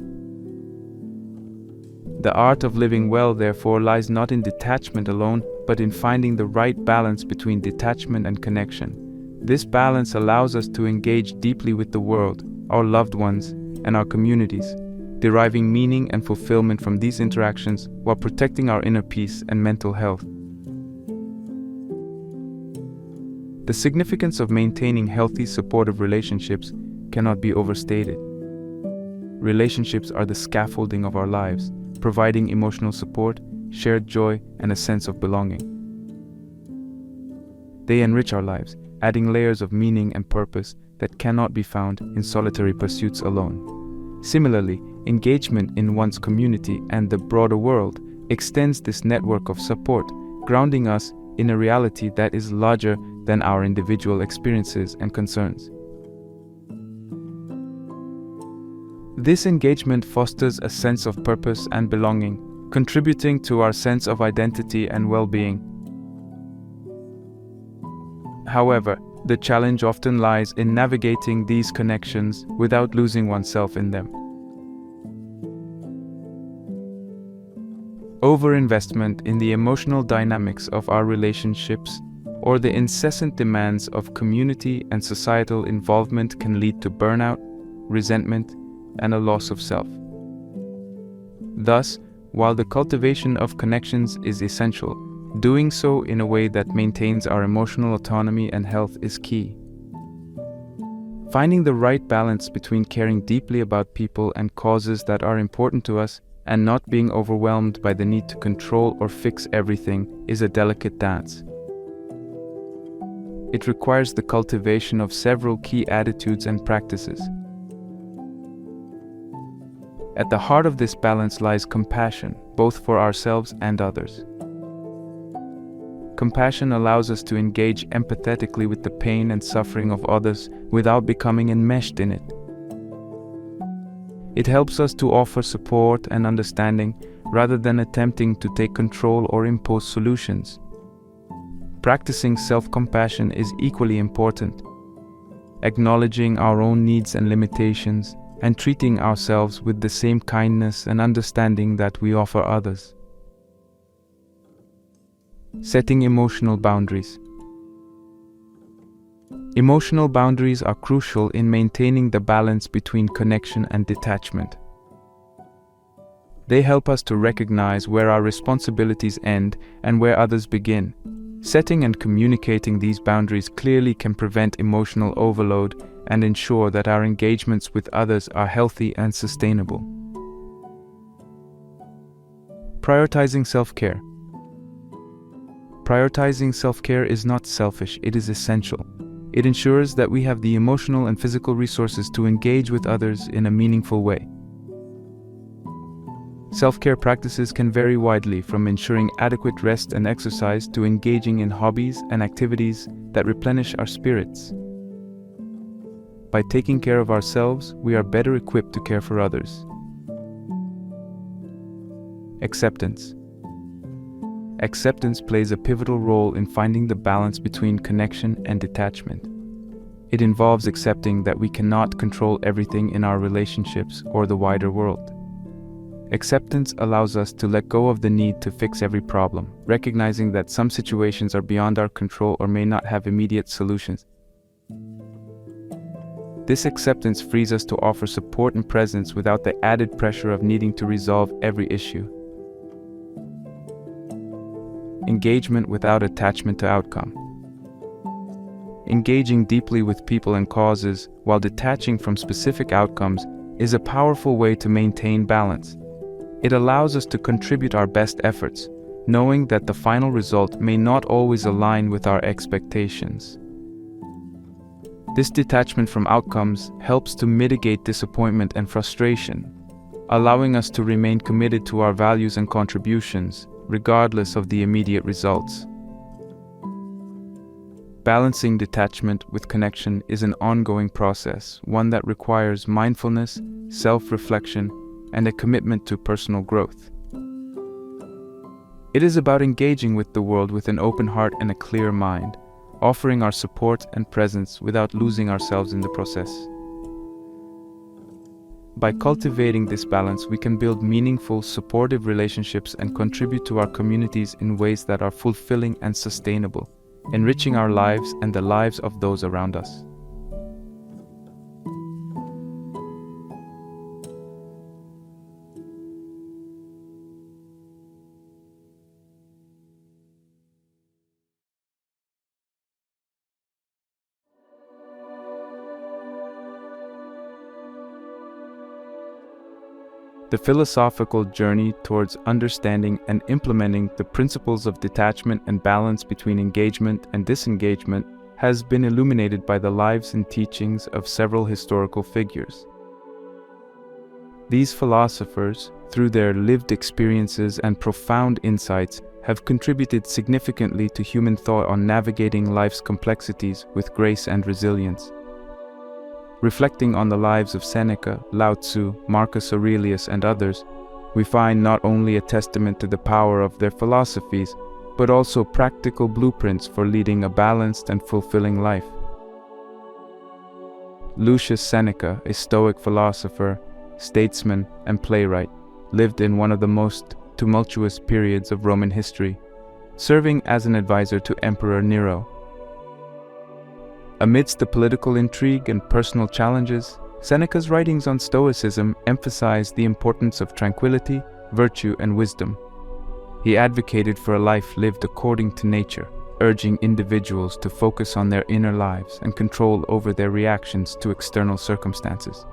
The art of living well, therefore, lies not in detachment alone, but in finding the right balance between detachment and connection. This balance allows us to engage deeply with the world, our loved ones, and our communities, deriving meaning and fulfillment from these interactions while protecting our inner peace and mental health. The significance of maintaining healthy, supportive relationships cannot be overstated. Relationships are the scaffolding of our lives, providing emotional support, shared joy, and a sense of belonging. They enrich our lives, adding layers of meaning and purpose that cannot be found in solitary pursuits alone. Similarly, engagement in one's community and the broader world extends this network of support, grounding us in a reality that is larger than our individual experiences and concerns. This engagement fosters a sense of purpose and belonging, contributing to our sense of identity and well-being. However, the challenge often lies in navigating these connections without losing oneself in them. Overinvestment in the emotional dynamics of our relationships or the incessant demands of community and societal involvement can lead to burnout, resentment, and a loss of self. Thus, while the cultivation of connections is essential, doing so in a way that maintains our emotional autonomy and health is key. Finding the right balance between caring deeply about people and causes that are important to us and not being overwhelmed by the need to control or fix everything is a delicate dance. It requires the cultivation of several key attitudes and practices. At the heart of this balance lies compassion, both for ourselves and others. Compassion allows us to engage empathetically with the pain and suffering of others without becoming enmeshed in it. It helps us to offer support and understanding rather than attempting to take control or impose solutions. Practicing self-compassion is equally important. Acknowledging our own needs and limitations and treating ourselves with the same kindness and understanding that we offer others. Setting emotional boundaries. Emotional boundaries are crucial in maintaining the balance between connection and detachment. They help us to recognize where our responsibilities end and where others begin. Setting and communicating these boundaries clearly can prevent emotional overload and ensure that our engagements with others are healthy and sustainable. Prioritizing self-care. Prioritizing self-care is not selfish, it is essential. It ensures that we have the emotional and physical resources to engage with others in a meaningful way. Self-care practices can vary widely, from ensuring adequate rest and exercise to engaging in hobbies and activities that replenish our spirits. By taking care of ourselves, we are better equipped to care for others. Acceptance. Acceptance plays a pivotal role in finding the balance between connection and detachment. It involves accepting that we cannot control everything in our relationships or the wider world. Acceptance allows us to let go of the need to fix every problem, recognizing that some situations are beyond our control or may not have immediate solutions. This acceptance frees us to offer support and presence without the added pressure of needing to resolve every issue. Engagement without attachment to outcome. Engaging deeply with people and causes while detaching from specific outcomes is a powerful way to maintain balance. It allows us to contribute our best efforts, knowing that the final result may not always align with our expectations. This detachment from outcomes helps to mitigate disappointment and frustration, allowing us to remain committed to our values and contributions, regardless of the immediate results. Balancing detachment with connection is an ongoing process, one that requires mindfulness, self-reflection, and a commitment to personal growth. It is about engaging with the world with an open heart and a clear mind, offering our support and presence without losing ourselves in the process. By cultivating this balance, we can build meaningful, supportive relationships and contribute to our communities in ways that are fulfilling and sustainable, enriching our lives and the lives of those around us. The philosophical journey towards understanding and implementing the principles of detachment and balance between engagement and disengagement has been illuminated by the lives and teachings of several historical figures. These philosophers, through their lived experiences and profound insights, have contributed significantly to human thought on navigating life's complexities with grace and resilience. Reflecting on the lives of Seneca, Lao Tzu, Marcus Aurelius, and others, we find not only a testament to the power of their philosophies, but also practical blueprints for leading a balanced and fulfilling life. Lucius Seneca, a Stoic philosopher, statesman, and playwright, lived in one of the most tumultuous periods of Roman history, serving as an advisor to Emperor Nero. Amidst the political intrigue and personal challenges, Seneca's writings on Stoicism emphasize the importance of tranquility, virtue, and wisdom. He advocated for a life lived according to nature, urging individuals to focus on their inner lives and control over their reactions to external circumstances.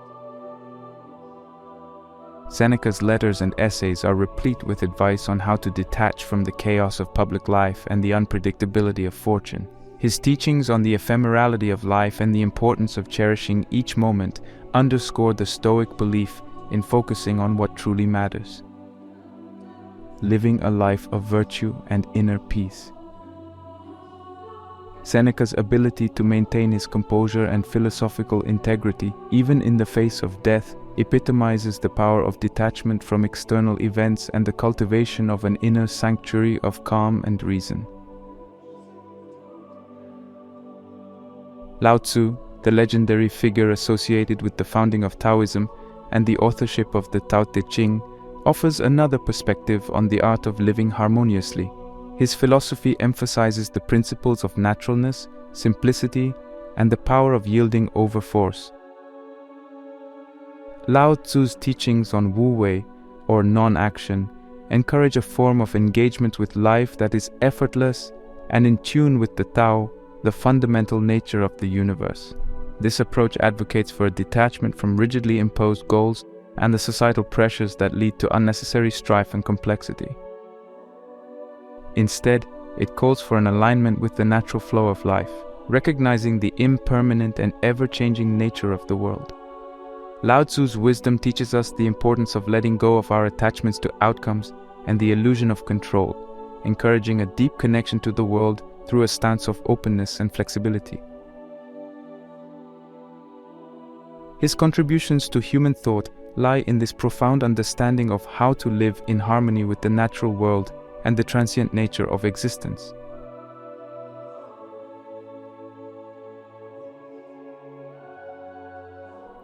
Seneca's letters and essays are replete with advice on how to detach from the chaos of public life and the unpredictability of fortune. His teachings on the ephemerality of life and the importance of cherishing each moment underscore the Stoic belief in focusing on what truly matters, living a life of virtue and inner peace. Seneca's ability to maintain his composure and philosophical integrity, even in the face of death, epitomizes the power of detachment from external events and the cultivation of an inner sanctuary of calm and reason. Lao Tzu, the legendary figure associated with the founding of Taoism and the authorship of the Tao Te Ching, offers another perspective on the art of living harmoniously. His philosophy emphasizes the principles of naturalness, simplicity, and the power of yielding over force. Lao Tzu's teachings on Wu Wei, or non-action, encourage a form of engagement with life that is effortless and in tune with the Tao, the fundamental nature of the universe. This approach advocates for a detachment from rigidly imposed goals and the societal pressures that lead to unnecessary strife and complexity. Instead, it calls for an alignment with the natural flow of life, recognizing the impermanent and ever-changing nature of the world. Lao Tzu's wisdom teaches us the importance of letting go of our attachments to outcomes and the illusion of control, encouraging a deep connection to the world through a stance of openness and flexibility. His contributions to human thought lie in this profound understanding of how to live in harmony with the natural world and the transient nature of existence.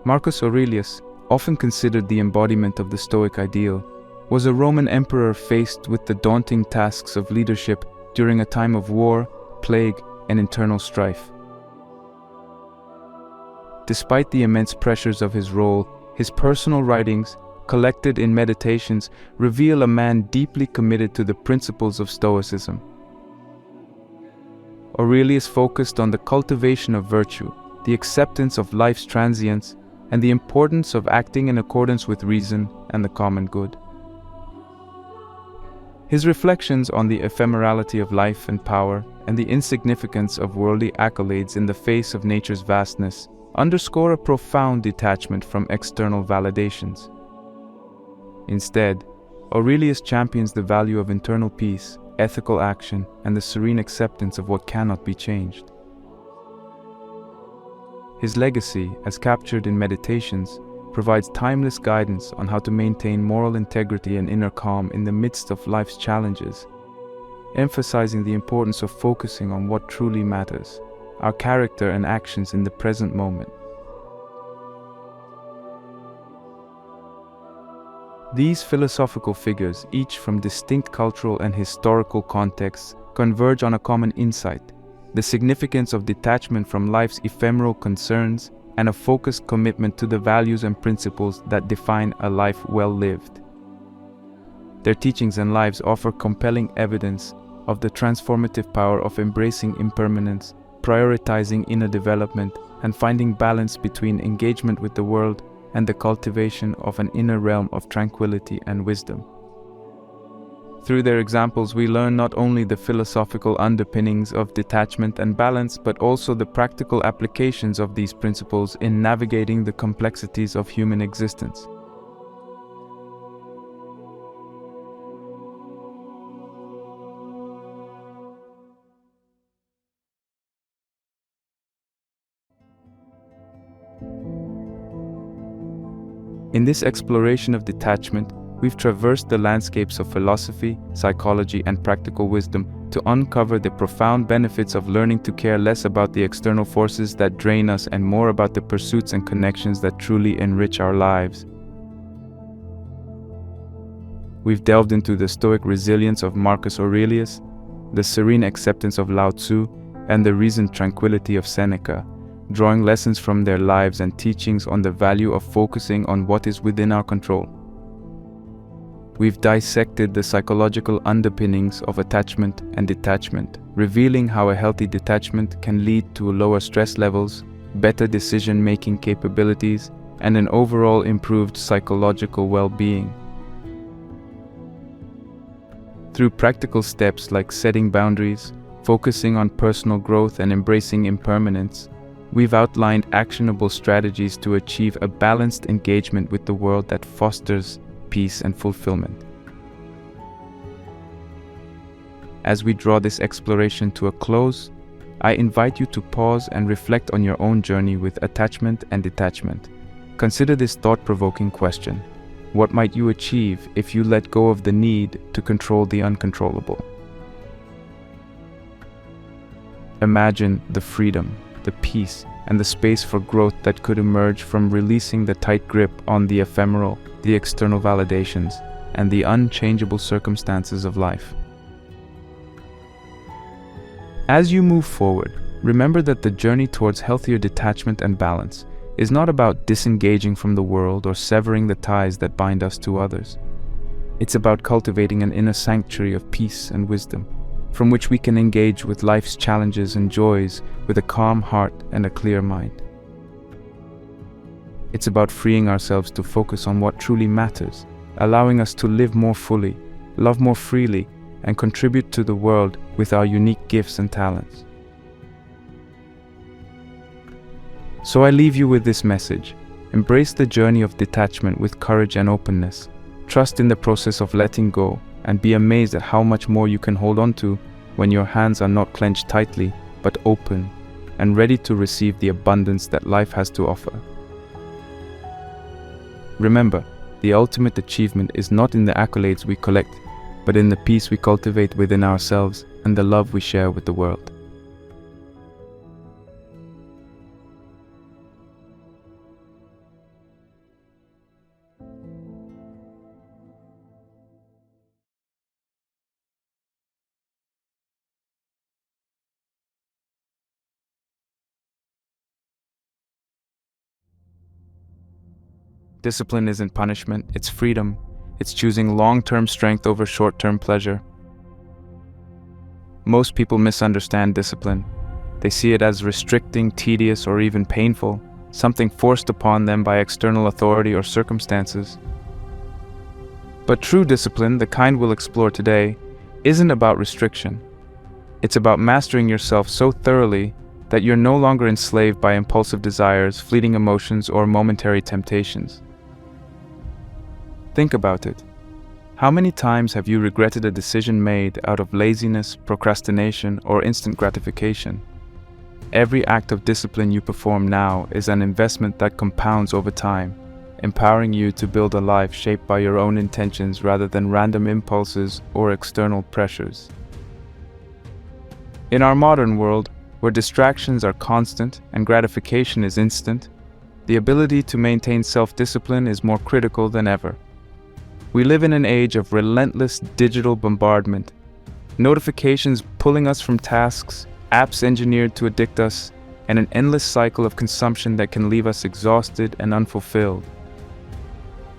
Marcus Aurelius, often considered the embodiment of the Stoic ideal, was a Roman emperor faced with the daunting tasks of leadership during a time of war, plague, and internal strife. Despite the immense pressures of his role, his personal writings, collected in Meditations, reveal a man deeply committed to the principles of Stoicism. Aurelius focused on the cultivation of virtue, the acceptance of life's transience, and the importance of acting in accordance with reason and the common good. His reflections on the ephemerality of life and power and the insignificance of worldly accolades in the face of nature's vastness underscore a profound detachment from external validations. Instead, Aurelius champions the value of internal peace, ethical action, and the serene acceptance of what cannot be changed. His legacy, as captured in Meditations, provides timeless guidance on how to maintain moral integrity and inner calm in the midst of life's challenges, emphasizing the importance of focusing on what truly matters, our character and actions in the present moment. These philosophical figures, each from distinct cultural and historical contexts, converge on a common insight: the significance of detachment from life's ephemeral concerns and a focused commitment to the values and principles that define a life well lived. Their teachings and lives offer compelling evidence of the transformative power of embracing impermanence, prioritizing inner development, and finding balance between engagement with the world and the cultivation of an inner realm of tranquility and wisdom. Through their examples, we learn not only the philosophical underpinnings of detachment and balance, but also the practical applications of these principles in navigating the complexities of human existence. In this exploration of detachment, we've traversed the landscapes of philosophy, psychology, and practical wisdom to uncover the profound benefits of learning to care less about the external forces that drain us and more about the pursuits and connections that truly enrich our lives. We've delved into the Stoic resilience of Marcus Aurelius, the serene acceptance of Lao Tzu, and the reasoned tranquility of Seneca, drawing lessons from their lives and teachings on the value of focusing on what is within our control. We've dissected the psychological underpinnings of attachment and detachment, revealing how a healthy detachment can lead to lower stress levels, better decision-making capabilities, and an overall improved psychological well-being. Through practical steps like setting boundaries, focusing on personal growth, and embracing impermanence, we've outlined actionable strategies to achieve a balanced engagement with the world that fosters peace and fulfillment. As we draw this exploration to a close, I invite you to pause and reflect on your own journey with attachment and detachment. Consider this thought-provoking question: what might you achieve if you let go of the need to control the uncontrollable? Imagine the freedom, the peace, and the space for growth that could emerge from releasing the tight grip on the ephemeral, the external validations, and the unchangeable circumstances of life. As you move forward, remember that the journey towards healthier detachment and balance is not about disengaging from the world or severing the ties that bind us to others. It's about cultivating an inner sanctuary of peace and wisdom, from which we can engage with life's challenges and joys with a calm heart and a clear mind. It's about freeing ourselves to focus on what truly matters, allowing us to live more fully, love more freely, and contribute to the world with our unique gifts and talents. So I leave you with this message. Embrace the journey of detachment with courage and openness. Trust in the process of letting go, and be amazed at how much more you can hold on to when your hands are not clenched tightly, but open and ready to receive the abundance that life has to offer. Remember, the ultimate achievement is not in the accolades we collect, but in the peace we cultivate within ourselves and the love we share with the world. Discipline isn't punishment, it's freedom. It's choosing long-term strength over short-term pleasure. Most people misunderstand discipline. They see it as restricting, tedious, or even painful, something forced upon them by external authority or circumstances. But true discipline, the kind we'll explore today, isn't about restriction. It's about mastering yourself so thoroughly that you're no longer enslaved by impulsive desires, fleeting emotions, or momentary temptations. Think about it. How many times have you regretted a decision made out of laziness, procrastination, or instant gratification? Every act of discipline you perform now is an investment that compounds over time, empowering you to build a life shaped by your own intentions rather than random impulses or external pressures. In our modern world, where distractions are constant and gratification is instant, the ability to maintain self-discipline is more critical than ever. We live in an age of relentless digital bombardment, notifications pulling us from tasks, apps engineered to addict us, and an endless cycle of consumption that can leave us exhausted and unfulfilled.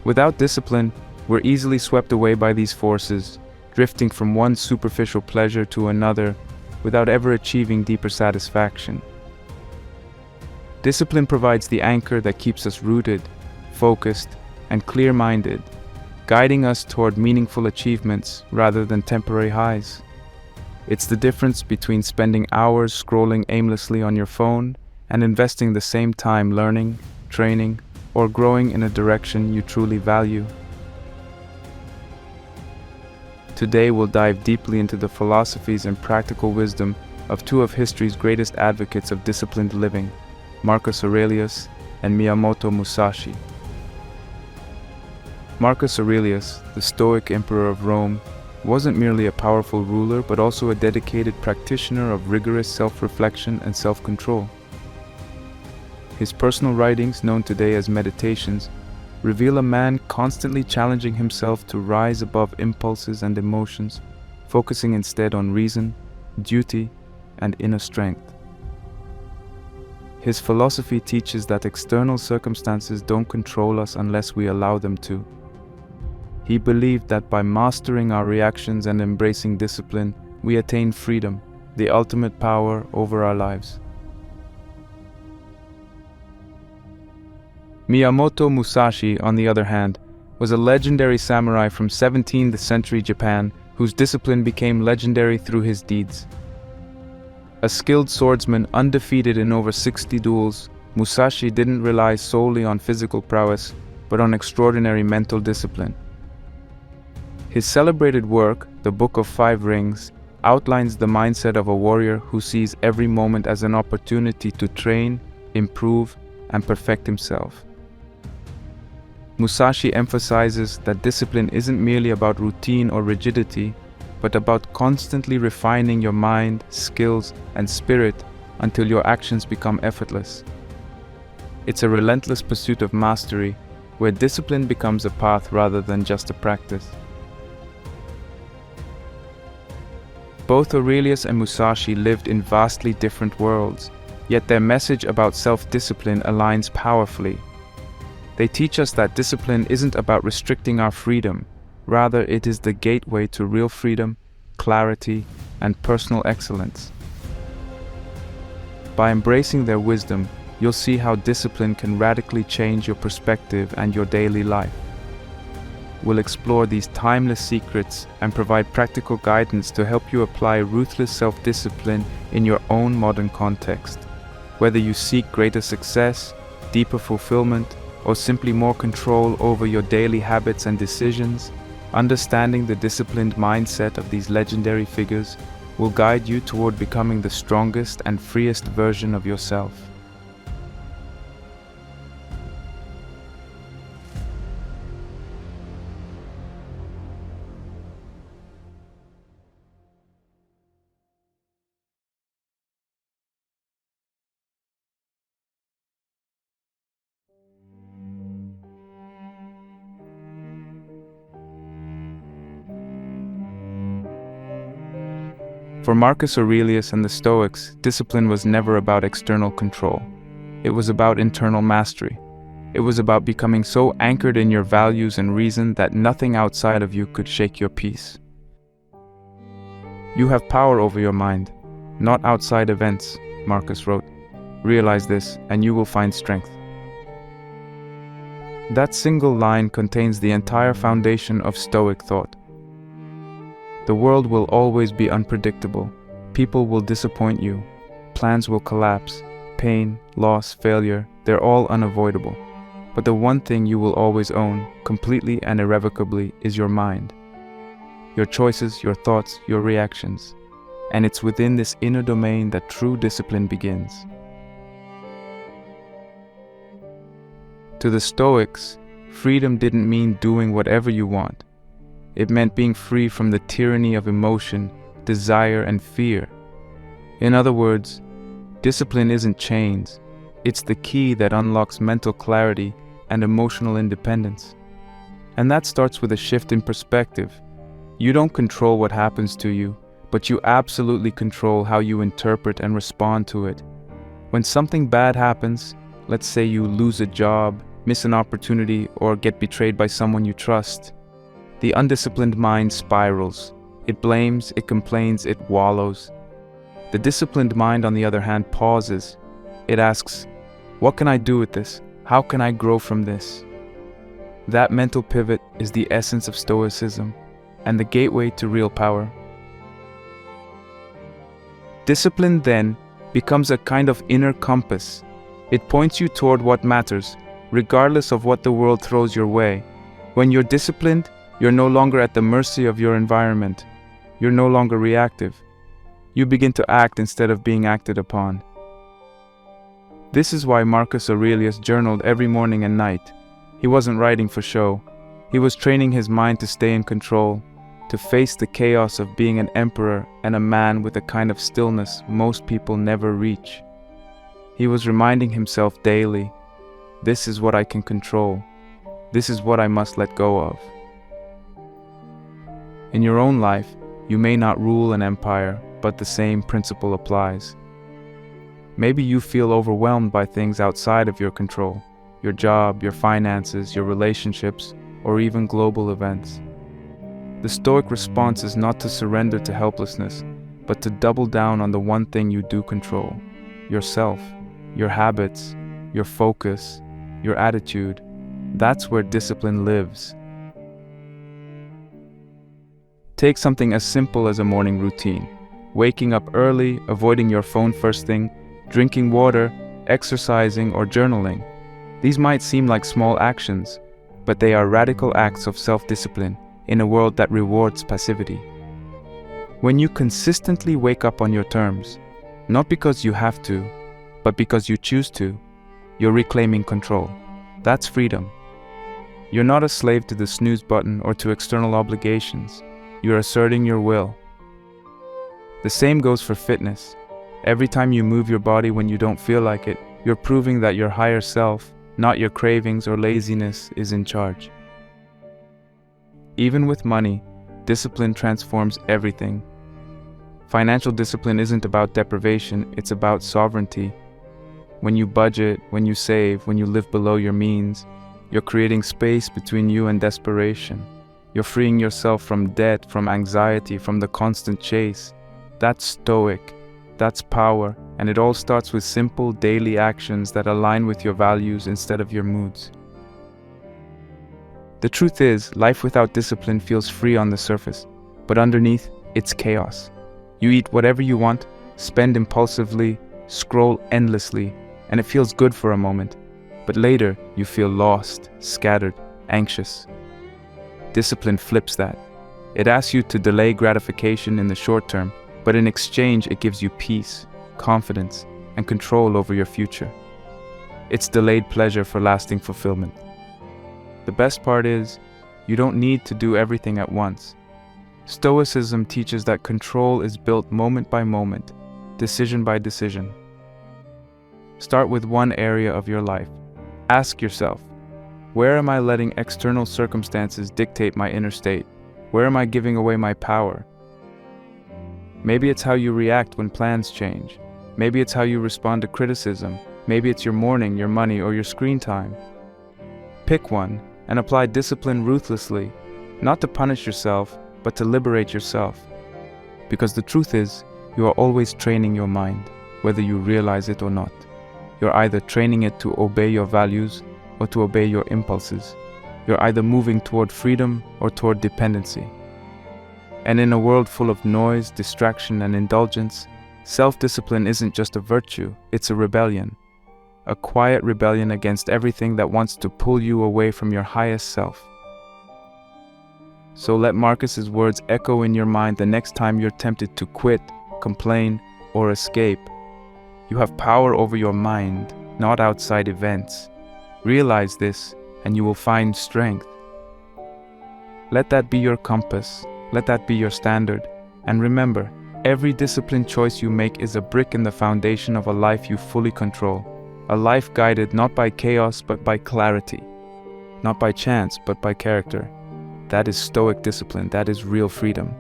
Without discipline, we're easily swept away by these forces, drifting from one superficial pleasure to another without ever achieving deeper satisfaction. Discipline provides the anchor that keeps us rooted, focused, and clear-minded, guiding us toward meaningful achievements rather than temporary highs. It's the difference between spending hours scrolling aimlessly on your phone and investing the same time learning, training, or growing in a direction you truly value. Today we'll dive deeply into the philosophies and practical wisdom of two of history's greatest advocates of disciplined living, Marcus Aurelius and Miyamoto Musashi. Marcus Aurelius, the Stoic emperor of Rome, wasn't merely a powerful ruler but also a dedicated practitioner of rigorous self-reflection and self-control. His personal writings, known today as meditations, reveal a man constantly challenging himself to rise above impulses and emotions, focusing instead on reason, duty, and inner strength. His philosophy teaches that external circumstances don't control us unless we allow them to. He believed that by mastering our reactions and embracing discipline, we attain freedom, the ultimate power over our lives. Miyamoto Musashi, on the other hand, was a legendary samurai from 17th century Japan whose discipline became legendary through his deeds. A skilled swordsman undefeated in over 60 duels, Musashi didn't rely solely on physical prowess, but on extraordinary mental discipline. His celebrated work, The Book of Five Rings, outlines the mindset of a warrior who sees every moment as an opportunity to train, improve, and perfect himself. Musashi emphasizes that discipline isn't merely about routine or rigidity, but about constantly refining your mind, skills, and spirit until your actions become effortless. It's a relentless pursuit of mastery, where discipline becomes a path rather than just a practice. Both Aurelius and Musashi lived in vastly different worlds, yet their message about self-discipline aligns powerfully. They teach us that discipline isn't about restricting our freedom, rather it is the gateway to real freedom, clarity, and personal excellence. By embracing their wisdom, you'll see how discipline can radically change your perspective and your daily life. will explore these timeless secrets and provide practical guidance to help you apply ruthless self-discipline in your own modern context. Whether you seek greater success, deeper fulfillment, or simply more control over your daily habits and decisions, understanding the disciplined mindset of these legendary figures will guide you toward becoming the strongest and freest version of yourself. For Marcus Aurelius and the Stoics, discipline was never about external control. It was about internal mastery. It was about becoming so anchored in your values and reason that nothing outside of you could shake your peace. You have power over your mind, not outside events, Marcus wrote. Realize this, and you will find strength. That single line contains the entire foundation of Stoic thought. The world will always be unpredictable. People will disappoint you. Plans will collapse. Pain, loss, failure, they're all unavoidable. But the one thing you will always own, completely and irrevocably, is your mind. Your choices, your thoughts, your reactions. And it's within this inner domain that true discipline begins. To the Stoics, freedom didn't mean doing whatever you want. It meant being free from the tyranny of emotion, desire, and fear. In other words, discipline isn't chains. It's the key that unlocks mental clarity and emotional independence. And that starts with a shift in perspective. You don't control what happens to you, but you absolutely control how you interpret and respond to it. When something bad happens, let's say you lose a job, miss an opportunity, or get betrayed by someone you trust, the undisciplined mind spirals. It blames, it complains, it wallows. The disciplined mind, on the other hand, pauses. It asks, what can I do with this? How can I grow from this? That mental pivot is the essence of Stoicism and the gateway to real power. Discipline, then, becomes a kind of inner compass. It points you toward what matters, regardless of what the world throws your way. When you're disciplined, you're no longer at the mercy of your environment. You're no longer reactive. You begin to act instead of being acted upon. This is why Marcus Aurelius journaled every morning and night. He wasn't writing for show. He was training his mind to stay in control, to face the chaos of being an emperor and a man with a kind of stillness most people never reach. He was reminding himself daily, this is what I can control. This is what I must let go of. In your own life, you may not rule an empire, but the same principle applies. Maybe you feel overwhelmed by things outside of your control, your job, your finances, your relationships, or even global events. The Stoic response is not to surrender to helplessness, but to double down on the one thing you do control: yourself, your habits, your focus, your attitude. That's where discipline lives. Take something as simple as a morning routine. Waking up early, avoiding your phone first thing, drinking water, exercising, or journaling. These might seem like small actions, but they are radical acts of self-discipline in a world that rewards passivity. When you consistently wake up on your terms, not because you have to, but because you choose to, you're reclaiming control. That's freedom. You're not a slave to the snooze button or to external obligations. You're asserting your will. The same goes for fitness. Every time you move your body when you don't feel like it, you're proving that your higher self, not your cravings or laziness, is in charge. Even with money, discipline transforms everything. Financial discipline isn't about deprivation, it's about sovereignty. When you budget, when you save, when you live below your means, you're creating space between you and desperation. You're freeing yourself from debt, from anxiety, from the constant chase. That's Stoic. That's power, and it all starts with simple daily actions that align with your values instead of your moods. The truth is, life without discipline feels free on the surface, but underneath, it's chaos. You eat whatever you want, spend impulsively, scroll endlessly, and it feels good for a moment. But later, you feel lost, scattered, anxious. Discipline flips that. It asks you to delay gratification in the short term, but in exchange, it gives you peace, confidence, and control over your future. It's delayed pleasure for lasting fulfillment. The best part is, you don't need to do everything at once. Stoicism teaches that control is built moment by moment, decision by decision. Start with one area of your life. Ask yourself, where am I letting external circumstances dictate my inner state? Where am I giving away my power? Maybe it's how you react when plans change. Maybe it's how you respond to criticism. Maybe it's your morning, your money, or your screen time. Pick one and apply discipline ruthlessly, not to punish yourself, but to liberate yourself. Because the truth is, you are always training your mind, whether you realize it or not. You're either training it to obey your values or to obey your impulses. You're either moving toward freedom or toward dependency. And in a world full of noise, distraction, and indulgence, self-discipline isn't just a virtue, it's a rebellion. A quiet rebellion against everything that wants to pull you away from your highest self. So let Marcus's words echo in your mind the next time you're tempted to quit, complain, or escape. You have power over your mind, not outside events. Realize this, and you will find strength. Let that be your compass. Let that be your standard. And remember, every disciplined choice you make is a brick in the foundation of a life you fully control. A life guided not by chaos but by clarity. Not by chance but by character. That is Stoic discipline. That is real freedom.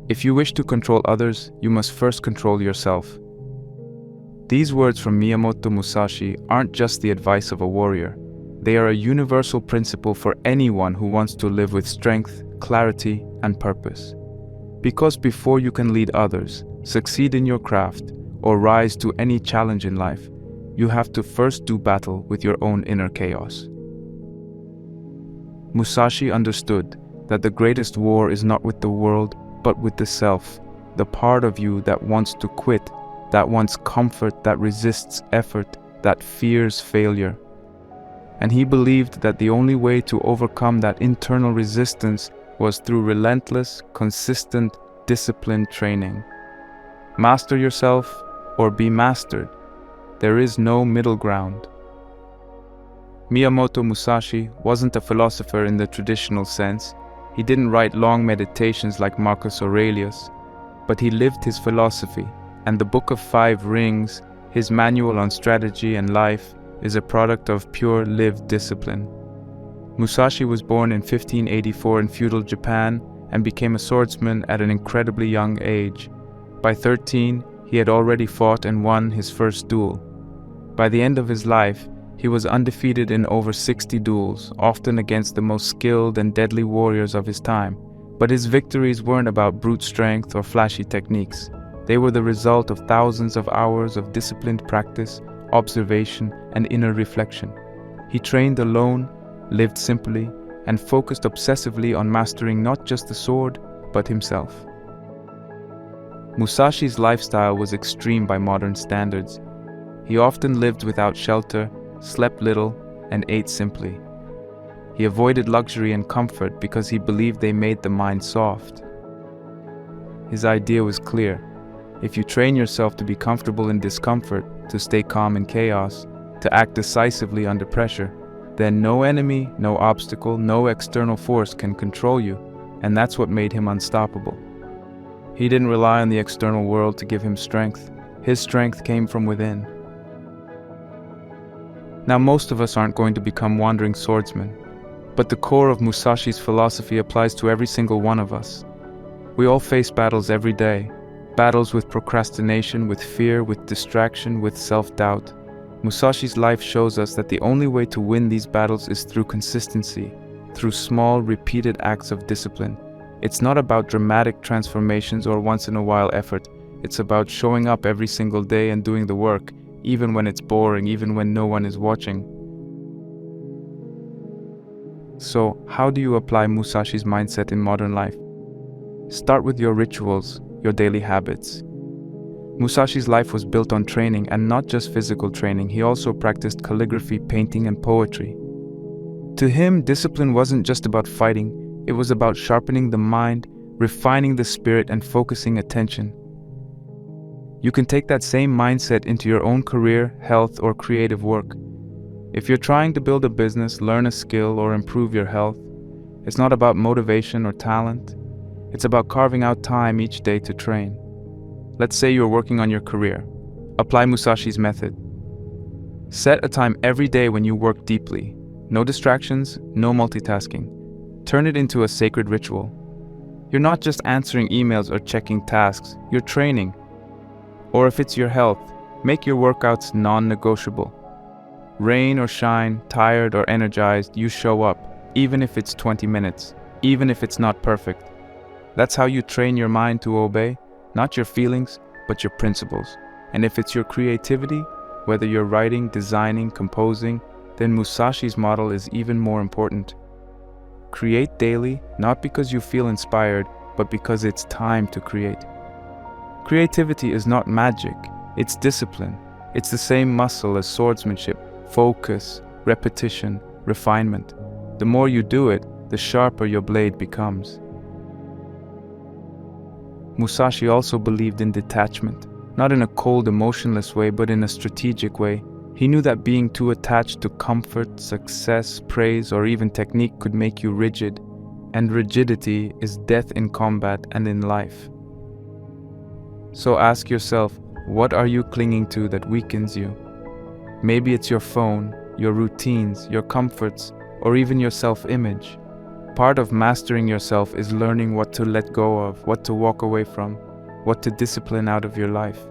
If you wish to control others, you must first control yourself. These words from Miyamoto Musashi aren't just the advice of a warrior. They are a universal principle for anyone who wants to live with strength, clarity, and purpose. Because before you can lead others, succeed in your craft, or rise to any challenge in life, you have to first do battle with your own inner chaos. Musashi understood that the greatest war is not with the world, but with the self, the part of you that wants to quit, that wants comfort, that resists effort, that fears failure. And he believed that the only way to overcome that internal resistance was through relentless, consistent, disciplined training. Master yourself or be mastered. There is no middle ground. Miyamoto Musashi wasn't a philosopher in the traditional sense. He didn't write long meditations like Marcus Aurelius, but he lived his philosophy, and the Book of Five Rings, his manual on strategy and life, is a product of pure lived discipline. Musashi was born in 1584 in feudal Japan and became a swordsman at an incredibly young age. By 13, he had already fought and won his first duel. By the end of his life, he was undefeated in over 60 duels, often against the most skilled and deadly warriors of his time. But his victories weren't about brute strength or flashy techniques. They were the result of thousands of hours of disciplined practice, observation, and inner reflection. He trained alone, lived simply, and focused obsessively on mastering not just the sword, but himself. Musashi's lifestyle was extreme by modern standards. He often lived without shelter, slept little, and ate simply. He avoided luxury and comfort because he believed they made the mind soft. His idea was clear. If you train yourself to be comfortable in discomfort, to stay calm in chaos, to act decisively under pressure, then no enemy, no obstacle, no external force can control you, and that's what made him unstoppable. He didn't rely on the external world to give him strength. His strength came from within. Now, most of us aren't going to become wandering swordsmen. But the core of Musashi's philosophy applies to every single one of us. We all face battles every day. Battles with procrastination, with fear, with distraction, with self-doubt. Musashi's life shows us that the only way to win these battles is through consistency, through small, repeated acts of discipline. It's not about dramatic transformations or once-in-a-while effort. It's about showing up every single day and doing the work, even when it's boring, even when no one is watching. So, how do you apply Musashi's mindset in modern life? Start with your rituals, your daily habits. Musashi's life was built on training, and not just physical training. He also practiced calligraphy, painting, and poetry. To him, discipline wasn't just about fighting, it was about sharpening the mind, refining the spirit, and focusing attention. You can take that same mindset into your own career, health, or creative work. If you're trying to build a business, learn a skill, or improve your health, it's not about motivation or talent. It's about carving out time each day to train. Let's say you're working on your career. Apply Musashi's method. Set a time every day when you work deeply. No distractions, no multitasking. Turn it into a sacred ritual. You're not just answering emails or checking tasks, you're training. Or if it's your health, make your workouts non-negotiable. Rain or shine, tired or energized, you show up, even if it's 20 minutes, even if it's not perfect. That's how you train your mind to obey, not your feelings, but your principles. And if it's your creativity, whether you're writing, designing, composing, then Musashi's model is even more important. Create daily, not because you feel inspired, but because it's time to create. Creativity is not magic, it's discipline. It's the same muscle as swordsmanship, focus, repetition, refinement. The more you do it, the sharper your blade becomes. Musashi also believed in detachment, not in a cold, emotionless way, but in a strategic way. He knew that being too attached to comfort, success, praise, or even technique could make you rigid, and rigidity is death in combat and in life. So ask yourself, what are you clinging to that weakens you? Maybe it's your phone, your routines, your comforts, or even your self-image. Part of mastering yourself is learning what to let go of, what to walk away from, what to discipline out of your life.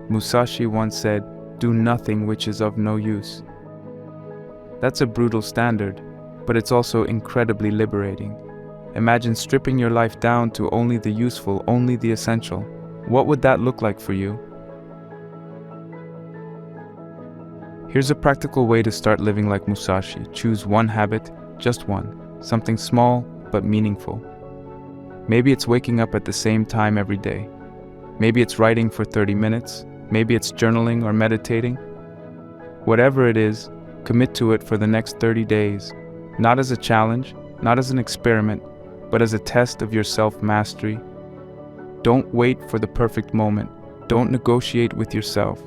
Musashi once said, "Do nothing which is of no use." That's a brutal standard, but it's also incredibly liberating. Imagine stripping your life down to only the useful, only the essential. What would that look like for you? Here's a practical way to start living like Musashi. Choose one habit, just one, something small but meaningful. Maybe it's waking up at the same time every day. Maybe it's writing for 30 minutes. Maybe it's journaling or meditating. Whatever it is, commit to it for the next 30 days, not as a challenge, not as an experiment, but as a test of your self-mastery. Don't wait for the perfect moment. Don't negotiate with yourself.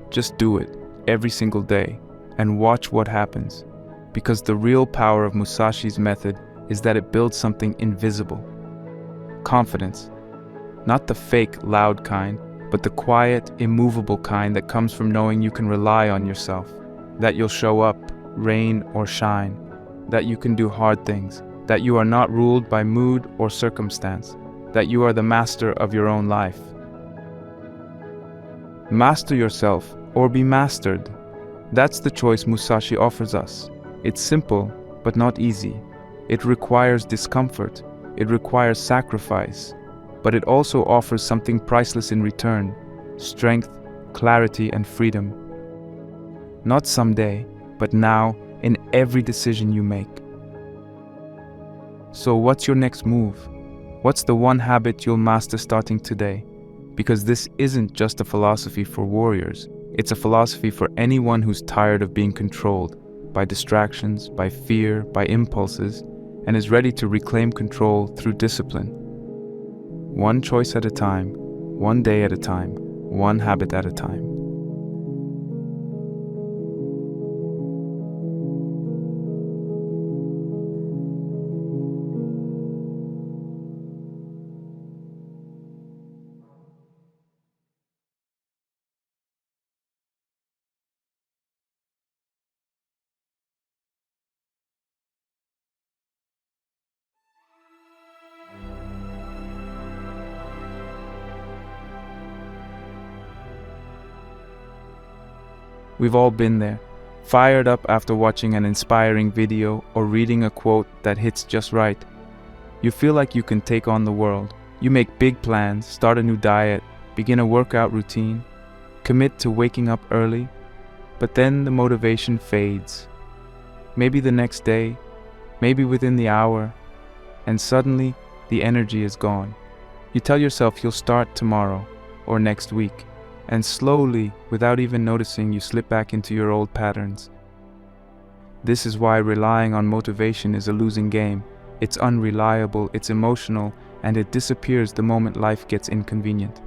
Just do it every single day and watch what happens. Because the real power of Musashi's method is that it builds something invisible. Confidence. Not the fake, loud kind, but the quiet, immovable kind that comes from knowing you can rely on yourself. That you'll show up, rain or shine. That you can do hard things. That you are not ruled by mood or circumstance. That you are the master of your own life. Master yourself or be mastered. That's the choice Musashi offers us. It's simple, but not easy. It requires discomfort. It requires sacrifice. But it also offers something priceless in return: strength, clarity, and freedom. Not someday, but now, in every decision you make. So what's your next move? What's the one habit you'll master starting today? Because this isn't just a philosophy for warriors. It's a philosophy for anyone who's tired of being controlled by distractions, by fear, by impulses, and is ready to reclaim control through discipline. One choice at a time, one day at a time, one habit at a time. We've all been there, fired up after watching an inspiring video or reading a quote that hits just right. You feel like you can take on the world. You make big plans, start a new diet, begin a workout routine, commit to waking up early, but then the motivation fades. Maybe the next day, maybe within the hour, and suddenly the energy is gone. You tell yourself you'll start tomorrow or next week, and slowly, without even noticing, you slip back into your old patterns. This is why relying on motivation is a losing game. It's unreliable, it's emotional, and it disappears the moment life gets inconvenient.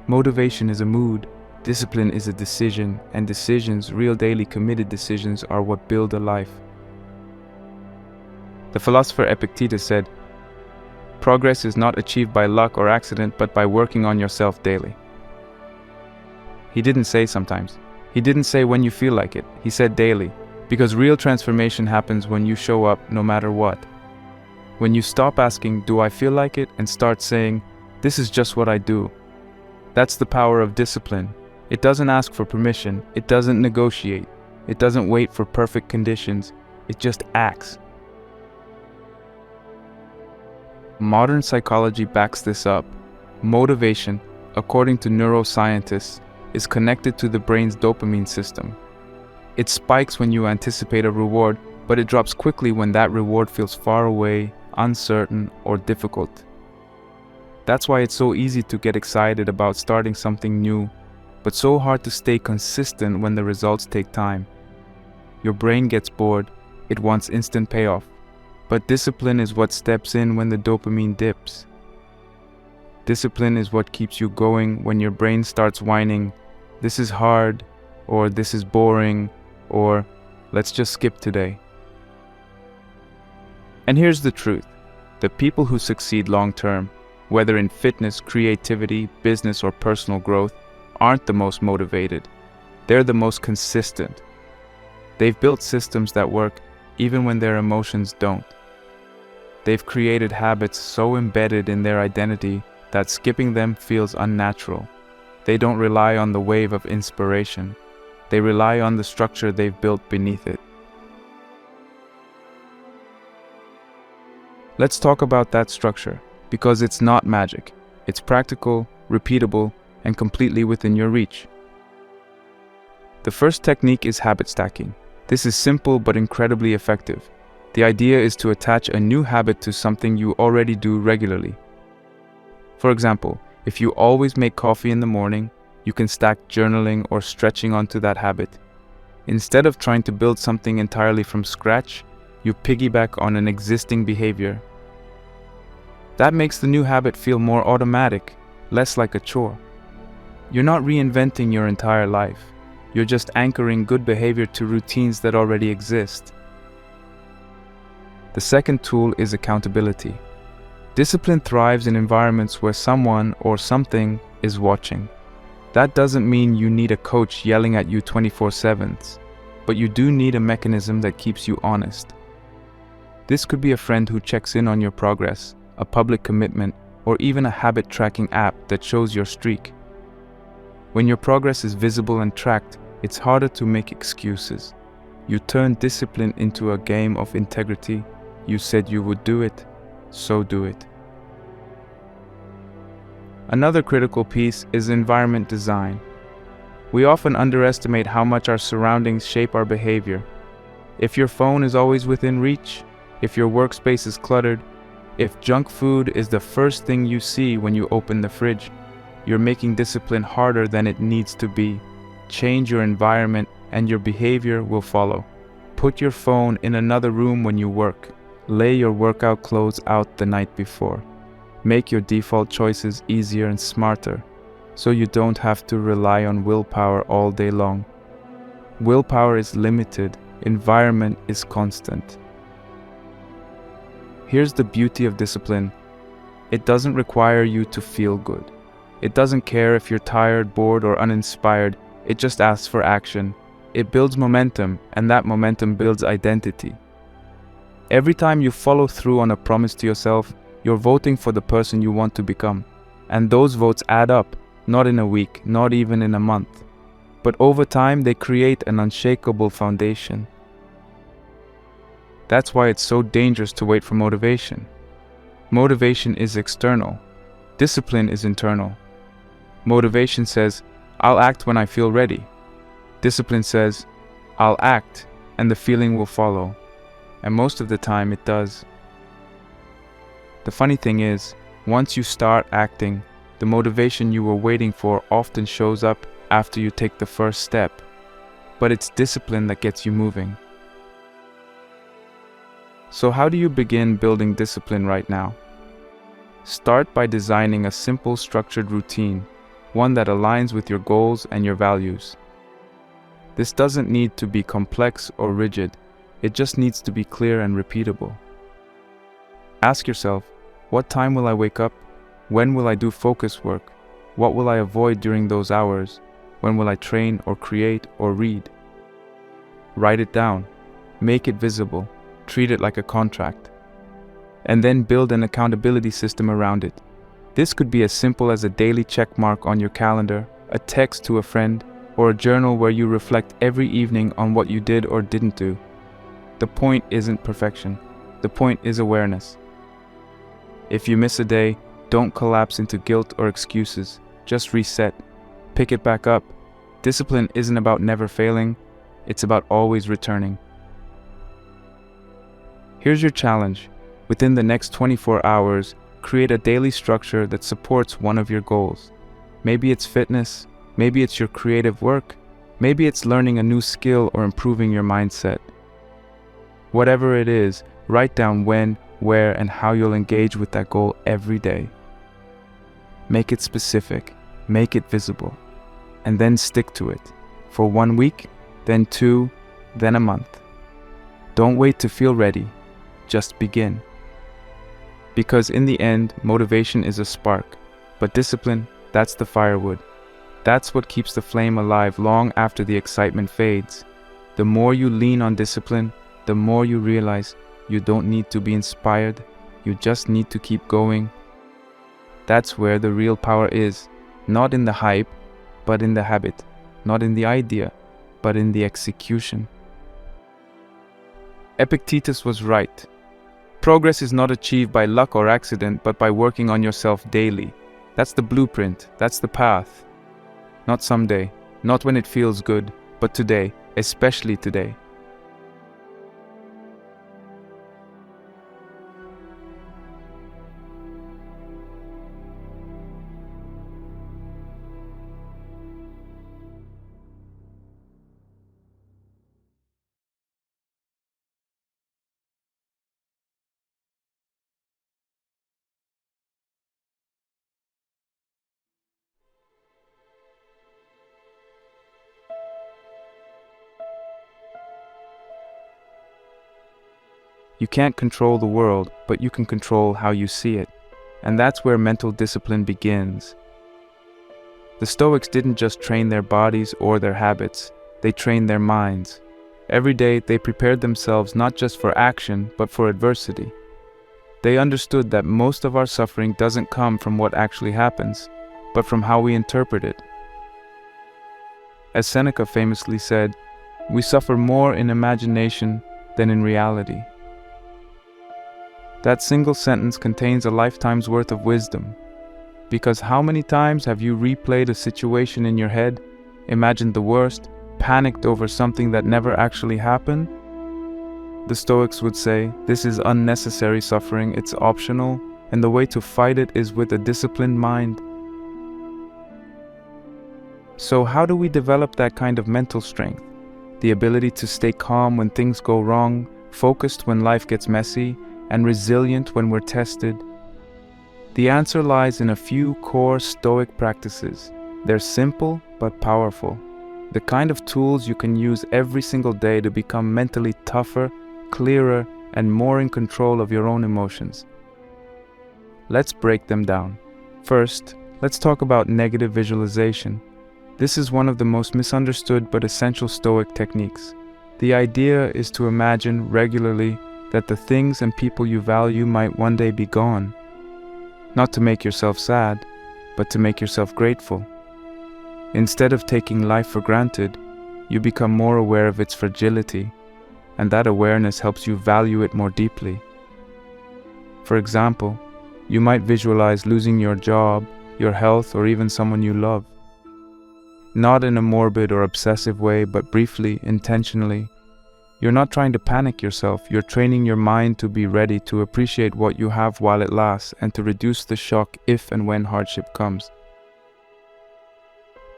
Motivation is a mood, discipline is a decision, and decisions, real daily committed decisions, are what build a life. The philosopher Epictetus said, "Progress is not achieved by luck or accident, but by working on yourself daily." He didn't say sometimes. He didn't say when you feel like it. He said daily, because real transformation happens when you show up no matter what. When you stop asking, "Do I feel like it?" and start saying, "This is just what I do." That's the power of discipline. It doesn't ask for permission. It doesn't negotiate. It doesn't wait for perfect conditions. It just acts. Modern psychology backs this up. Motivation, according to neuroscientists, is connected to the brain's dopamine system. It spikes when you anticipate a reward, but it drops quickly when that reward feels far away, uncertain, or difficult. That's why it's so easy to get excited about starting something new, but so hard to stay consistent when the results take time. Your brain gets bored, it wants instant payoff, but discipline is what steps in when the dopamine dips. Discipline is what keeps you going when your brain starts whining, "This is hard," or "This is boring," or "Let's just skip today." And here's the truth. The people who succeed long-term, whether in fitness, creativity, business, or personal growth, aren't the most motivated. They're the most consistent. They've built systems that work even when their emotions don't. They've created habits so embedded in their identity that skipping them feels unnatural. They don't rely on the wave of inspiration. They rely on the structure they've built beneath it. Let's talk about that structure, because it's not magic. It's practical, repeatable, and completely within your reach. The first technique is habit stacking. This is simple but incredibly effective. The idea is to attach a new habit to something you already do regularly. For example, if you always make coffee in the morning, you can stack journaling or stretching onto that habit. Instead of trying to build something entirely from scratch, you piggyback on an existing behavior. That makes the new habit feel more automatic, less like a chore. You're not reinventing your entire life. You're just anchoring good behavior to routines that already exist. The second tool is accountability. Discipline thrives in environments where someone or something is watching. That doesn't mean you need a coach yelling at you 24/7, but you do need a mechanism that keeps you honest. This could be a friend who checks in on your progress, a public commitment, or even a habit tracking app that shows your streak. When your progress is visible and tracked, it's harder to make excuses. You turn discipline into a game of integrity. You said you would do it, so do it. Another critical piece is environment design. We often underestimate how much our surroundings shape our behavior. If your phone is always within reach, if your workspace is cluttered, if junk food is the first thing you see when you open the fridge, you're making discipline harder than it needs to be. Change your environment and your behavior will follow. Put your phone in another room when you work. Lay your workout clothes out the night before. Make your default choices easier and smarter, so you don't have to rely on willpower all day long. Willpower is limited, environment is constant. Here's the beauty of discipline. It doesn't require you to feel good. It doesn't care if you're tired, bored, or uninspired. It just asks for action. It builds momentum, and that momentum builds identity. Every time you follow through on a promise to yourself, you're voting for the person you want to become. And those votes add up, not in a week, not even in a month. but over time they create an unshakable foundation. That's why it's so dangerous to wait for motivation. Motivation is external. Discipline is internal. Motivation says, I'll act when I feel ready. Discipline says, I'll act and the feeling will follow. And most of the time it does. The funny thing is, once you start acting, the motivation you were waiting for often shows up after you take the first step. But it's discipline that gets you moving. So how do you begin building discipline right now? Start by designing a simple, structured routine, one that aligns with your goals and your values. This doesn't need to be complex or rigid, it just needs to be clear and repeatable. Ask yourself, what time will I wake up? When will I do focus work? What will I avoid during those hours? When will I train or create or read? Write it down, make it visible, treat it like a contract, and then build an accountability system around it. This could be as simple as a daily check mark on your calendar, a text to a friend, or a journal where you reflect every evening on what you did or didn't do. The point isn't perfection. The point is awareness. If you miss a day, don't collapse into guilt or excuses. Just reset. Pick it back up. Discipline isn't about never failing. It's about always returning. Here's your challenge. Within the next 24 hours, create a daily structure that supports one of your goals. Maybe it's fitness, maybe it's your creative work, maybe it's learning a new skill or improving your mindset. Whatever it is, write down when, where, and how you'll engage with that goal every day. Make it specific, make it visible, and then stick to it. For 1 week, then 2, then a month. Don't wait to feel ready. Just begin. Because in the end, motivation is a spark, but discipline, that's the firewood. That's what keeps the flame alive long after the excitement fades. The more you lean on discipline, the more you realize you don't need to be inspired, you just need to keep going. That's where the real power is, not in the hype, but in the habit, not in the idea, but in the execution. Epictetus was right. Progress is not achieved by luck or accident, but by working on yourself daily. That's the blueprint, that's the path. Not someday, not when it feels good, but today, especially today. You can't control the world, but you can control how you see it. And that's where mental discipline begins. The Stoics didn't just train their bodies or their habits, they trained their minds. Every day they prepared themselves not just for action, but for adversity. They understood that most of our suffering doesn't come from what actually happens, but from how we interpret it. As Seneca famously said, we suffer more in imagination than in reality. That single sentence contains a lifetime's worth of wisdom. Because how many times have you replayed a situation in your head, imagined the worst, panicked over something that never actually happened? The Stoics would say, this is unnecessary suffering, it's optional, and the way to fight it is with a disciplined mind. So how do we develop that kind of mental strength? The ability to stay calm when things go wrong, focused when life gets messy, and resilient when we're tested? The answer lies in a few core Stoic practices. They're simple but powerful. The kind of tools you can use every single day to become mentally tougher, clearer, and more in control of your own emotions. Let's break them down. First, let's talk about negative visualization. This is one of the most misunderstood but essential Stoic techniques. The idea is to imagine regularly that the things and people you value might one day be gone. Not to make yourself sad, but to make yourself grateful. Instead of taking life for granted, you become more aware of its fragility, and that awareness helps you value it more deeply. For example, you might visualize losing your job, your health, or even someone you love. Not in a morbid or obsessive way, but briefly, intentionally. You're not trying to panic yourself, you're training your mind to be ready to appreciate what you have while it lasts and to reduce the shock if and when hardship comes.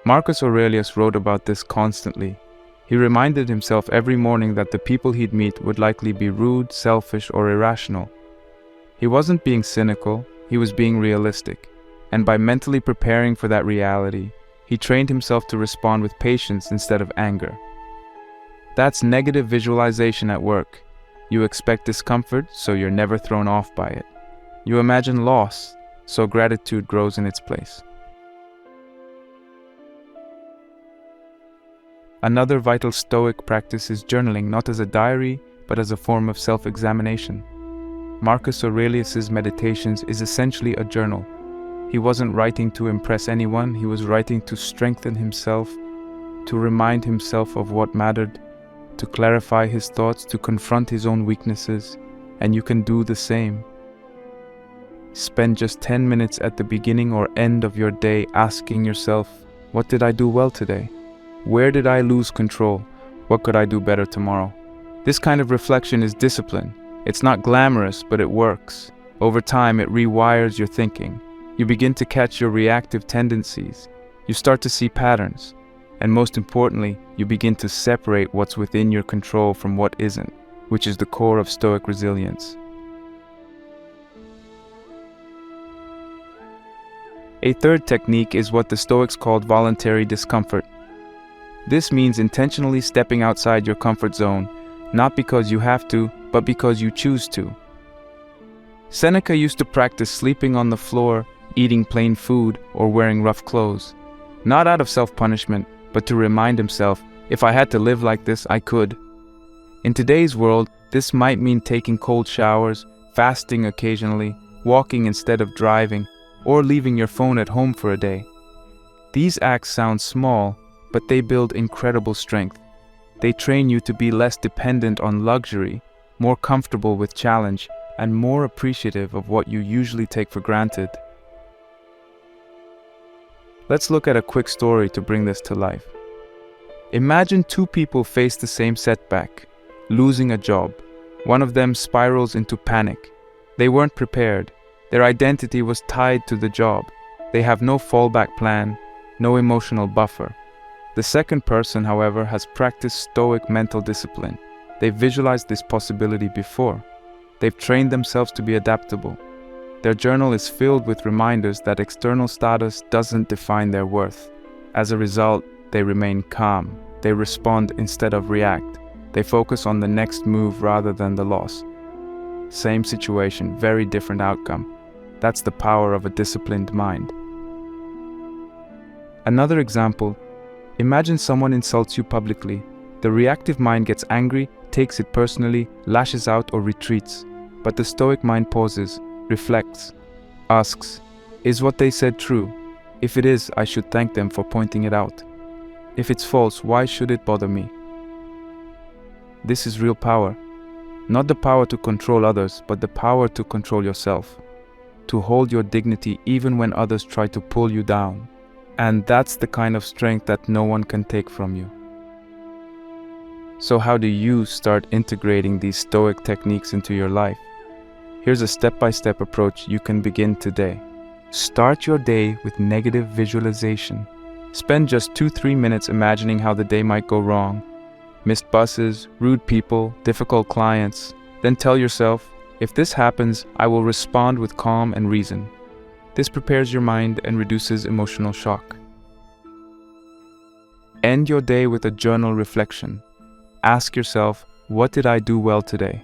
Marcus Aurelius wrote about this constantly. He reminded himself every morning that the people he'd meet would likely be rude, selfish, or irrational. He wasn't being cynical, he was being realistic, and by mentally preparing for that reality, he trained himself to respond with patience instead of anger. That's negative visualization at work. You expect discomfort, so you're never thrown off by it. You imagine loss, so gratitude grows in its place. Another vital Stoic practice is journaling, not as a diary, but as a form of self-examination. Marcus Aurelius's Meditations is essentially a journal. He wasn't writing to impress anyone, he was writing to strengthen himself, to remind himself of what mattered, to clarify his thoughts, to confront his own weaknesses, and you can do the same. Spend just 10 minutes at the beginning or end of your day asking yourself, what did I do well today? Where did I lose control? What could I do better tomorrow? This kind of reflection is discipline. It's not glamorous, but it works. Over time, it rewires your thinking. You begin to catch your reactive tendencies. You start to see patterns. And most importantly, you begin to separate what's within your control from what isn't, which is the core of Stoic resilience. A third technique is what the Stoics called voluntary discomfort. This means intentionally stepping outside your comfort zone, not because you have to, but because you choose to. Seneca used to practice sleeping on the floor, eating plain food, or wearing rough clothes, not out of self-punishment, but to remind himself, if I had to live like this, I could. In today's world, this might mean taking cold showers, fasting occasionally, walking instead of driving, or leaving your phone at home for a day. These acts sound small, but they build incredible strength. They train you to be less dependent on luxury, more comfortable with challenge, and more appreciative of what you usually take for granted. Let's look at a quick story to bring this to life. Imagine two people face the same setback, losing a job. One of them spirals into panic. They weren't prepared. Their identity was tied to the job. They have no fallback plan, no emotional buffer. The second person, however, has practiced Stoic mental discipline. They've visualized this possibility before. They've trained themselves to be adaptable. Their journal is filled with reminders that external status doesn't define their worth. As a result, they remain calm. They respond instead of react. They focus on the next move rather than the loss. Same situation, very different outcome. That's the power of a disciplined mind. Another example, imagine someone insults you publicly. The reactive mind gets angry, takes it personally, lashes out or retreats. But the Stoic mind pauses, reflects, asks, is what they said true? If it is, I should thank them for pointing it out. If it's false, why should it bother me? This is real power. Not the power to control others, but the power to control yourself. To hold your dignity even when others try to pull you down. And that's the kind of strength that no one can take from you. So how do you start integrating these Stoic techniques into your life? Here's a step-by-step approach you can begin today. Start your day with negative visualization. Spend just 2-3 minutes imagining how the day might go wrong. Missed buses, rude people, difficult clients. Then tell yourself, if this happens, I will respond with calm and reason. This prepares your mind and reduces emotional shock. End your day with a journal reflection. Ask yourself, what did I do well today?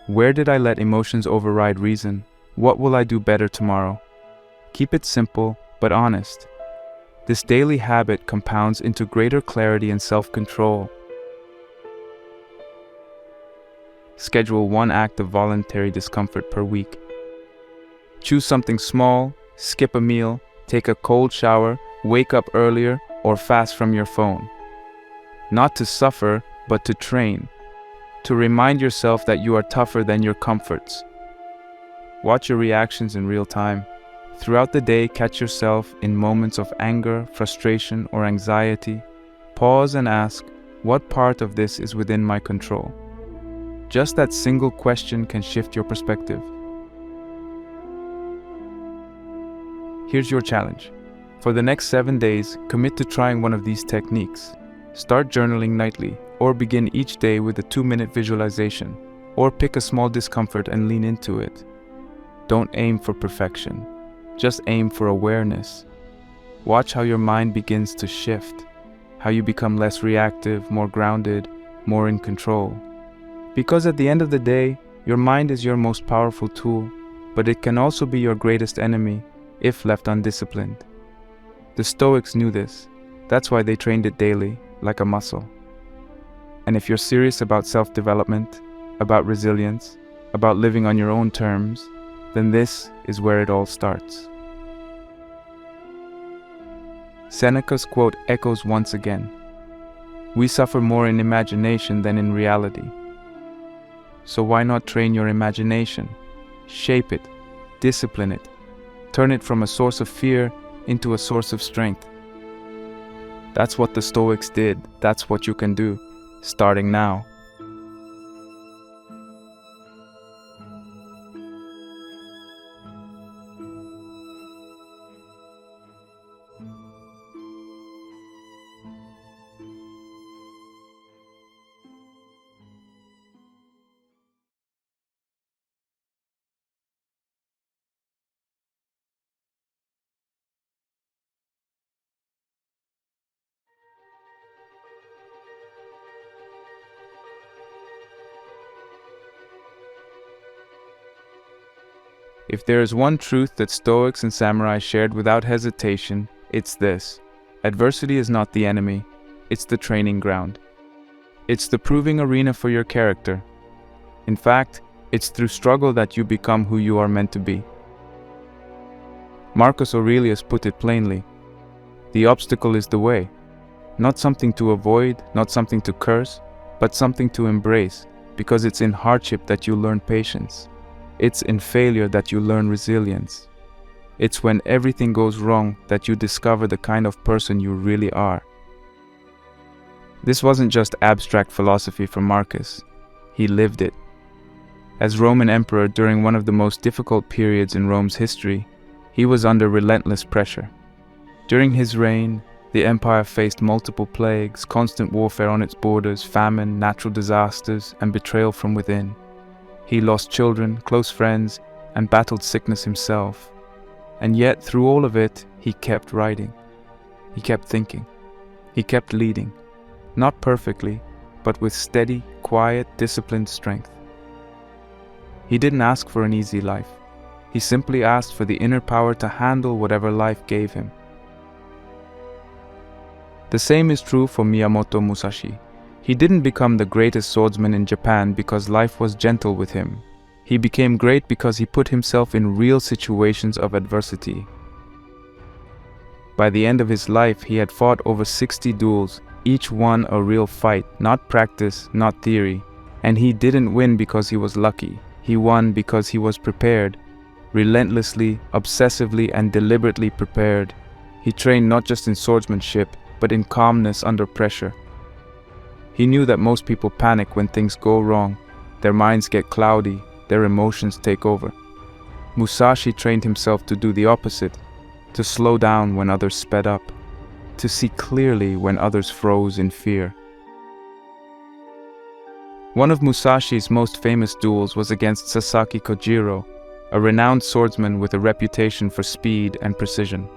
Where did I let emotions override reason? What will I do better tomorrow? Keep it simple, but honest. This daily habit compounds into greater clarity and self-control. Schedule one act of voluntary discomfort per week. Choose something small, skip a meal, take a cold shower, wake up earlier, or fast from your phone. Not to suffer, but to train. To remind yourself that you are tougher than your comforts. Watch your reactions in real time. Throughout the day, catch yourself in moments of anger, frustration, or anxiety. Pause and ask, what part of this is within my control? Just that single question can shift your perspective. Here's your challenge. For the next 7 days, commit to trying one of these techniques. Start journaling nightly, or begin each day with a 2-minute visualization, or pick a small discomfort and lean into it. Don't aim for perfection. Just aim for awareness. Watch how your mind begins to shift, how you become less reactive, more grounded, more in control. Because at the end of the day, your mind is your most powerful tool, but it can also be your greatest enemy if left undisciplined. The Stoics knew this. That's why they trained it daily, like a muscle. And if you're serious about self-development, about resilience, about living on your own terms, then this is where it all starts. Seneca's quote echoes once again. We suffer more in imagination than in reality. So why not train your imagination? Shape it, discipline it, turn it from a source of fear into a source of strength. That's what the Stoics did. That's what you can do, starting now. If there is one truth that Stoics and samurai shared without hesitation, it's this. Adversity is not the enemy, it's the training ground. It's the proving arena for your character. In fact, it's through struggle that you become who you are meant to be. Marcus Aurelius put it plainly. The obstacle is the way. Not something to avoid, not something to curse, but something to embrace, because it's in hardship that you learn patience. It's in failure that you learn resilience. It's when everything goes wrong that you discover the kind of person you really are. This wasn't just abstract philosophy from Marcus. He lived it. As Roman emperor during one of the most difficult periods in Rome's history, he was under relentless pressure. During his reign, the empire faced multiple plagues, constant warfare on its borders, famine, natural disasters, and betrayal from within. He lost children, close friends, and battled sickness himself. And yet, through all of it, he kept writing. He kept thinking. He kept leading. Not perfectly, but with steady, quiet, disciplined strength. He didn't ask for an easy life. He simply asked for the inner power to handle whatever life gave him. The same is true for Miyamoto Musashi. He didn't become the greatest swordsman in Japan because life was gentle with him. He became great because he put himself in real situations of adversity. By the end of his life, he had fought over 60 duels, each one a real fight, not practice, not theory. And he didn't win because he was lucky. He won because he was prepared, relentlessly, obsessively, and deliberately prepared. He trained not just in swordsmanship, but in calmness under pressure. He knew that most people panic when things go wrong. Their minds get cloudy, their emotions take over. Musashi trained himself to do the opposite, to slow down when others sped up, to see clearly when others froze in fear. One of Musashi's most famous duels was against Sasaki Kojiro, a renowned swordsman with a reputation for speed and precision.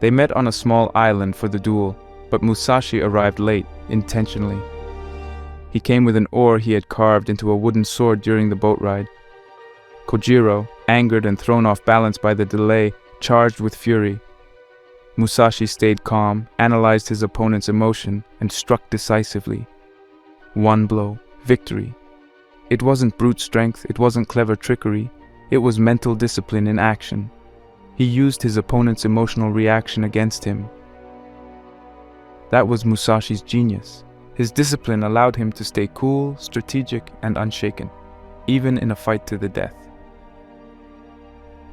They met on a small island for the duel, but Musashi arrived late, intentionally. He came with an oar he had carved into a wooden sword during the boat ride. Kojiro, angered and thrown off balance by the delay, charged with fury. Musashi stayed calm, analyzed his opponent's emotion, and struck decisively. One blow, victory. It wasn't brute strength, it wasn't clever trickery, it was mental discipline in action. He used his opponent's emotional reaction against him. That was Musashi's genius. His discipline allowed him to stay cool, strategic, and unshaken, even in a fight to the death.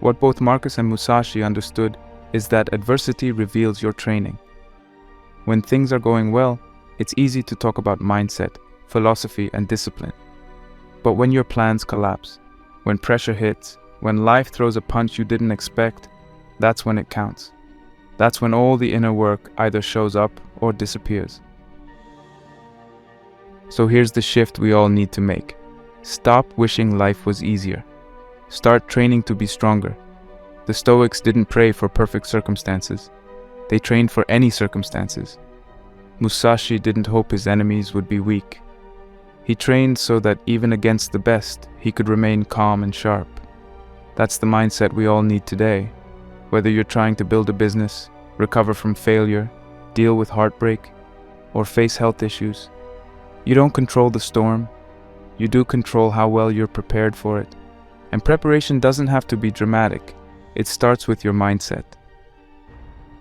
What both Marcus and Musashi understood is that adversity reveals your training. When things are going well, it's easy to talk about mindset, philosophy, and discipline. But when your plans collapse, when pressure hits, when life throws a punch you didn't expect, that's when it counts. That's when all the inner work either shows up or disappears. So here's the shift we all need to make. Stop wishing life was easier. Start training to be stronger. The Stoics didn't pray for perfect circumstances. They trained for any circumstances. Musashi didn't hope his enemies would be weak. He trained so that even against the best, he could remain calm and sharp. That's the mindset we all need today. Whether you're trying to build a business, recover from failure, deal with heartbreak, or face health issues, you don't control the storm. You do control how well you're prepared for it. And preparation doesn't have to be dramatic. It starts with your mindset.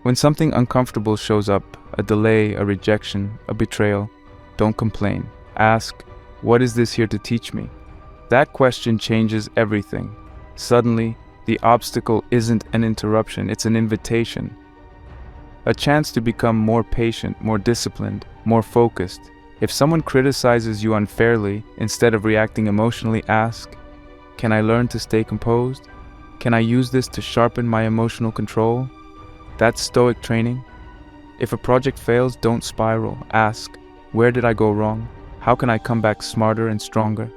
When something uncomfortable shows up, a delay, a rejection, a betrayal, don't complain. Ask, what is this here to teach me? That question changes everything. Suddenly, the obstacle isn't an interruption, it's an invitation. A chance to become more patient, more disciplined, more focused. If someone criticizes you unfairly, instead of reacting emotionally, ask, can I learn to stay composed? Can I use this to sharpen my emotional control? That's Stoic training. If a project fails, don't spiral. Ask, where did I go wrong? How can I come back smarter and stronger?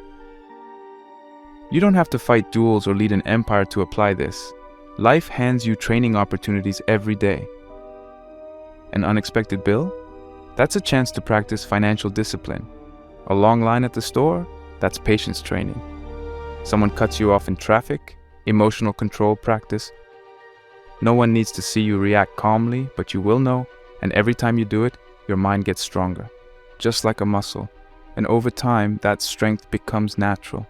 You don't have to fight duels or lead an empire to apply this. Life hands you training opportunities every day. An unexpected bill? That's a chance to practice financial discipline. A long line at the store? That's patience training. Someone cuts you off in traffic? Emotional control practice. No one needs to see you react calmly, but you will know, and every time you do it, your mind gets stronger, just like a muscle. And over time, that strength becomes natural.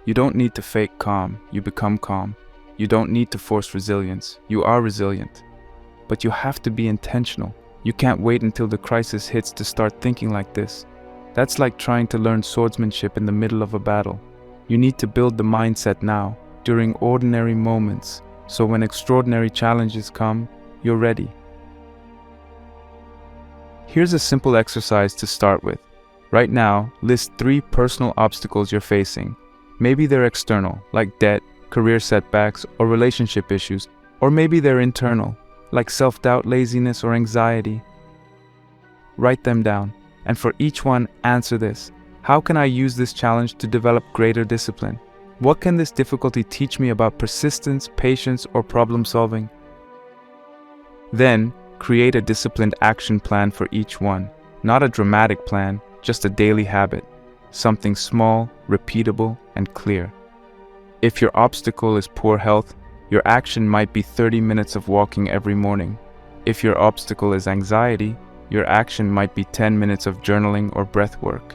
You don't need to fake calm, you become calm. You don't need to force resilience, you are resilient. But you have to be intentional. You can't wait until the crisis hits to start thinking like this. That's like trying to learn swordsmanship in the middle of a battle. You need to build the mindset now, during ordinary moments, so when extraordinary challenges come, you're ready. Here's a simple exercise to start with. Right now, list 3 personal obstacles you're facing. Maybe they're external, like debt, career setbacks, or relationship issues, or maybe they're internal, like self-doubt, laziness, or anxiety. Write them down, and for each one, answer this. How can I use this challenge to develop greater discipline? What can this difficulty teach me about persistence, patience, or problem solving? Then, create a disciplined action plan for each one. Not a dramatic plan, just a daily habit. Something small, repeatable, and clear. If your obstacle is poor health, your action might be 30 minutes of walking every morning. If your obstacle is anxiety, your action might be 10 minutes of journaling or breath work.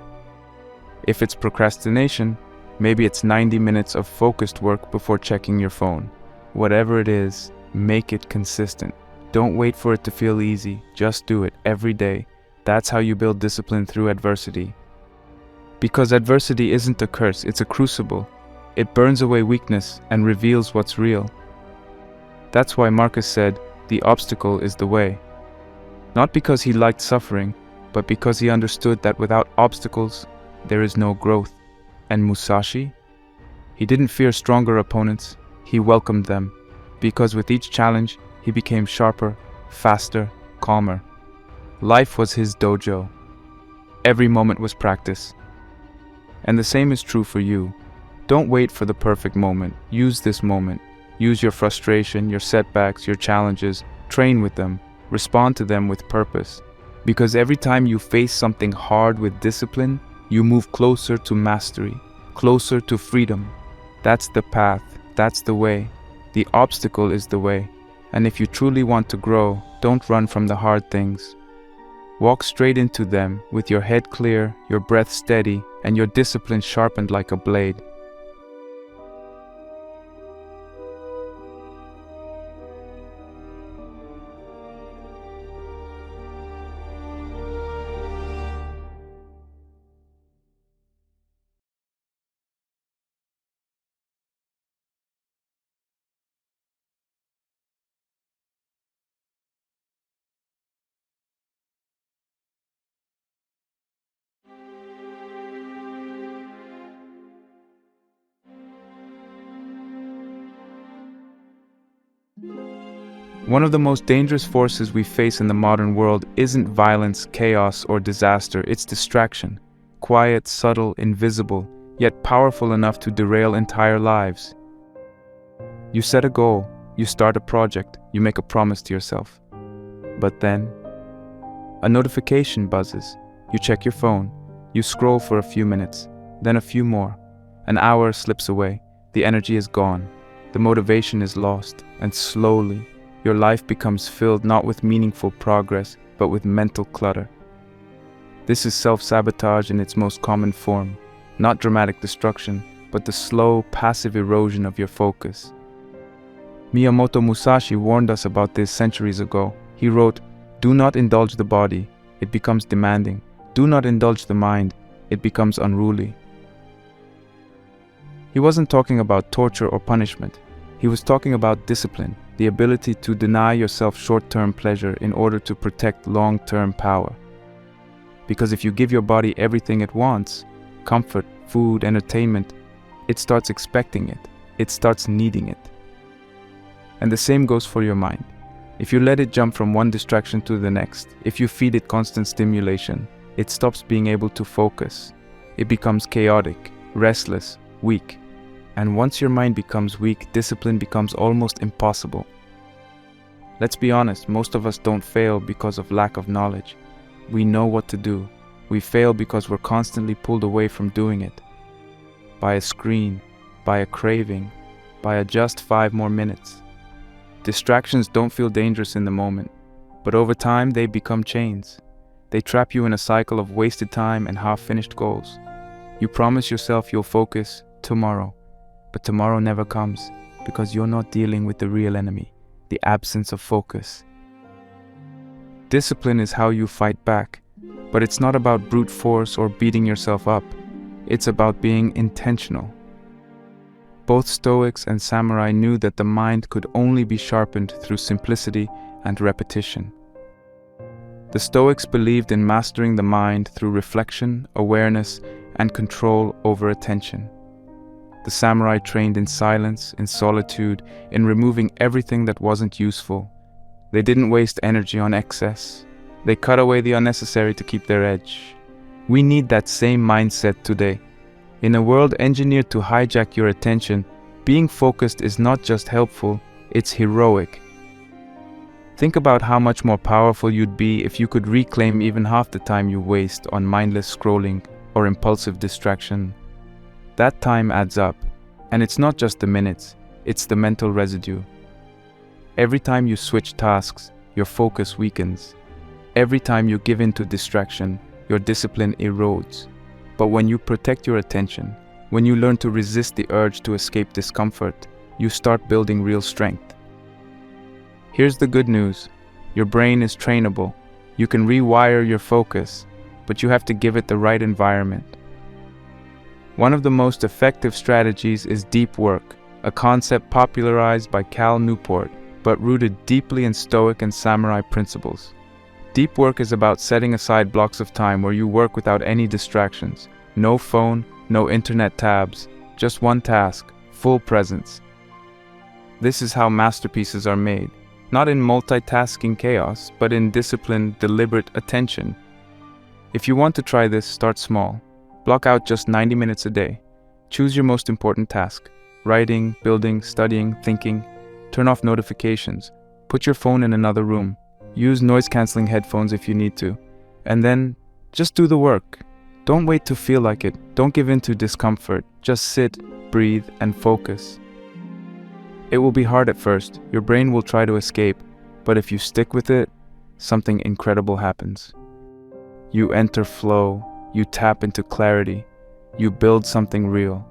If it's procrastination, maybe it's 90 minutes of focused work before checking your phone. Whatever it is, make it consistent. Don't wait for it to feel easy, just do it every day. That's how you build discipline through adversity. Because adversity isn't a curse, it's a crucible. It burns away weakness and reveals what's real. That's why Marcus said, the obstacle is the way. Not because he liked suffering, but because he understood that without obstacles, there is no growth. And Musashi? He didn't fear stronger opponents, he welcomed them, because with each challenge, he became sharper, faster, calmer. Life was his dojo. Every moment was practice. And the same is true for you. Don't wait for the perfect moment. Use this moment. Use your frustration, your setbacks, your challenges. Train with them. Respond to them with purpose. Because every time you face something hard with discipline, you move closer to mastery, closer to freedom. That's the path. That's the way. The obstacle is the way. And if you truly want to grow, don't run from the hard things. Walk straight into them with your head clear, your breath steady, and your discipline sharpened like a blade. One of the most dangerous forces we face in the modern world isn't violence, chaos, or disaster, it's distraction. Quiet, subtle, invisible, yet powerful enough to derail entire lives. You set a goal, you start a project, you make a promise to yourself. But then, a notification buzzes. You check your phone, you scroll for a few minutes, then a few more. An hour slips away, the energy is gone, the motivation is lost, and slowly, your life becomes filled not with meaningful progress, but with mental clutter. This is self-sabotage in its most common form, not dramatic destruction, but the slow, passive erosion of your focus. Miyamoto Musashi warned us about this centuries ago. He wrote, "Do not indulge the body, it becomes demanding. Do not indulge the mind, it becomes unruly." He wasn't talking about torture or punishment. He was talking about discipline, the ability to deny yourself short-term pleasure in order to protect long-term power. Because if you give your body everything it wants, comfort, food, entertainment, it starts expecting it. It starts needing it. And the same goes for your mind. If you let it jump from one distraction to the next, if you feed it constant stimulation, it stops being able to focus. It becomes chaotic, restless, weak. And once your mind becomes weak, discipline becomes almost impossible. Let's be honest, most of us don't fail because of lack of knowledge. We know what to do. We fail because we're constantly pulled away from doing it. By a screen, by a craving, by a just 5 more minutes. Distractions don't feel dangerous in the moment, but over time they become chains. They trap you in a cycle of wasted time and half-finished goals. You promise yourself you'll focus tomorrow, but tomorrow never comes because you're not dealing with the real enemy, the absence of focus. Discipline is how you fight back, but it's not about brute force or beating yourself up. It's about being intentional. Both Stoics and samurai knew that the mind could only be sharpened through simplicity and repetition. The Stoics believed in mastering the mind through reflection, awareness, and control over attention. The samurai trained in silence, in solitude, in removing everything that wasn't useful. They didn't waste energy on excess. They cut away the unnecessary to keep their edge. We need that same mindset today. In a world engineered to hijack your attention, being focused is not just helpful, it's heroic. Think about how much more powerful you'd be if you could reclaim even half the time you waste on mindless scrolling or impulsive distraction. That time adds up, and it's not just the minutes, it's the mental residue. Every time you switch tasks, your focus weakens. Every time you give in to distraction, your discipline erodes. But when you protect your attention, when you learn to resist the urge to escape discomfort, you start building real strength. Here's the good news. Your brain is trainable. You can rewire your focus, but you have to give it the right environment. One of the most effective strategies is deep work, a concept popularized by Cal Newport, but rooted deeply in Stoic and samurai principles. Deep work is about setting aside blocks of time where you work without any distractions. No phone, no internet tabs, just one task, full presence. This is how masterpieces are made, not in multitasking chaos, but in disciplined, deliberate attention. If you want to try this, start small. Block out just 90 minutes a day. Choose your most important task. Writing, building, studying, thinking. Turn off notifications. Put your phone in another room. Use noise-canceling headphones if you need to. And then, just do the work. Don't wait to feel like it. Don't give in to discomfort. Just sit, breathe, and focus. It will be hard at first. Your brain will try to escape. But if you stick with it, something incredible happens. You enter flow. You tap into clarity. You build something real.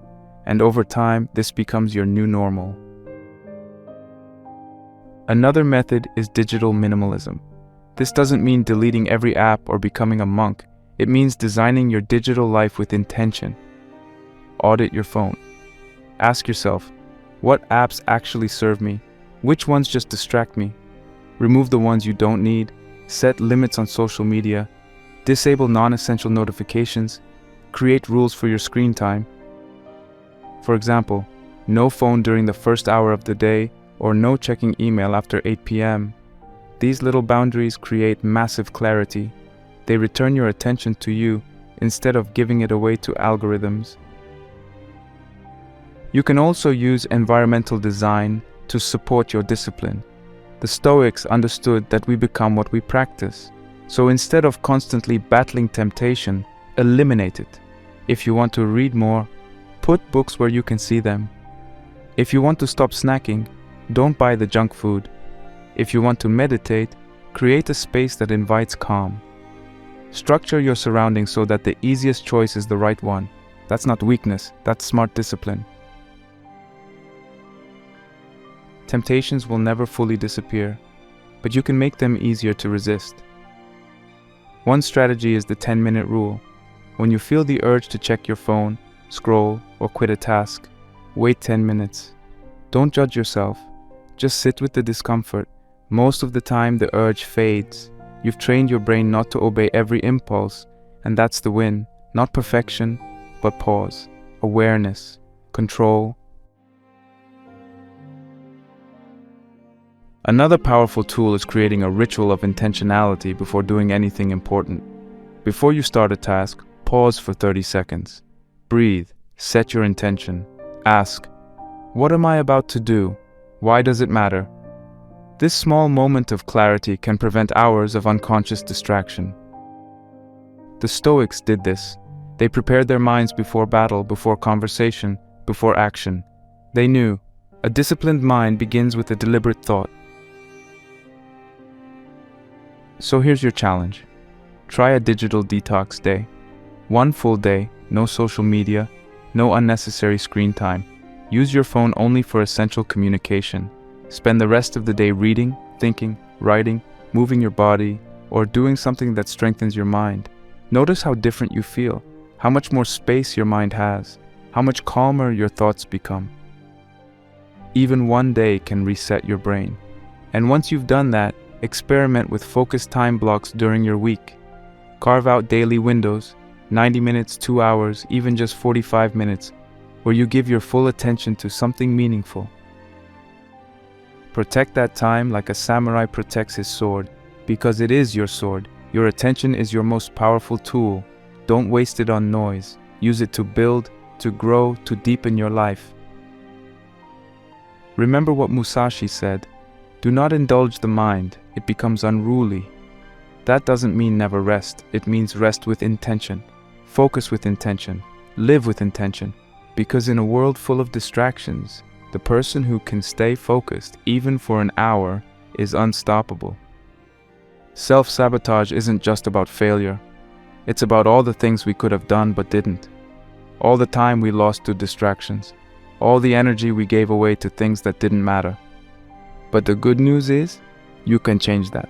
And over time, this becomes your new normal. Another method is digital minimalism. This doesn't mean deleting every app or becoming a monk. It means designing your digital life with intention. Audit your phone. Ask yourself, what apps actually serve me? Which ones just distract me? Remove the ones you don't need. Set limits on social media. Disable non-essential notifications. Create rules for your screen time. For example, no phone during the first hour of the day, or no checking email after 8 p.m. These little boundaries create massive clarity. They return your attention to you instead of giving it away to algorithms. You can also use environmental design to support your discipline. The Stoics understood that we become what we practice. So instead of constantly battling temptation, eliminate it. If you want to read more, put books where you can see them. If you want to stop snacking, don't buy the junk food. If you want to meditate, create a space that invites calm. Structure your surroundings so that the easiest choice is the right one. That's not weakness, that's smart discipline. Temptations will never fully disappear, but you can make them easier to resist. One strategy is the 10-minute rule. When you feel the urge to check your phone, scroll, or quit a task, wait 10 minutes. Don't judge yourself. Just sit with the discomfort. Most of the time, the urge fades. You've trained your brain not to obey every impulse, and that's the win. Not perfection, but pause, awareness, control. Another powerful tool is creating a ritual of intentionality before doing anything important. Before you start a task, pause for 30 seconds. Breathe, set your intention. Ask, what am I about to do? Why does it matter? This small moment of clarity can prevent hours of unconscious distraction. The Stoics did this. They prepared their minds before battle, before conversation, before action. They knew, a disciplined mind begins with a deliberate thought. So here's your challenge. Try a digital detox day. One full day, no social media, no unnecessary screen time. Use your phone only for essential communication. Spend the rest of the day reading, thinking, writing, moving your body, or doing something that strengthens your mind. Notice how different you feel, how much more space your mind has, how much calmer your thoughts become. Even one day can reset your brain. And once you've done that, experiment with focused time blocks during your week. Carve out daily windows, 90 minutes, 2 hours, even just 45 minutes, where you give your full attention to something meaningful. Protect that time like a samurai protects his sword, because it is your sword. Your attention is your most powerful tool. Don't waste it on noise. Use it to build, to grow, to deepen your life. Remember what Musashi said, do not indulge the mind, it becomes unruly. That doesn't mean never rest, it means rest with intention, focus with intention, live with intention, because in a world full of distractions, the person who can stay focused, even for an hour, is unstoppable. Self-sabotage isn't just about failure. It's about all the things we could have done but didn't. All the time we lost to distractions. All the energy we gave away to things that didn't matter. But the good news is, you can change that.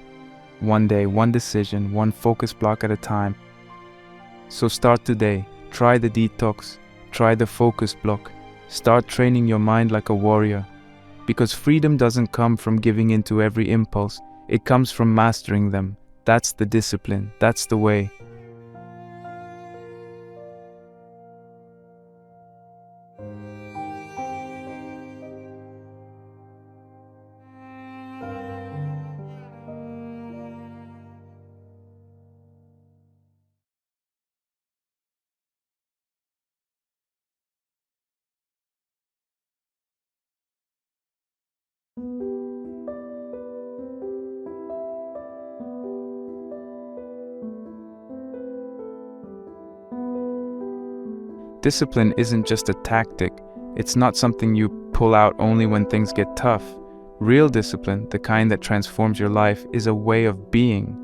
One day, one decision, one focus block at a time. So start today. Try the detox. Try the focus block. Start training your mind like a warrior. Because freedom doesn't come from giving in to every impulse. It comes from mastering them. That's the discipline. That's the way. Discipline isn't just a tactic. It's not something you pull out only when things get tough. Real discipline, the kind that transforms your life, is a way of being.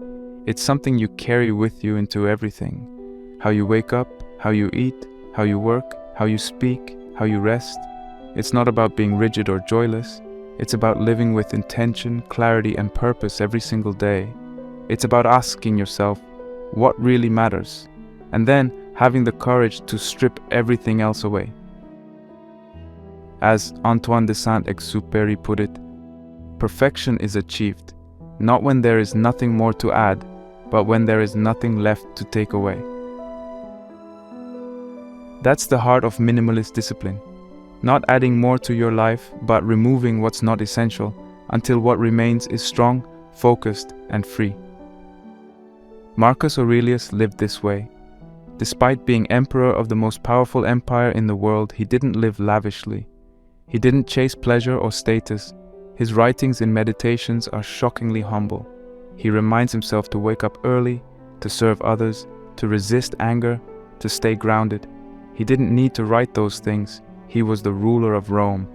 It's something you carry with you into everything. How you wake up, how you eat, how you work, how you speak, how you rest. It's not about being rigid or joyless. It's about living with intention, clarity, and purpose every single day. It's about asking yourself, what really matters? And then having the courage to strip everything else away. As Antoine de Saint-Exupéry put it, perfection is achieved, not when there is nothing more to add, but when there is nothing left to take away. That's the heart of minimalist discipline. not adding more to your life, but removing what's not essential, until what remains is strong, focused, and free. Marcus Aurelius lived this way. Despite being emperor of the most powerful empire in the world, he didn't live lavishly. He didn't chase pleasure or status. His writings and meditations are shockingly humble. He reminds himself to wake up early, to serve others, to resist anger, to stay grounded. He didn't need to write those things. He was the ruler of Rome,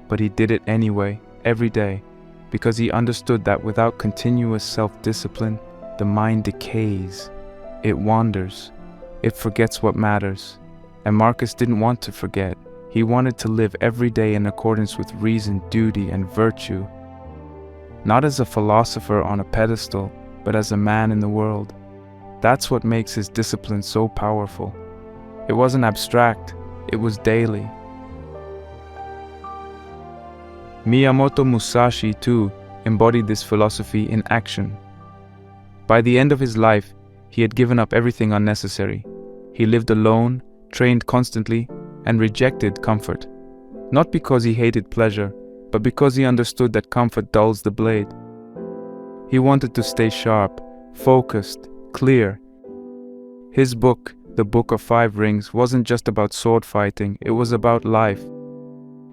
but he did it anyway, every day, because he understood that without continuous self-discipline, the mind decays. It wanders. It forgets what matters. And Marcus didn't want to forget. He wanted to live every day in accordance with reason, duty, and virtue. Not as a philosopher on a pedestal, but as a man in the world. That's what makes his discipline so powerful. It wasn't abstract, it was daily. Miyamoto Musashi, too, embodied this philosophy in action. By the end of his life, he had given up everything unnecessary. He lived alone, trained constantly, and rejected comfort. Not because he hated pleasure, but because he understood that comfort dulls the blade. He wanted to stay sharp, focused, clear. His book, The Book of Five Rings, wasn't just about sword fighting, it was about life.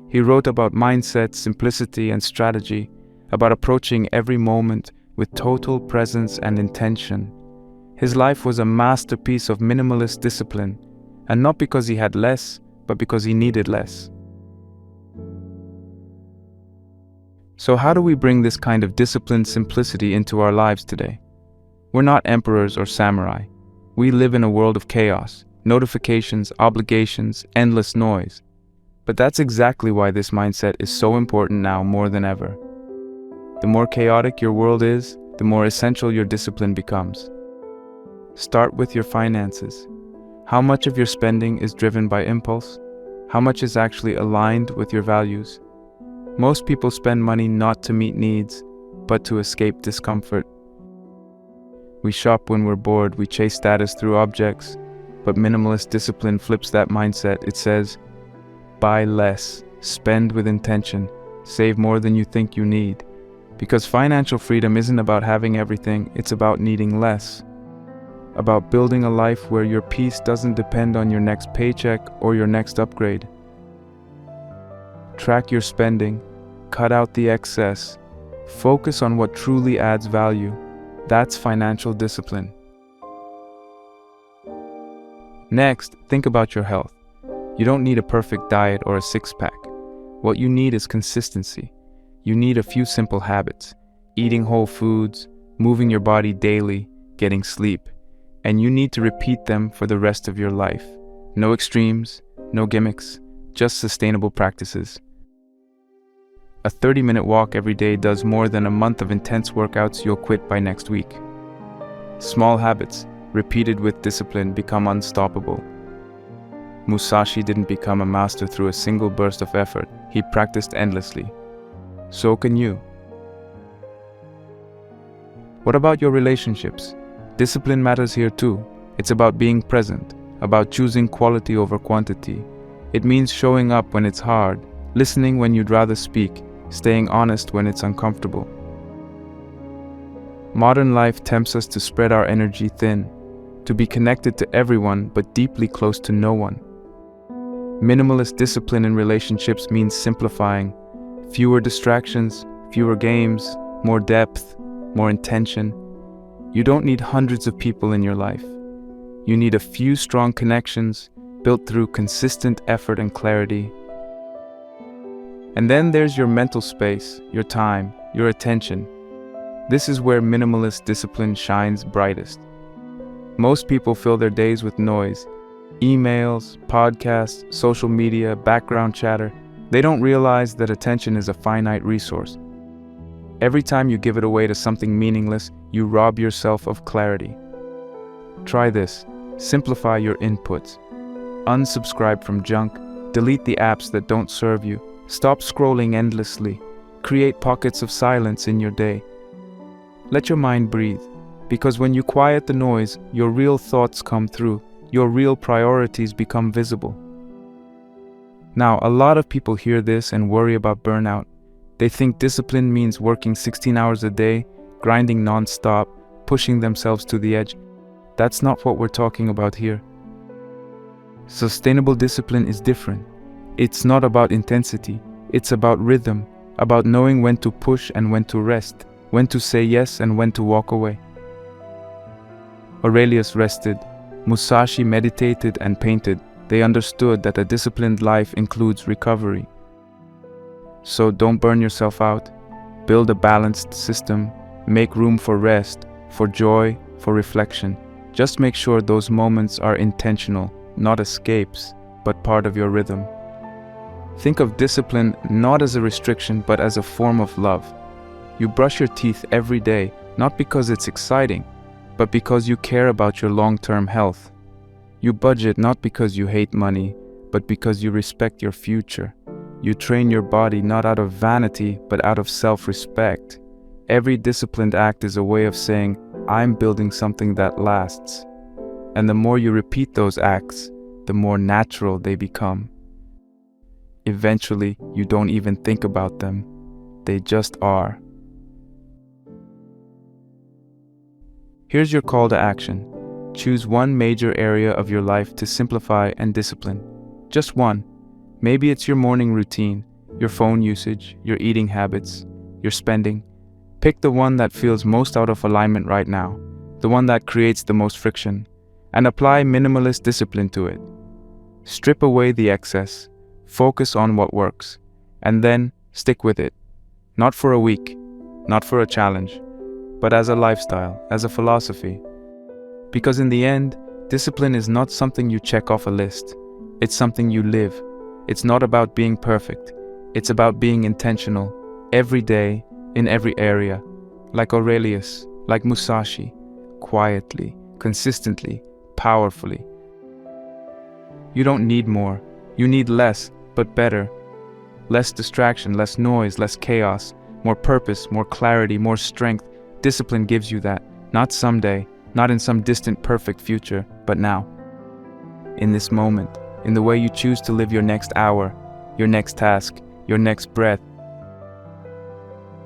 He wrote about mindset, simplicity, and strategy, about approaching every moment with total presence and intention. His life was a masterpiece of minimalist discipline, and not because he had less, but because he needed less. So how do we bring this kind of disciplined simplicity into our lives today? We're not emperors or samurai. We live in a world of chaos, notifications, obligations, endless noise. But that's exactly why this mindset is so important now more than ever. The more chaotic your world is, the more essential your discipline becomes. Start with your finances. How much of your spending is driven by impulse? How much is actually aligned with your values? Most people spend money not to meet needs, but to escape discomfort. We shop when we're bored, we chase status through objects, but minimalist discipline flips that mindset. It says, buy less, spend with intention, save more than you think you need. Because financial freedom isn't about having everything, it's about needing less. About building a life where your peace doesn't depend on your next paycheck or your next upgrade. Track your spending, cut out the excess, focus on what truly adds value. That's financial discipline. Next, think about your health. You don't need a perfect diet or a six-pack. What you need is consistency. You need a few simple habits: eating whole foods, moving your body daily, getting sleep. And you need to repeat them for the rest of your life. No extremes, no gimmicks, just sustainable practices. A 30-minute walk every day does more than a month of intense workouts you'll quit by next week. Small habits, repeated with discipline, become unstoppable. Musashi didn't become a master through a single burst of effort. He practiced endlessly. So can you. What about your relationships? Discipline matters here too. It's about being present, about choosing quality over quantity. It means showing up when it's hard, listening when you'd rather speak, staying honest when it's uncomfortable. Modern life tempts us to spread our energy thin, to be connected to everyone but deeply close to no one. Minimalist discipline in relationships means simplifying. Fewer distractions, fewer games, more depth, more intention. You don't need hundreds of people in your life. You need a few strong connections built through consistent effort and clarity. And then there's your mental space, your time, your attention. This is where minimalist discipline shines brightest. Most people fill their days with noise, emails, podcasts, social media, background chatter. They don't realize that attention is a finite resource. Every time you give it away to something meaningless, you rob yourself of clarity. Try this. Simplify your inputs. Unsubscribe from junk. Delete the apps that don't serve you. Stop scrolling endlessly. Create pockets of silence in your day. Let your mind breathe, because when you quiet the noise, your real thoughts come through. Your real priorities become visible. Now, a lot of people hear this and worry about burnout. They think discipline means working 16 hours a day, grinding non-stop, pushing themselves to the edge. That's not what we're talking about here. Sustainable discipline is different. It's not about intensity. It's about rhythm, about knowing when to push and when to rest, when to say yes and when to walk away. Aurelius rested. Musashi meditated and painted. They understood that a disciplined life includes recovery. So don't burn yourself out. Build a balanced system. Make room for rest, for joy, for reflection. Just make sure those moments are intentional, not escapes, but part of your rhythm. Think of discipline not as a restriction, but as a form of love. You brush your teeth every day, not because it's exciting, but because you care about your long-term health. You budget not because you hate money, but because you respect your future. You train your body not out of vanity, but out of self-respect. Every disciplined act is a way of saying, I'm building something that lasts. And the more you repeat those acts, the more natural they become. Eventually, you don't even think about them. They just are. Here's your call to action. Choose one major area of your life to simplify and discipline. Just one. Maybe it's your morning routine, your phone usage, your eating habits, your spending. Pick the one that feels most out of alignment right now, the one that creates the most friction, and apply minimalist discipline to it. Strip away the excess, focus on what works, and then stick with it. Not for a week, not for a challenge, but as a lifestyle, as a philosophy. Because in the end, discipline is not something you check off a list. It's something you live. It's not about being perfect. It's about being intentional, every day, in every area. Like Aurelius, like Musashi, quietly, consistently, powerfully. You don't need more. You need less, but better. Less distraction, less noise, less chaos, more purpose, more clarity, more strength. Discipline gives you that, not someday, not in some distant perfect future, but now. In this moment, in the way you choose to live your next hour, your next task, your next breath.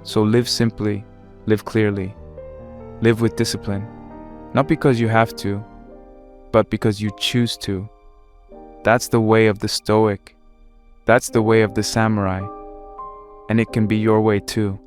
So live simply, live clearly, live with discipline, not because you have to, but because you choose to. That's the way of the Stoic. That's the way of the samurai. And it can be your way too.